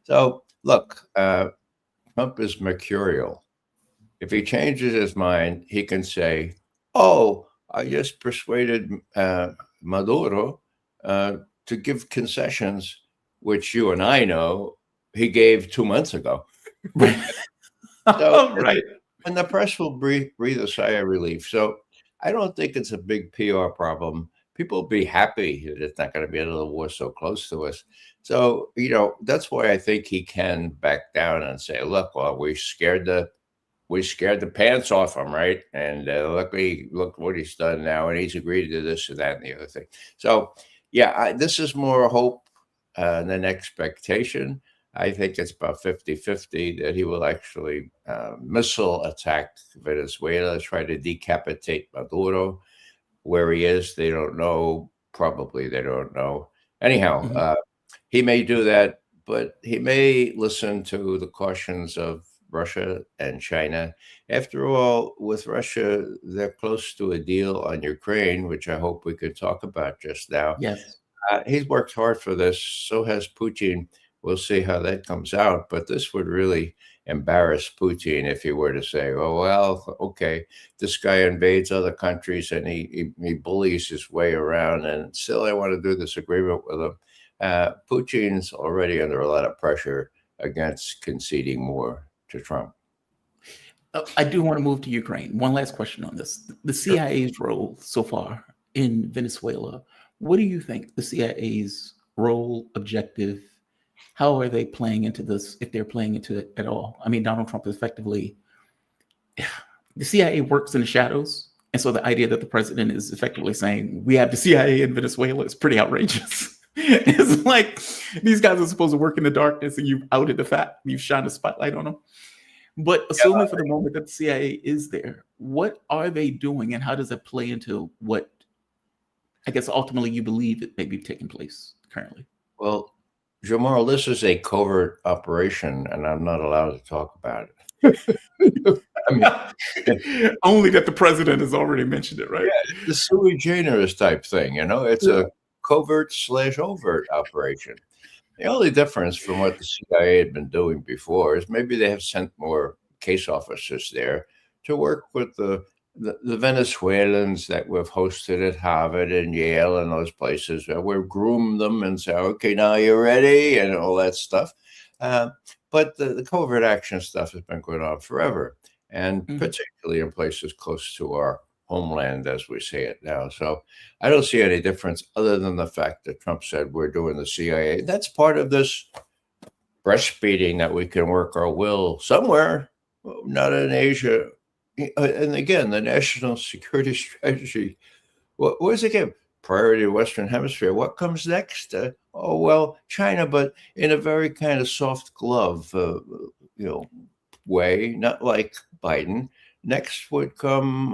So, look, Trump is mercurial. If he changes his mind, he can say, oh, I just persuaded Maduro to give concessions, which you and I know he gave 2 months ago. So, right. And the press will breathe a sigh of relief. So I don't think it's a big PR problem. People will be happy that it's not going to be another war so close to us. So, that's why I think he can back down and say, look, well, we scared the pants off him, right? And look what he's done now. And he's agreed to this and that and the other thing. So, this is more hope than expectation. I think it's about 50-50 that he will actually missile attack Venezuela, try to decapitate Maduro. Where he is, they don't know. Probably they don't know. Anyhow, he may do that, but he may listen to the cautions of Russia and China. After all, with Russia, they're close to a deal on Ukraine, which I hope we could talk about just now. Yes. He's worked hard for this. So has Putin. We'll see how that comes out. But this would really embarrass Putin if he were to say, "Oh well, okay, this guy invades other countries and he bullies his way around, and still I want to do this agreement with him." Putin's already under a lot of pressure against conceding more to Trump. I do want to move to Ukraine. One last question on this: the CIA's role so far in Venezuela. What do you think the CIA's role, objective? How are they playing into this, if they're playing into it at all? I mean, Donald Trump effectively, the CIA works in the shadows. And so the idea that the president is effectively saying, we have the CIA in Venezuela is pretty outrageous. It's like, these guys are supposed to work in the darkness and you've outed the fact, you've shined a spotlight on them. But assuming for the moment that the CIA is there, what are they doing and how does that play into what, I guess, ultimately you believe it may be taking place currently? Well, Jamal, this is a covert operation, and I'm not allowed to talk about it. I mean, only that the president has already mentioned it, right? Yeah, the sui generis type thing, it's a covert/overt operation. The only difference from what the CIA had been doing before is maybe they have sent more case officers there to work with the Venezuelans that we've hosted at Harvard and Yale and those places. We've groomed them and say, okay, now you're ready, and all that stuff. But the covert action stuff has been going on forever, and particularly in places close to our homeland, as we say it now. So I don't see any difference other than the fact that Trump said we're doing the CIA. That's part of this breastfeeding that we can work our will somewhere, not in Asia. And again, the national security strategy, what was it again? Priority of Western Hemisphere. What comes next? China, but in a very kind of soft glove, way, not like Biden. Next would come,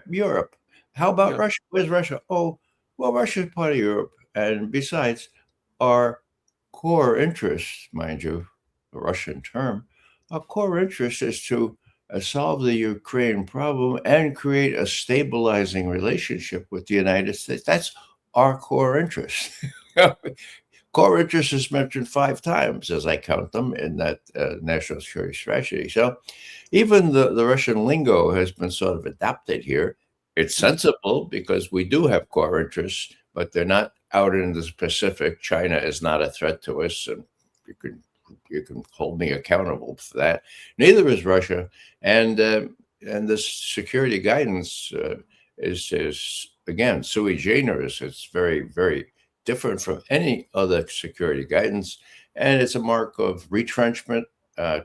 Europe. How about Russia? Where's Russia? Oh, well, Russia's part of Europe. And besides, our core interest, mind you, the Russian term, our core interest is to solve the Ukraine problem and create a stabilizing relationship with the United States. That's our core interest. Core interest is mentioned 5 times, as I count them, in that national security strategy. So even the Russian lingo has been sort of adapted here. It's sensible because we do have core interests, but they're not out in the specific. China is not a threat to us, and you can hold me accountable for that. Neither is Russia, and this security guidance is again sui generis. It's very, very different from any other security guidance, and it's a mark of retrenchment.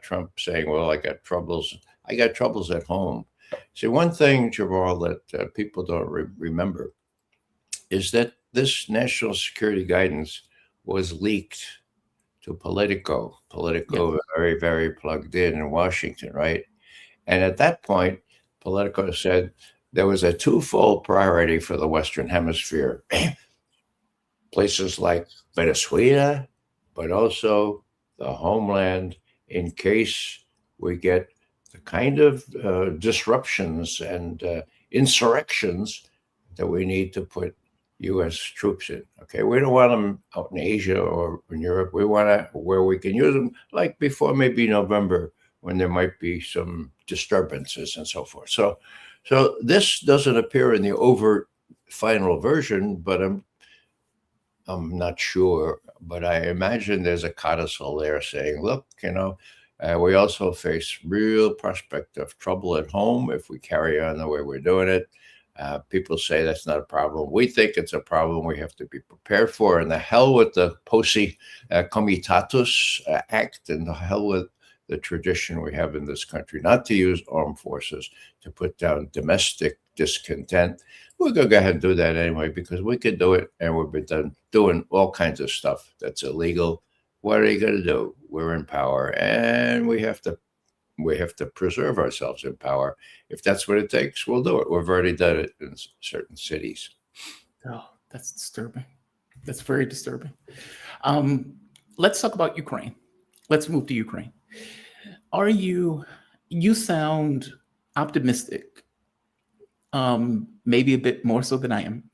Trump saying, "Well, I got troubles at home." See, one thing, Jamal, that people don't remember is that this national security guidance was leaked to Politico. Politico, very, very plugged in Washington, right? And at that point, Politico said there was a twofold priority for the Western Hemisphere. Places like Venezuela, but also the homeland, in case we get the kind of disruptions and insurrections that we need to put U.S. troops in. Okay, we don't want them out in Asia or in Europe. We want to where we can use them, like before maybe November, when there might be some disturbances and so forth. So this doesn't appear in the overt final version, but I'm not sure. But I imagine there's a codicil there saying, look, we also face real prospect of trouble at home if we carry on the way we're doing it. People say that's not a problem. We think it's a problem we have to be prepared for. And the hell with the Posse Comitatus Act, and the hell with the tradition we have in this country not to use armed forces to put down domestic discontent. We're going to go ahead and do that anyway because we can do it, and we've been done doing all kinds of stuff that's illegal. What are you going to do? We're in power, and we have to preserve ourselves in power. If that's what it takes, we'll do it. We've already done it in certain cities. Oh, that's disturbing. That's very disturbing. Let's talk about Ukraine. Let's move to Ukraine. Are you sound optimistic, maybe a bit more so than I am,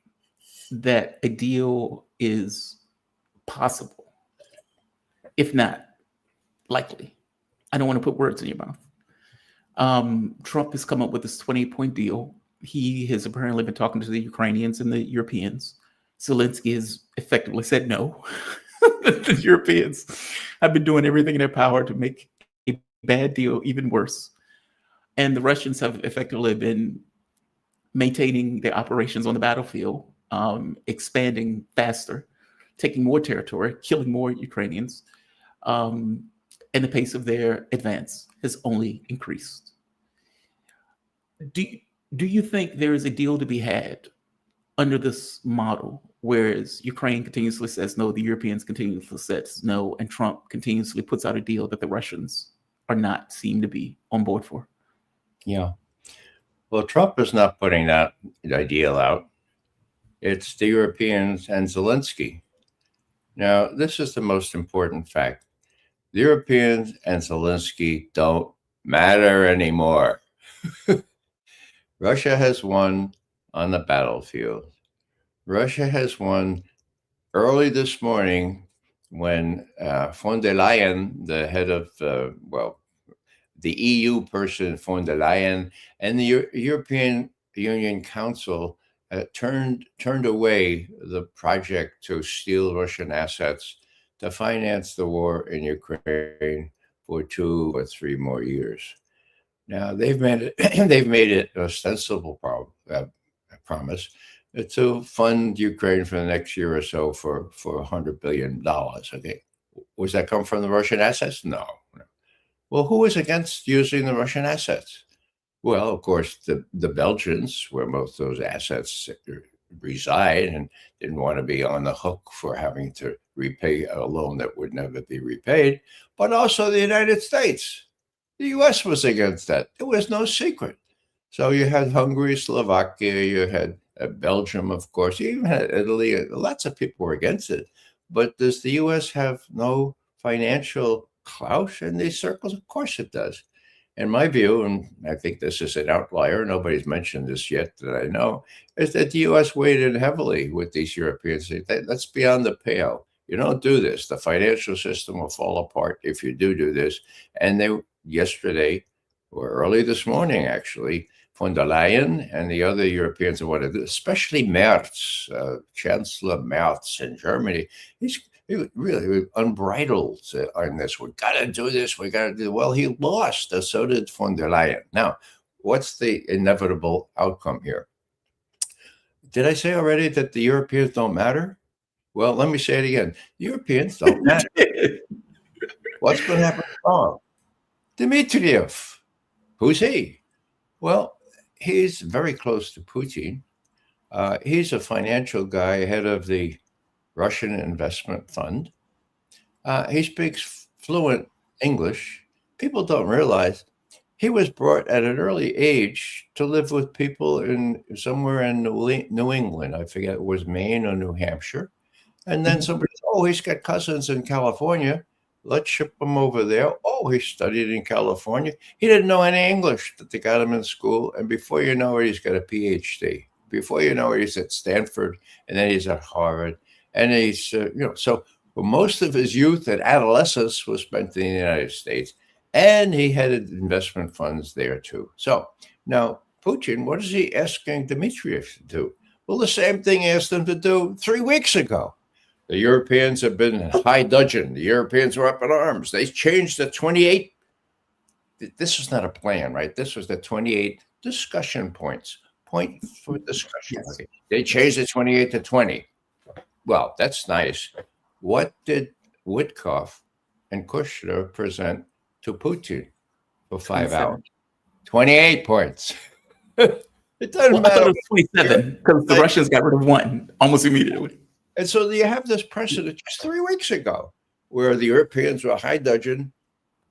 that a deal is possible, if not likely. I don't want to put words in your mouth. Trump has come up with this 20-point deal. He has apparently been talking to the Ukrainians and the Europeans. Zelensky has effectively said no. The Europeans have been doing everything in their power to make a bad deal even worse. And the Russians have effectively been maintaining their operations on the battlefield, expanding faster, taking more territory, killing more Ukrainians. And the pace of their advance has only increased. Do you think there is a deal to be had under this model, whereas Ukraine continuously says no, the Europeans continuously says no, and Trump continuously puts out a deal that the Russians are not seem to be on board for? Yeah. Well, Trump is not putting that deal out. It's the Europeans and Zelensky. Now, this is the most important fact. The Europeans and Zelensky don't matter anymore. Russia has won on the battlefield. Russia has won early this morning when von der Leyen, the head of, the EU person, von der Leyen, and the European Union Council turned away the project to steal Russian assets to finance the war in Ukraine for 2 or 3 more years. Now they've made it an ostensible promise to fund Ukraine for the next year or so for $100 billion. Okay, was that come from the Russian assets? No. Well, who was against using the Russian assets? Well, of course, the Belgians, where most of those assets reside, and didn't want to be on the hook for having to repay a loan that would never be repaid, but also the United States. The U.S. was against that. It was no secret. So you had Hungary, Slovakia, you had Belgium, of course, you even had Italy. Lots of people were against it. But does the U.S. have no financial clout in these circles? Of course it does. In my view, and I think this is an outlier, nobody's mentioned this yet that I know, is that the U.S. weighed in heavily with these Europeans. That's beyond the pale. You don't do this. The financial system will fall apart if you do this. And they yesterday, or early this morning, actually, von der Leyen and the other Europeans who wanted to, especially Merz, Chancellor Merz in Germany, he really unbridled on this. We got to do this. We got to do. Well, he lost. So did von der Leyen. Now, what's the inevitable outcome here? Did I say already that the Europeans don't matter? Well, let me say it again. Europeans don't matter. What's going to happen tomorrow? Dmitriev. Who's he? Well, he's very close to Putin. He's a financial guy, head of the Russian investment fund. He speaks fluent English. People don't realize he was brought at an early age to live with people somewhere in New England. I forget, it was Maine or New Hampshire. And then somebody said, oh, he's got cousins in California. Let's ship him over there. Oh, he studied in California. He didn't know any English, that they got him in school. And before you know it, he's got a PhD. Before you know it, he's at Stanford, and then he's at Harvard. And he's, so most of his youth and adolescence was spent in the United States. And he headed investment funds there too. So now Putin, what is he asking Dmitriev to do? Well, the same thing he asked him to do 3 weeks ago. The Europeans have been in high dudgeon. The Europeans are up in arms. They changed the 28. This was not a plan, right? This was the 28 discussion points. Point for discussion. Yes. Okay. They changed the 28 to 20. Well, that's nice. What did Witkoff and Kushner present to Putin for 5 hours? 28 points. It doesn't matter. I thought it was 27 because the Russians got rid of one almost immediately. And so you have this precedent just 3 weeks ago where the Europeans were high dudgeon.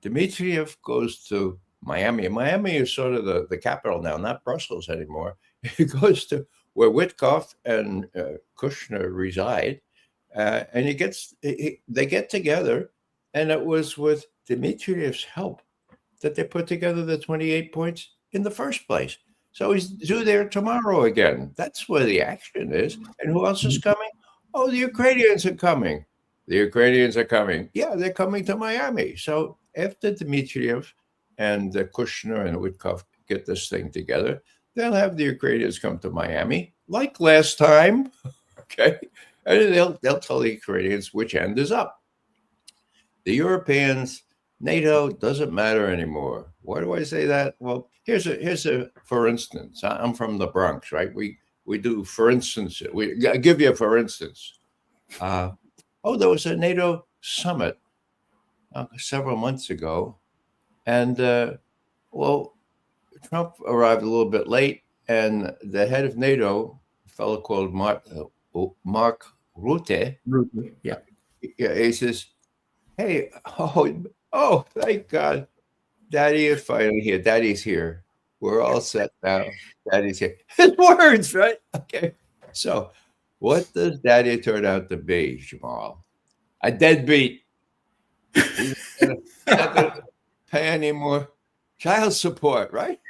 Dmitriev goes to Miami. Miami is sort of the capital now, not Brussels anymore. He goes to where Witkoff and Kushner reside, and they get together, and it was with Dmitriev's help that they put together the 28 points in the first place. So he's due there tomorrow again. That's where the action is. And who else is coming? Oh, the Ukrainians are coming. The Ukrainians are coming. Yeah, they're coming to Miami. So after Dmitriev and Kushner and Witkoff get this thing together, they'll have the Ukrainians come to Miami, like last time. Okay. And they'll tell the Ukrainians which end is up. The Europeans, NATO doesn't matter anymore. Why do I say that? Well, here's a for instance. I'm from the Bronx, right? We do for instance. I give you a for instance. There was a NATO summit several months ago, and Trump arrived a little bit late, and the head of NATO, a fellow called Mark Rutte, Yeah. he says, "Hey, thank God, Daddy is finally here. Daddy's here. We're all set now. Daddy's here." His words, right? Okay. So, what does Daddy turn out to be, Jamal? A deadbeat. He's not going to pay any more child support, right?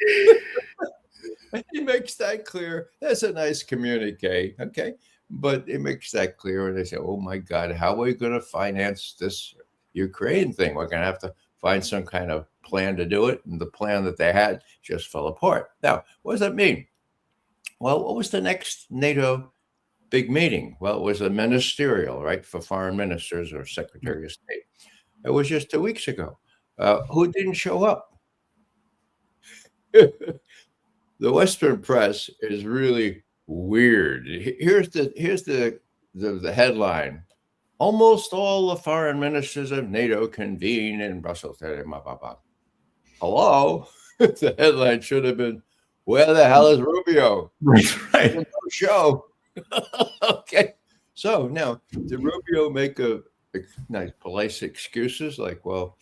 He makes that clear. That's a nice communique, okay? But it makes that clear, and they say, "Oh my God, how are we going to finance this Ukraine thing? We're going to have to find some kind of plan to do it." And the plan that they had just fell apart. Now, what does that mean? Well, what was the next NATO big meeting? Well, it was a ministerial, right, for foreign ministers or secretary of state. It was just 2 weeks ago. Who didn't show up? The Western press is really weird. Here's the headline: almost all the foreign ministers of NATO convene in Brussels. Hello? The headline should have been, "Where the hell is Rubio?" Right. No show. Okay. So now, did Rubio make a nice, polite excuses like, "Well,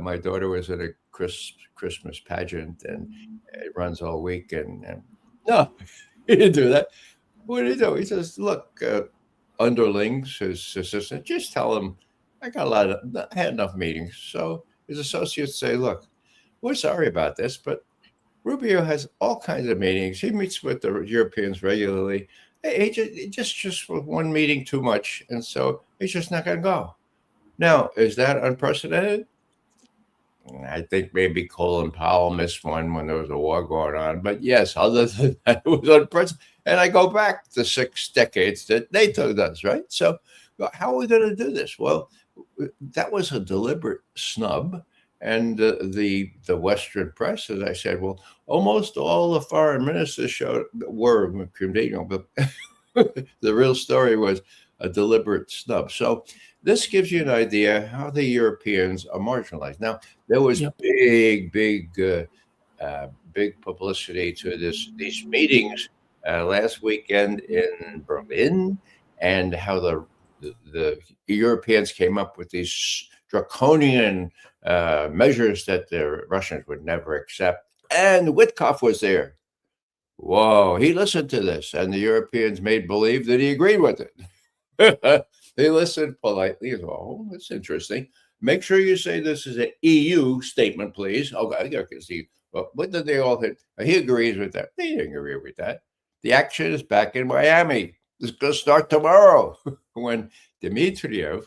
my daughter was at a Christmas pageant and it runs all week," and no, he didn't do that. What did he do? He says, "Look, underlings, his assistant, just tell him I had enough meetings." So his associates say, "Look, we're sorry about this, but Rubio has all kinds of meetings. He meets with the Europeans regularly. He just for one meeting too much, and so he's just not going to go." Now, is that unprecedented? I think maybe Colin Powell missed one when there was a war going on. But yes, other than that, it was unprecedented. And I go back to 6 decades that NATO does, right? So how are we going to do this? Well, that was a deliberate snub. And the Western press, as I said, well, almost all the foreign ministers were convening, but the real story was a deliberate snub. So this gives you an idea how the Europeans are marginalized. Now, there was big publicity to these meetings last weekend in Berlin, and how the Europeans came up with these draconian measures that the Russians would never accept. And Witkoff was there. Whoa, he listened to this, and the Europeans made believe that he agreed with it. They listened politely. Oh, that's interesting. Make sure you say this is an EU statement, please. Okay, I can see. Well, what did they all hit? He agrees with that. They didn't agree with that. The action is back in Miami. It's going to start tomorrow when Dmitriev,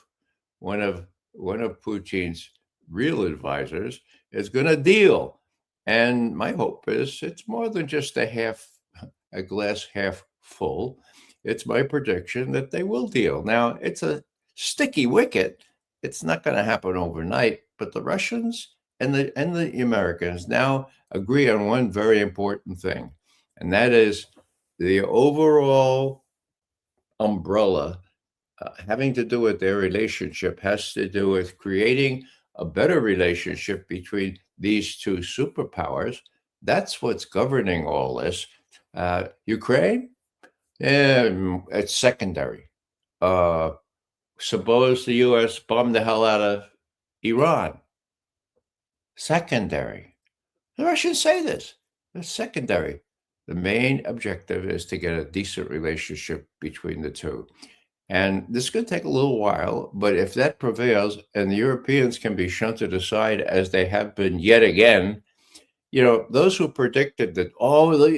one of Putin's real advisors, is going to deal. And my hope is it's more than just a glass half full. It's my prediction that they will deal. Now, it's a sticky wicket. It's not going to happen overnight, but the Russians and the Americans now agree on one very important thing, and that is the overall umbrella having to do with their relationship has to do with creating a better relationship between these two superpowers. That's what's governing all this. Ukraine, it's secondary. Suppose the U.S. bombed the hell out of Iran. Secondary. The Russians say this. It's secondary. The main objective is to get a decent relationship between the two. And this could take a little while, but if that prevails and the Europeans can be shunted aside as they have been yet again, those who predicted that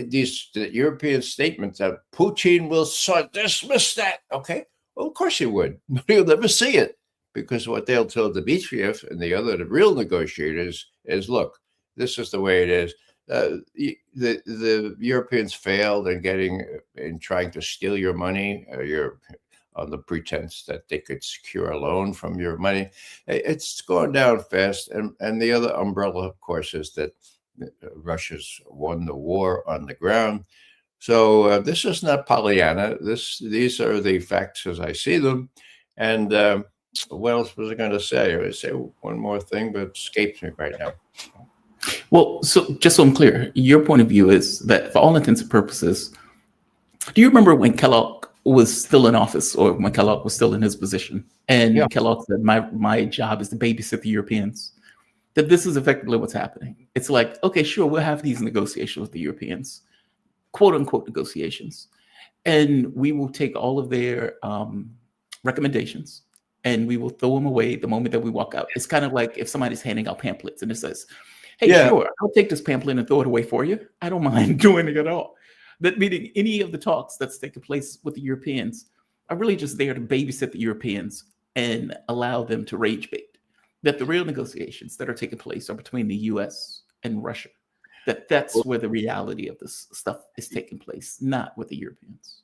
these European statements that Putin will dismiss that, okay, well, of course he would, but he'll never see it, because what they'll tell Dmitriev and the real negotiators is, look, this is the way it is. The Europeans failed in trying to steal your money, on the pretense that they could secure a loan from your money. It's going down fast. And the other umbrella, of course, is that Russia's won the war on the ground. So this is not Pollyanna. These are the facts as I see them. And what else was I going to say? I would say one more thing, but it escapes me right now. Well, so just so I'm clear, your point of view is that for all intents and purposes, do you remember when Kellogg was still in office, or when Kellogg was still in his position, and Kellogg said, my job is to babysit the Europeans? That this is effectively what's happening. It's like, okay, sure, we'll have these negotiations with the Europeans, quote unquote negotiations, and we will take all of their recommendations and we will throw them away the moment that we walk out. It's kind of like if somebody's handing out pamphlets and it says, hey, sure, I'll take this pamphlet and throw it away for you. I don't mind doing it at all. That meaning any of the talks that's taking place with the Europeans are really just there to babysit the Europeans and allow them to rage bait. That the real negotiations that are taking place are between the US and Russia. That's where the reality of this stuff is taking place, not with the Europeans.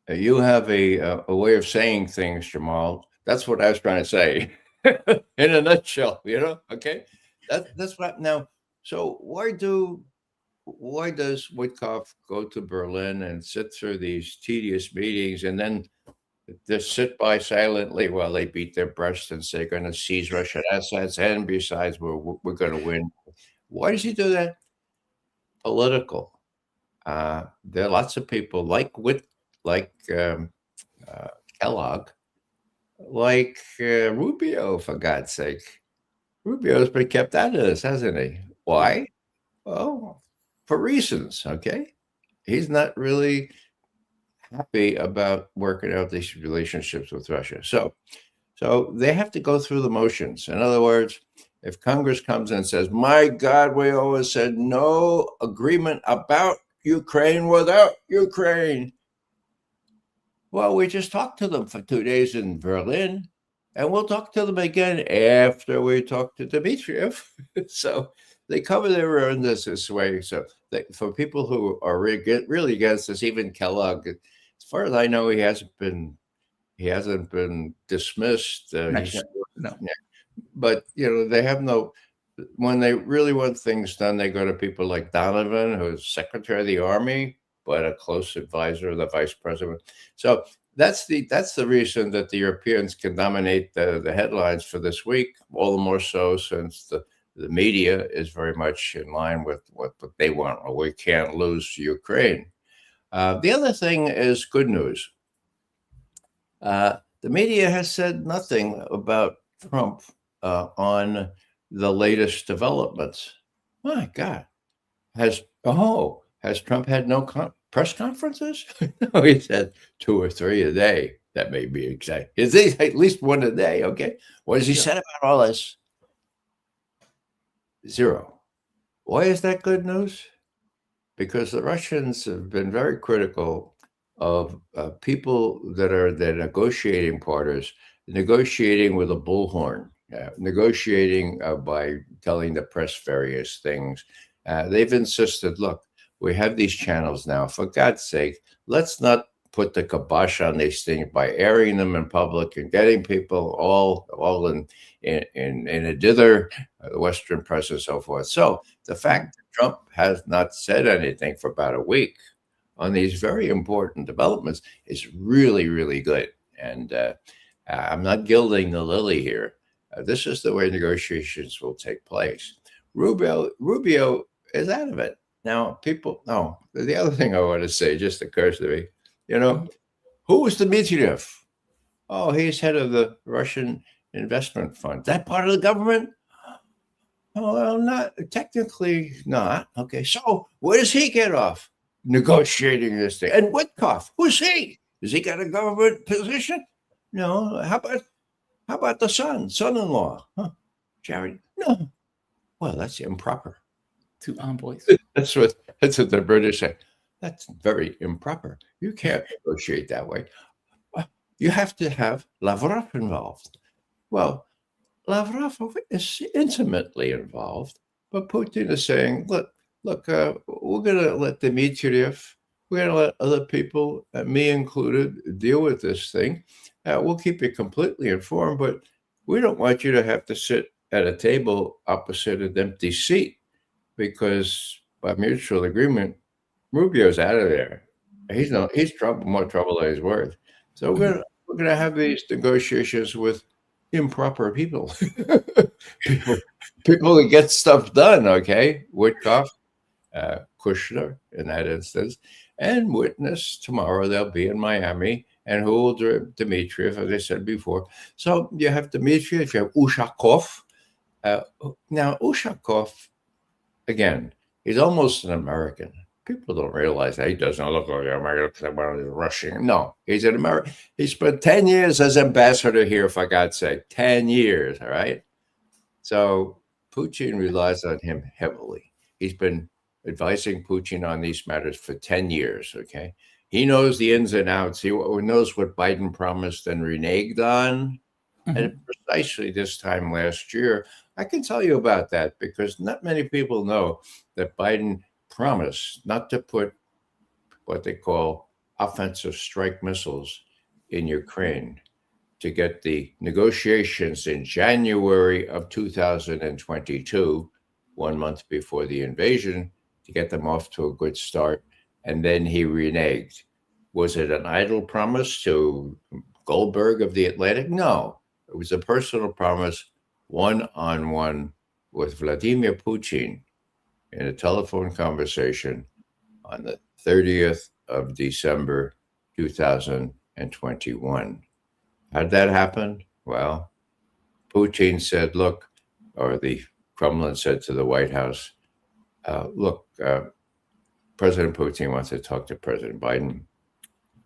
You have a way of saying things, Jamal. That's what I was trying to say in a nutshell, okay? That's what now. So why does Witkoff go to Berlin and sit through these tedious meetings and then just sit by silently while they beat their breasts and say they're going to seize Russian assets, and besides, we're going to win? Why does he do that? Political. There are lots of people like Kellogg, like Rubio, for God's sake. Rubio's been kept out of this, hasn't he? Why? Well, for reasons, okay? He's not really happy about working out these relationships with Russia. So they have to go through the motions. In other words, if Congress comes and says, my God, we always said no agreement about Ukraine without Ukraine. Well, we just talked to them for 2 days in Berlin, and we'll talk to them again after we talk to Dmitriev. So they cover their own this way. So for people who are really against this, even Kellogg, as far as I know, he hasn't been dismissed. No. Yeah. But they have no. When they really want things done, they go to people like Donovan, who's Secretary of the Army, but a close advisor of the Vice President. So that's the reason that the Europeans can dominate the headlines for this week. All the more so since the media is very much in line with what they want. Well, we can't lose Ukraine. The other thing is good news. The media has said nothing about Trump on the latest developments. My God, has Trump had no press conferences? No, he said 2 or 3 a day. That may be exact. Is at least 1 a day? Okay. What has he said about all this? 0. Why is that good news? Because the Russians have been very critical of people that are the negotiating partners, negotiating with a bullhorn, negotiating by telling the press various things. They've insisted, look, we have these channels now. For God's sake, let's not put the kibosh on these things by airing them in public and getting people all in a dither, the Western press and so forth. So the fact that Trump has not said anything for about a week on these very important developments is really, really good. And I'm not gilding the lily here. This is the way negotiations will take place. Rubio is out of it. Now, the other thing I want to say just occurs to me, who was Dmitriev? Oh, he's head of the Russian investment fund. That part of the government? Oh, well, not technically not. Okay, so where does he get off negotiating this thing? And Witkoff, who's he? Has he got a government position? No, how about the son-in-law? Huh? Jared, no. Well, that's improper. 2 envoys. That's what the British say. That's very improper. You can't negotiate that way. You have to have Lavrov involved. Well, Lavrov is intimately involved, but Putin is saying, look, we're going to let Dmitriev, we're going to let other people, me included, deal with this thing. We'll keep you completely informed, but we don't want you to have to sit at a table opposite an empty seat, because by mutual agreement, Rubio's out of there. He's more trouble than he's worth. So we're gonna have these negotiations with improper people, people who get stuff done. Okay, Witkoff, Kushner in that instance, and witness tomorrow they'll be in Miami, and who will Dmitriev, as I said before. So you have Dmitriev, you have Ushakov. Now Ushakov, again, he's almost an American. People don't realize that he doesn't look like an American. He's Russian. No, he's an American. He spent 10 years as ambassador here, for God's sake. 10 years, all right? So Putin relies on him heavily. He's been advising Putin on these matters for 10 years, okay? He knows the ins and outs. He knows what Biden promised and reneged on. And precisely this time last year, I can tell you about that because not many people know that Biden promised not to put what they call offensive strike missiles in Ukraine, to get the negotiations in January of 2022, 1 month before the invasion, to get them off to a good start. And then he reneged. Was it an idle promise to Goldberg of the Atlantic? No. It was a personal promise, one-on-one with Vladimir Putin in a telephone conversation on the 30th of December, 2021. How did that happen? Well, Putin said, look, or the Kremlin said to the White House, look, President Putin wants to talk to President Biden.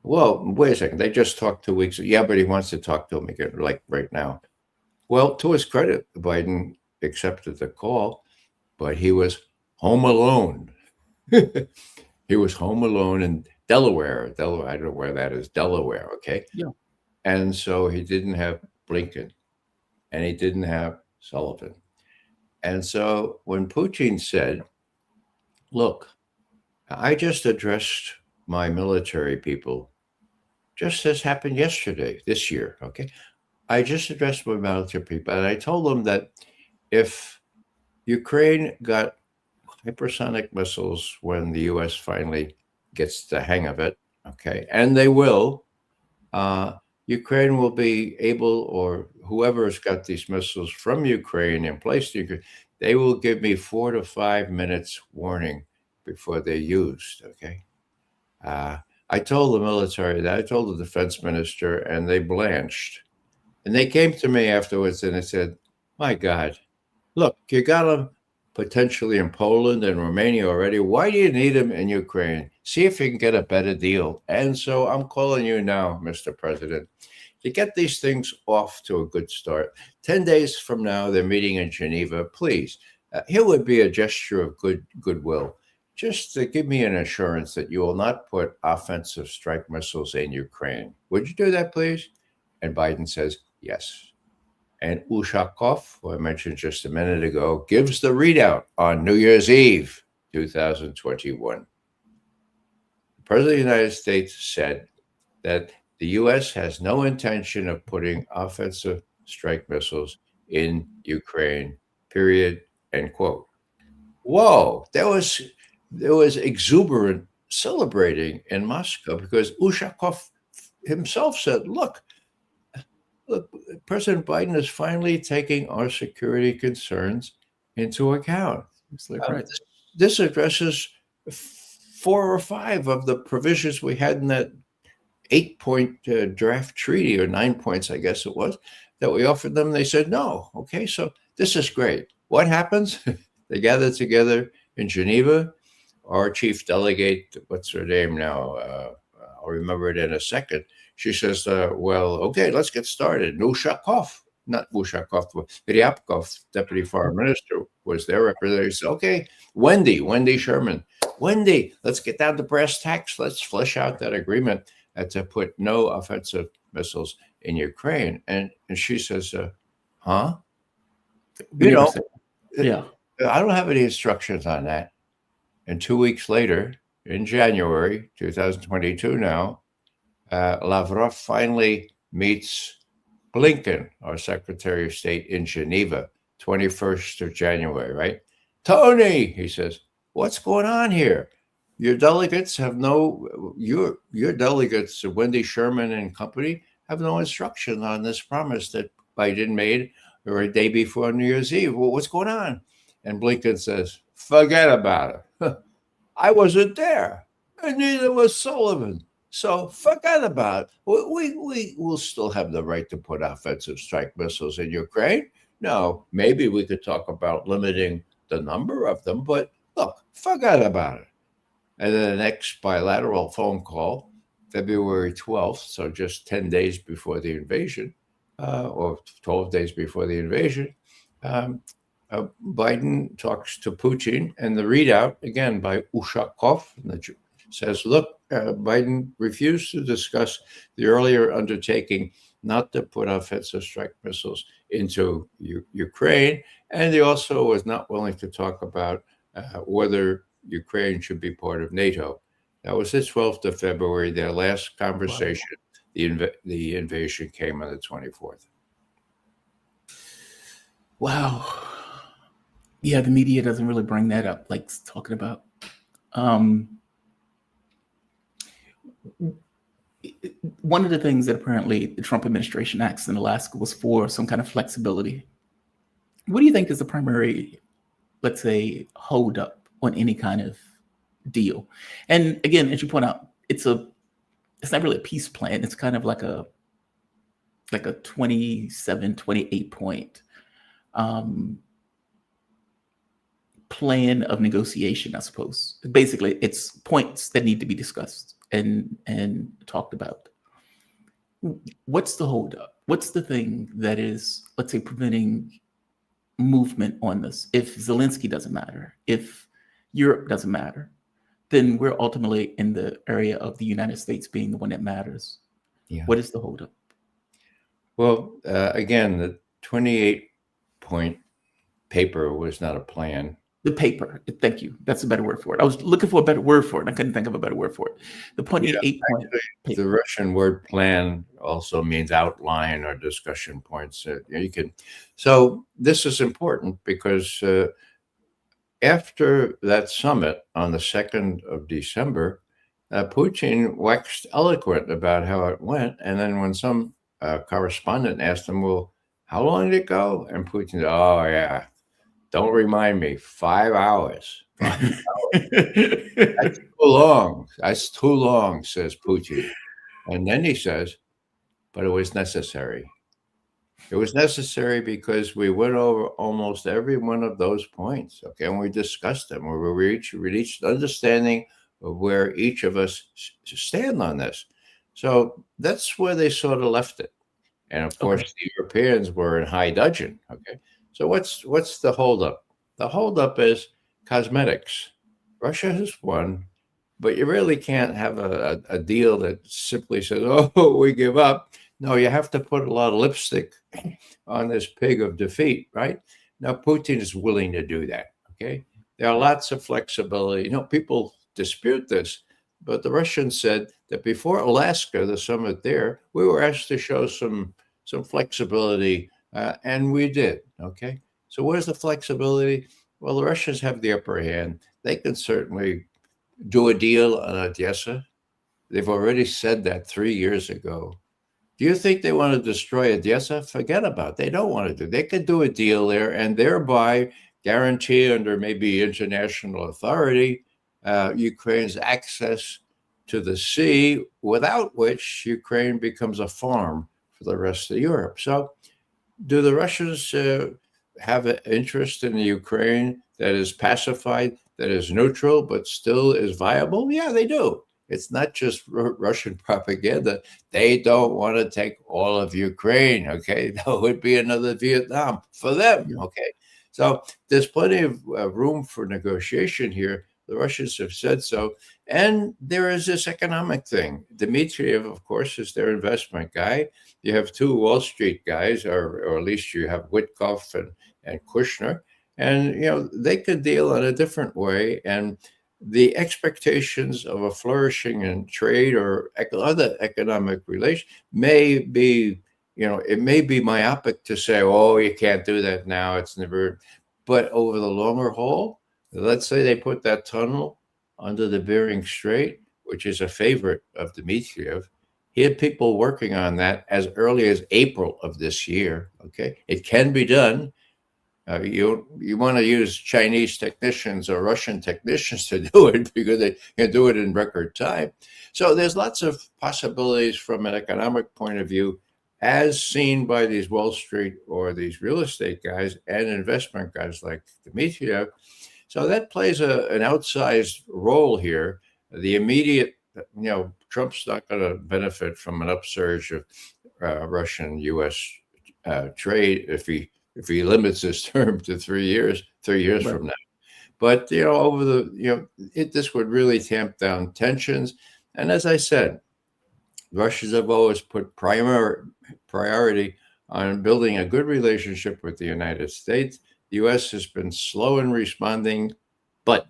Well, wait a second. They just talked 2 weeks ago. Yeah, but he wants to talk to him again, like right now. Well, to his credit, Biden accepted the call, but he was home alone. He was home alone in Delaware. I don't know where that is. Delaware, okay? Yeah. And so he didn't have Blinken, and he didn't have Sullivan. And so when Putin said, look, I just addressed my military people, just as happened yesterday, this year, okay? I just addressed my military people, and I told them that if Ukraine got hypersonic missiles when the U.S. finally gets the hang of it, okay, and they will, Ukraine will be able, or whoever's got these missiles from Ukraine and placed in Ukraine, they will give me 4 to 5 minutes warning before they're used, okay? I told the military that, I told the defense minister, and they blanched. And they came to me afterwards and they said, my God, look, you got them potentially in Poland and Romania already. Why do you need them in Ukraine? See if you can get a better deal. And so I'm calling you now, Mr. President, to get these things off to a good start. 10 days from now, they're meeting in Geneva. Please, here would be a gesture of goodwill. Just to give me an assurance that you will not put offensive strike missiles in Ukraine. Would you do that, please? And Biden says, yes. And Ushakov, who I mentioned just a minute ago, gives the readout on New Year's Eve, 2021. The President of the United States said that the U.S. has no intention of putting offensive strike missiles in Ukraine, period, end quote. Whoa, there was exuberant celebrating in Moscow because Ushakov himself said, look, President Biden is finally taking our security concerns into account. Right. This addresses 4 or 5 of the provisions we had in that 8-point draft treaty, or 9 points, I guess it was, that we offered them. They said no. Okay, so this is great. What happens? They gather together in Geneva. Our chief delegate, what's her name now? I'll remember it in a second. She says, well, okay, let's get started. Ushakov, not Ushakov, Ryabkov, deputy foreign minister, was their representative. He said, okay, Wendy Sherman, Wendy, let's get down to brass tacks. Let's flesh out that agreement to put no offensive missiles in Ukraine. And she says, huh? We You never know, said that. Yeah. I don't have any instructions on that. And 2 weeks later, in January 2022 now, Lavrov finally meets Blinken, our Secretary of State, in Geneva, 21st of January, right? Tony, he says, what's going on here? Your delegates have your delegates, Wendy Sherman and company, have no instruction on this promise that Biden made or a day before New Year's Eve. Well, what's going on? And Blinken says, forget about it. I wasn't there, and neither was Sullivan. So forget about it. We will still have the right to put offensive strike missiles in Ukraine. No, maybe we could talk about limiting the number of them, but look, forget about it. And then the next bilateral phone call, February 12th, so just 10 days before the invasion, or 12 days before the invasion, Biden talks to Putin, and the readout, again, by Ushakov, says, look, Biden refused to discuss the earlier undertaking not to put offensive strike missiles into Ukraine, and he also was not willing to talk about whether Ukraine should be part of NATO. That was the 12th of February, their last conversation. Wow. The invasion came on the 24th. Wow. Yeah, the media doesn't really bring that up, like talking about. One of the things that apparently the Trump administration asked in Alaska was for some kind of flexibility. What do you think is the primary, let's say, holdup on any kind of deal? And again, as you point out, it's not really a peace plan. It's kind of like a 27, 28 point plan of negotiation, I suppose. Basically, it's points that need to be discussed and talked about. What's the holdup? What's the thing that is, let's say, preventing movement on this? If Zelensky doesn't matter, if Europe doesn't matter, then we're ultimately in the area of the United States being the one that matters. Yeah. What is the holdup? Well, again, the 28-point paper was not a plan. The paper, thank you. That's a better word for it. I was looking for a better word for it, and I couldn't think of a better word for it. The 28-point paper. The Russian word plan also means outline or discussion points. So this is important because after that summit on the 2nd of December, Putin waxed eloquent about how it went. And then when some correspondent asked him, well, how long did it go? And Putin said, oh, yeah, don't remind me, 5 hours. 5 hours. That's too long. That's too long, says Putin. And then he says, but it was necessary. It was necessary because we went over almost every one of those points, okay, and we discussed them. We reached understanding of where each of us stand on this. So that's where they sort of left it. And of course, the Europeans were in high dudgeon, okay? So what's the holdup? The holdup is cosmetics. Russia has won, but you really can't have a deal that simply says, oh, we give up. No, you have to put a lot of lipstick on this pig of defeat, right? Now, Putin is willing to do that, okay? There are lots of flexibility. People dispute this, but the Russians said that before Alaska, the summit there, we were asked to show some flexibility, and we did, okay? So where's the flexibility? Well, the Russians have the upper hand. They can certainly do a deal on Odessa. They've already said that 3 years ago. Do you think they want to destroy Odessa? Forget about it. They don't want to do. They could do a deal there and thereby guarantee under maybe international authority Ukraine's access to the sea, without which Ukraine becomes a farm for the rest of Europe. So do the Russians have an interest in the Ukraine that is pacified, that is neutral, but still is viable? Yeah, they do. it's not just Russian propaganda. They don't want to take all of Ukraine. Okay, that would be another Vietnam for them. Okay, so there's plenty of room for negotiation here. The Russians have said so, and there is this economic thing. Dmitriev, of course, is their investment guy. You have two Wall Street guys, or at least you have Witkoff and Kushner, and they could deal in a different way. And the expectations of a flourishing in trade or other economic relations may be, it may be myopic to say, oh, you can't do that now. It's never. But over the longer haul, let's say they put that tunnel under the Bering Strait, which is a favorite of Dmitriev. He had people working on that as early as April of this year. Okay, it can be done. You want to use Chinese technicians or Russian technicians to do it because they can do it in record time. So there's lots of possibilities from an economic point of view, as seen by these Wall Street or these real estate guys and investment guys like Dmitriev. So that plays an outsized role here. The immediate, Trump's not going to benefit from an upsurge of Russian-U.S. Trade if he limits his term to 3 years right. from now. But, over this would really tamp down tensions. And as I said, Russians have always put priority on building a good relationship with the United States. The U.S. has been slow in responding, but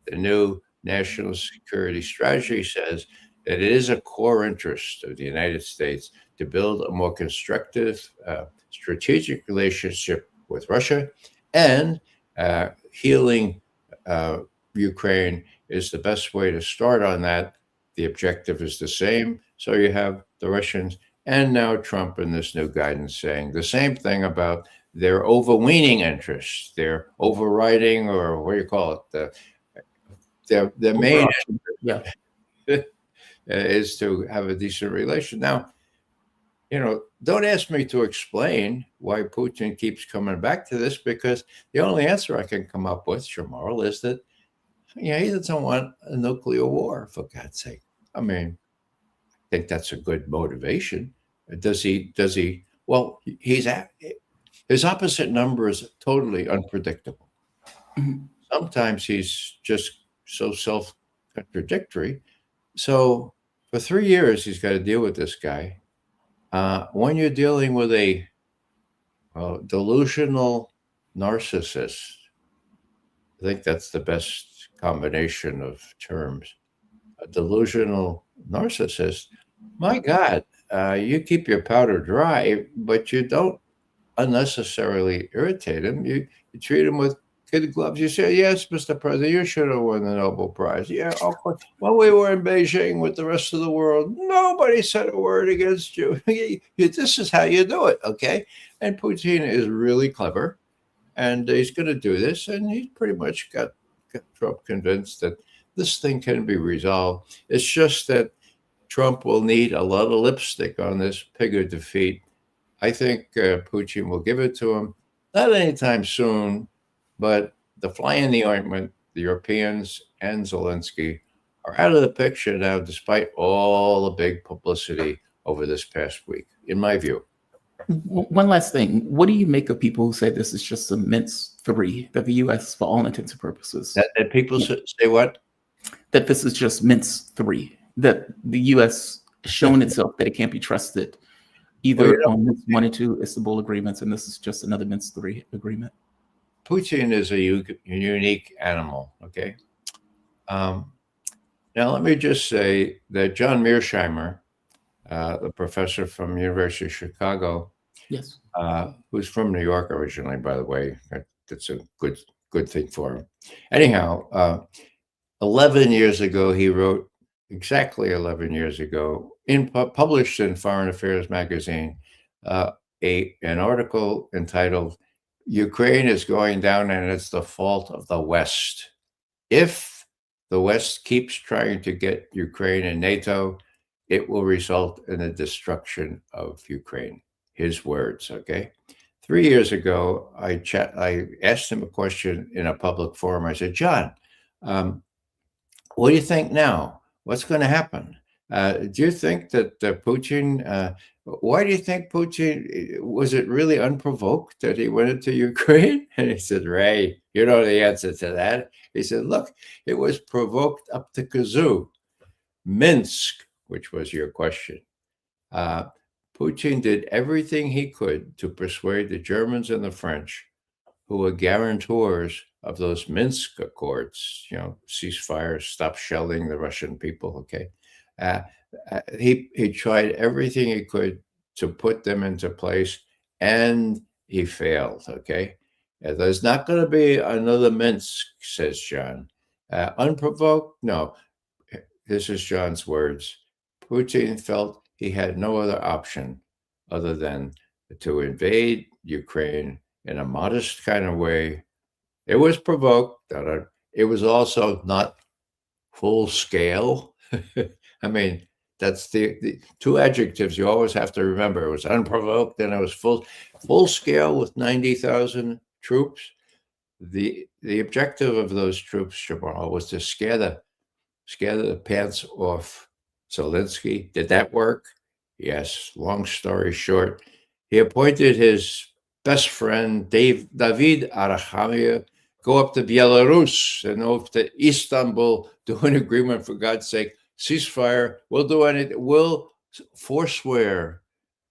the new national security strategy says that it is a core interest of the United States to build a more constructive strategic relationship with Russia, and healing Ukraine is the best way to start on that. The objective is the same. So you have the Russians and now Trump in this new guidance saying the same thing about their overweening interests, their overriding, or what do you call it? Their main is to have a decent relation. Now, don't ask me to explain why Putin keeps coming back to this, because the only answer I can come up with, Shamal, is that he doesn't want a nuclear war, for God's sake. I mean, I think that's a good motivation. Does he? Well, his opposite number is totally unpredictable. Mm-hmm. Sometimes he's just so self-contradictory. So for 3 years, he's got to deal with this guy. When you're dealing with a delusional narcissist, I think that's the best combination of terms. A delusional narcissist, my God, you keep your powder dry, but you don't unnecessarily irritate him. You treat him with kid gloves. You say, yes, Mr. President, you should have won the Nobel Prize. Yeah, of course. When we were in Beijing with the rest of the world, nobody said a word against you. This is how you do it, okay? And Putin is really clever, and he's going to do this, and he's pretty much got Trump convinced that this thing can be resolved. It's just that Trump will need a lot of lipstick on this pig of defeat. I think Putin will give it to him, not anytime soon, but the fly in the ointment, the Europeans and Zelensky are out of the picture now, despite all the big publicity over this past week, in my view. One last thing. What do you make of people who say this is just a mince three, that the U.S., for all intents and purposes... That people say what? That this is just mince three, that the U.S. has shown itself that it can't be trusted either on mince 1 and 2 Istanbul agreements, and this is just another mince 3 agreement. Putin is a unique animal, okay? Now, let me just say that John Mearsheimer, the professor from University of Chicago, yes, who's from New York originally, by the way, that's a good thing for him. Anyhow, 11 years ago, he wrote, exactly 11 years ago, published in Foreign Affairs magazine, an article entitled, Ukraine is going down and it's the fault of the West. If the West keeps trying to get Ukraine in NATO, it will result in the destruction of Ukraine. His words, okay? 3 years ago, I asked him a question in a public forum. I said, John, what do you think now? what's going to happen? Do you think that Putin? Why do you think Putin? Was it really unprovoked that he went into Ukraine? And he said, Ray, you know the answer to that. He said, look, it was provoked up to kazoo. Minsk, which was your question. Putin did everything he could to persuade the Germans and the French, who were guarantors of those Minsk Accords, ceasefire, stop shelling the Russian people, okay? He tried everything he could to put them into place, and he failed, okay? There's not going to be another Minsk, says John. Unprovoked? No. This is John's words. Putin felt he had no other option other than to invade Ukraine in a modest kind of way. It was provoked. It was also not full scale. I mean, that's the two adjectives you always have to remember. It was unprovoked and it was full scale with 90,000 troops. The objective of those troops, Shobhan, was to scare the pants off Zelensky. Did that work? Yes. Long story short, he appointed his best friend, David Arachamia, go up to Belarus and over to Istanbul, do an agreement, for God's sake, ceasefire. We'll do anything. We'll forswear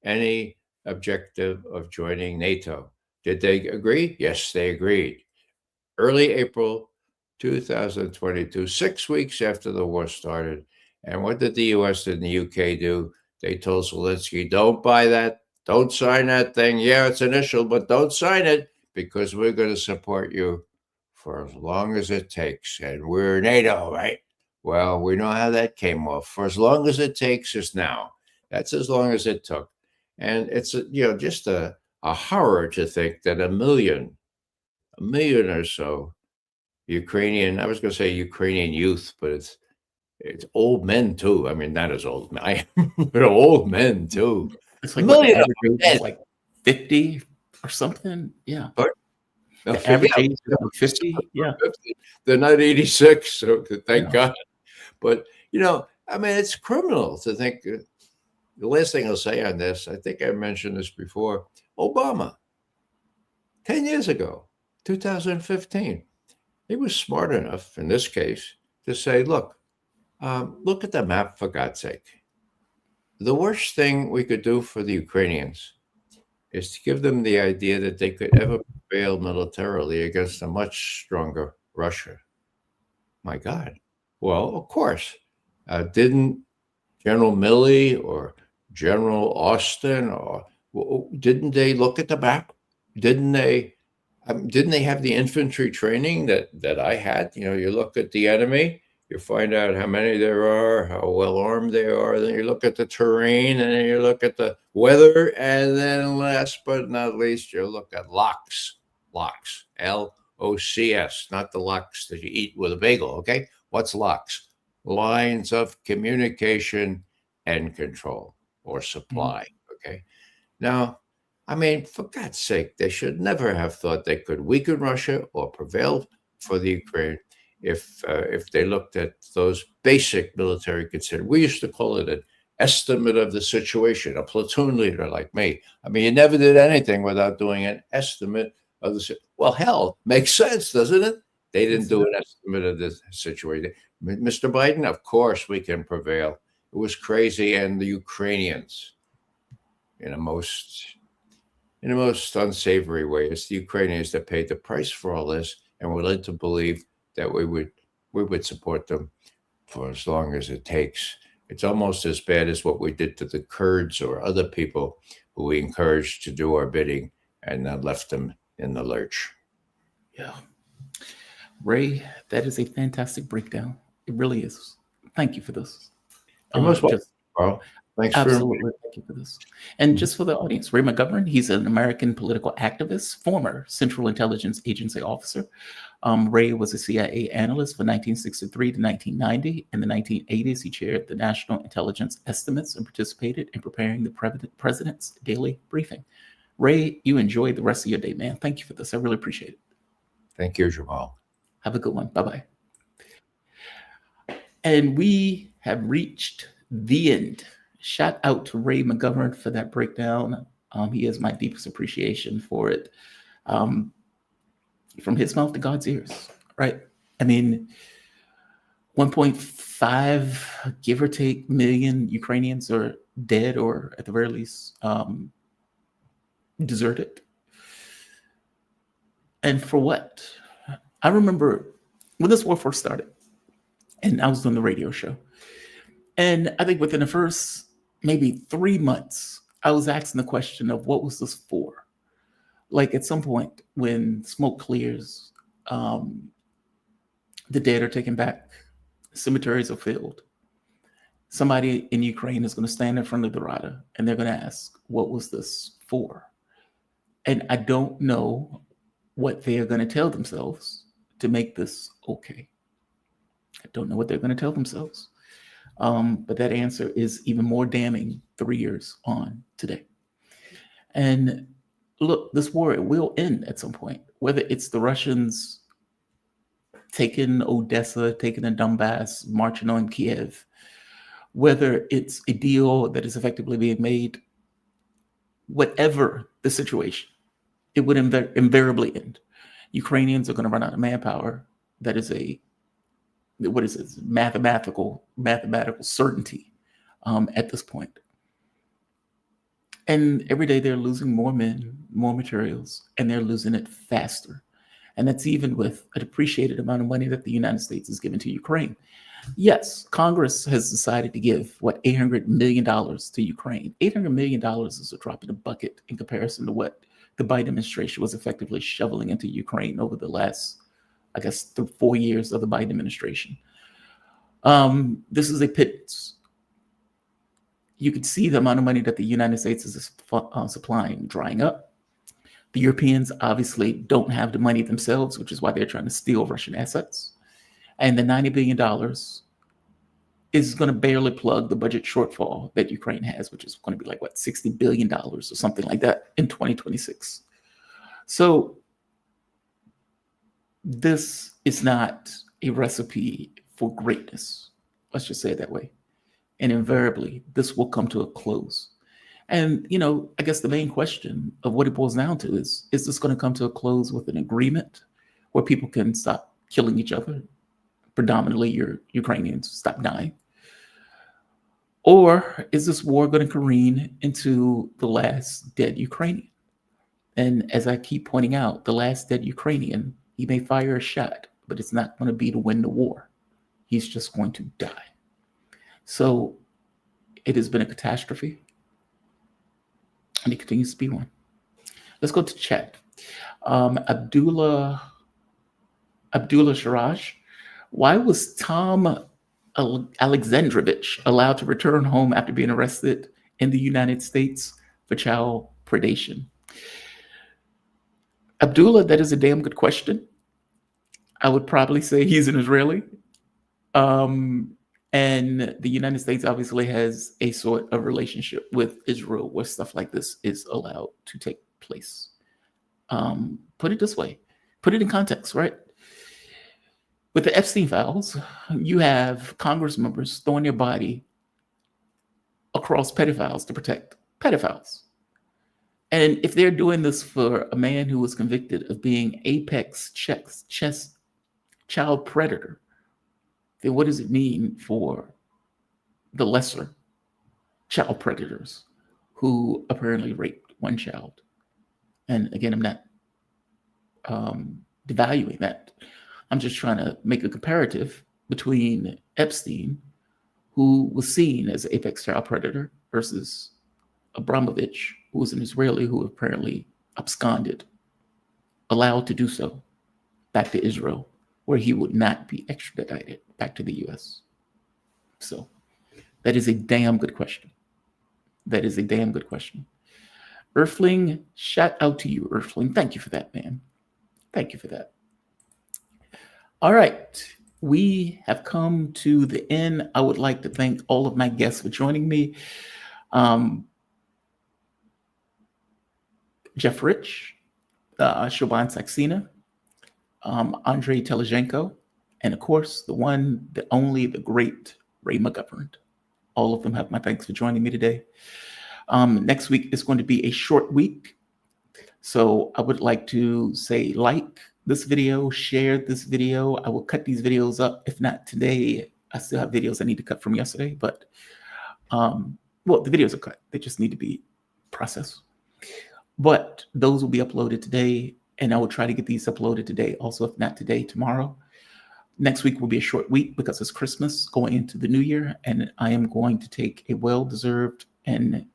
any objective of joining NATO. Did they agree? Yes, they agreed. Early April 2022, 6 weeks after the war started. And what did the US and the UK do? They told Zelensky, don't buy that. Don't sign that thing. Yeah, it's initial, but don't sign it because we're going to support you for as long as it takes. And we're NATO, right? Well, we know how that came off. For as long as it takes is now. That's as long as it took. And it's just a horror to think that a million or so Ukrainian, I was going to say Ukrainian youth, but it's old men too. I mean, not as old, but old men too. It's like what the average age is like 50 or something. Yeah. But the average age is like 50. Yeah. 50. They're not 86, so thank God. But, I mean, it's criminal to think. The last thing I'll say on this, I think I mentioned this before, Obama, 10 years ago, 2015, he was smart enough in this case to say, look at the map, for God's sake. The worst thing we could do for the Ukrainians is to give them the idea that they could ever prevail militarily against a much stronger Russia. My God. Well, of course. Didn't General Milley or General Austin, didn't they look at the map? Didn't they have the infantry training that I had? You look at the enemy, you find out how many there are, how well armed they are. Then you look at the terrain, and then you look at the weather, and then last but not least, you look at locks, LOCS, not the locks that you eat with a bagel. Okay, what's locks? Lines of communication and control or supply. Okay, now, I mean, for God's sake, they should never have thought they could weaken Russia or prevail for the Ukraine if they looked at those basic military considerations. We used to call it an estimate of the situation, a platoon leader like me. I mean, you never did anything without doing an estimate of the. Well, hell, makes sense, doesn't it? They didn't do an estimate of the situation. Mr. Biden, of course we can prevail. It was crazy, and the Ukrainians, in a most unsavory way, it's the Ukrainians that paid the price for all this, and we're led to believe that we would support them for as long as it takes. It's almost as bad as what we did to the Kurds or other people who we encouraged to do our bidding and then left them in the lurch. Yeah. Ray, that is a fantastic breakdown. It really is. Thank you for this. You're most welcome, Carl. Thanks Absolutely. Thank you for this. And just for the audience, Ray McGovern, he's an American political activist, former Central Intelligence Agency officer. Ray was a CIA analyst from 1963 to 1990. In the 1980s, he chaired the National Intelligence Estimates and participated in preparing the president's daily briefing. Ray, you enjoy the rest of your day, man. Thank you for this. I really appreciate it. Thank you, Jamal. Have a good one. Bye-bye. And we have reached the end. Shout out to Ray McGovern for that breakdown. He has my deepest appreciation for it. From his mouth to God's ears, right? I mean, 1.5, give or take, million Ukrainians are dead, or at the very least, deserted. And for what? I remember when this war first started, and I was doing the radio show. And I think within the first maybe 3 months, I was asking the question of what was this for? Like at some point when smoke clears, the dead are taken back, cemeteries are filled. Somebody in Ukraine is going to stand in front of the Rada and they're going to ask, what was this for? And I don't know what they are going to tell themselves to make this okay. I don't know what they're going to tell themselves. But that answer is even more damning 3 years on today. And look, this war, it will end at some point, whether it's the Russians taking Odessa, taking the Donbass, marching on Kiev, whether it's a deal that is effectively being made, whatever the situation, it would invariably end. Ukrainians are going to run out of manpower. That is what is it? Mathematical certainty at this point. And every day they're losing more men, more materials, and they're losing it faster. And that's even with a depreciated amount of money that the United States is giving to Ukraine. Yes, Congress has decided to give, $800 million to Ukraine. $800 million is a drop in the bucket in comparison to what the Biden administration was effectively shoveling into Ukraine over the last, 4 years of the Biden administration. This is a pittance. You could see the amount of money that the United States is supplying drying up. The Europeans obviously don't have the money themselves, which is why they're trying to steal Russian assets. And the $90 billion is going to barely plug the budget shortfall that Ukraine has, which is going to be $60 billion or something like that in 2026. So this is not a recipe for greatness. Let's just say it that way. And invariably, this will come to a close. And, I guess the main question of what it boils down to is this going to come to a close with an agreement where people can stop killing each other, predominantly your Ukrainians, stop dying? Or is this war going to careen into the last dead Ukrainian? And as I keep pointing out, the last dead Ukrainian, he may fire a shot, but it's not going to be to win the war. He's just going to die. So it has been a catastrophe, and it continues to be one. Let's go to chat. Abdullah Sharaj, why was Tom Alexandrovich allowed to return home after being arrested in the United States for child predation? Abdullah, that is a damn good question. I would probably say he's an Israeli. And the United States obviously has a sort of relationship with Israel where stuff like this is allowed to take place. Put it this way, put it in context, right? With the Epstein files, you have Congress members throwing their body across pedophiles to protect pedophiles. And if they're doing this for a man who was convicted of being apex child predator, then what does it mean for the lesser child predators who apparently raped one child? And again, I'm not devaluing that. I'm just trying to make a comparative between Epstein, who was seen as an apex child predator, versus Abramovich, who was an Israeli who apparently absconded, allowed to do so, back to Israel, where he would not be extradited back to the US. So that is a damn good question. That is a damn good question. Earthling, shout out to you, Earthling. Thank you for that, man. Thank you for that. All right. We have come to the end. I would like to thank all of my guests for joining me. Jeff Rich, Shobhan Saxena, Andrii Telizhenko, and of course, the one, the only, the great Ray McGovern. All of them have my thanks for joining me today. Next week is going to be a short week. So I would like to say like this video, share this video. I will cut these videos up. If not today, I still have videos I need to cut from yesterday, but well, the videos are cut. They just need to be processed. But those will be uploaded today, and I will try to get these uploaded today. Also, if not today, tomorrow. Next week will be a short week because it's Christmas going into the new year, and I am going to take a well-deserved and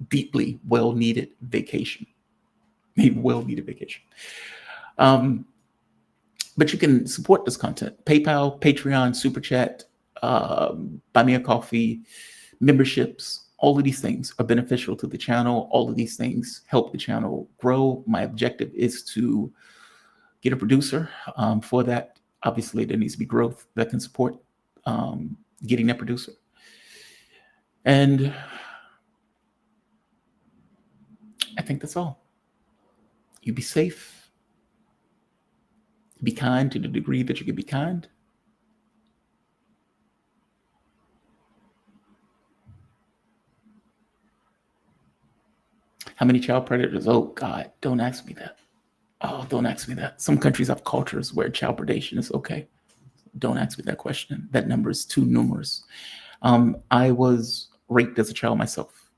deeply well-needed vacation. A well-needed vacation. But you can support this content. PayPal, Patreon, Super Chat, Buy Me a Coffee, memberships. All of these things are beneficial to the channel. All of these things help the channel grow. My objective is to get a producer for that. Obviously, there needs to be growth that can support getting that producer. And I think that's all. You be safe. Be kind to the degree that you can be kind. How many child predators? Oh, God, don't ask me that. Oh, don't ask me that. Some countries have cultures where child predation is okay. Don't ask me that question. That number is too numerous. I was raped as a child myself.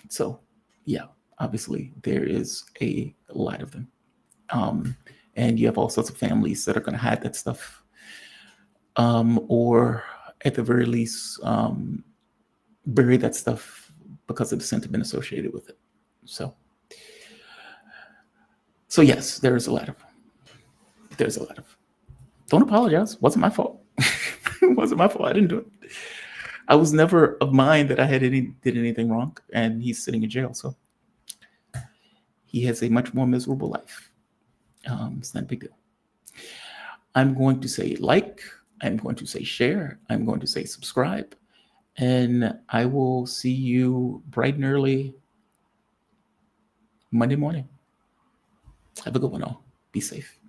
So, yeah, obviously there is a lot of them. And you have all sorts of families that are going to hide that stuff. Or at the very least, bury that stuff because of the sentiment associated with it. So yes, there's a lot of. Don't apologize. Wasn't my fault. Wasn't my fault. I didn't do it. I was never of mind that I did anything wrong, and he's sitting in jail. So he has a much more miserable life. It's not a big deal. I'm going to say like. I'm going to say share. I'm going to say subscribe, and I will see you bright and early Monday morning. Have a good one all. Be safe.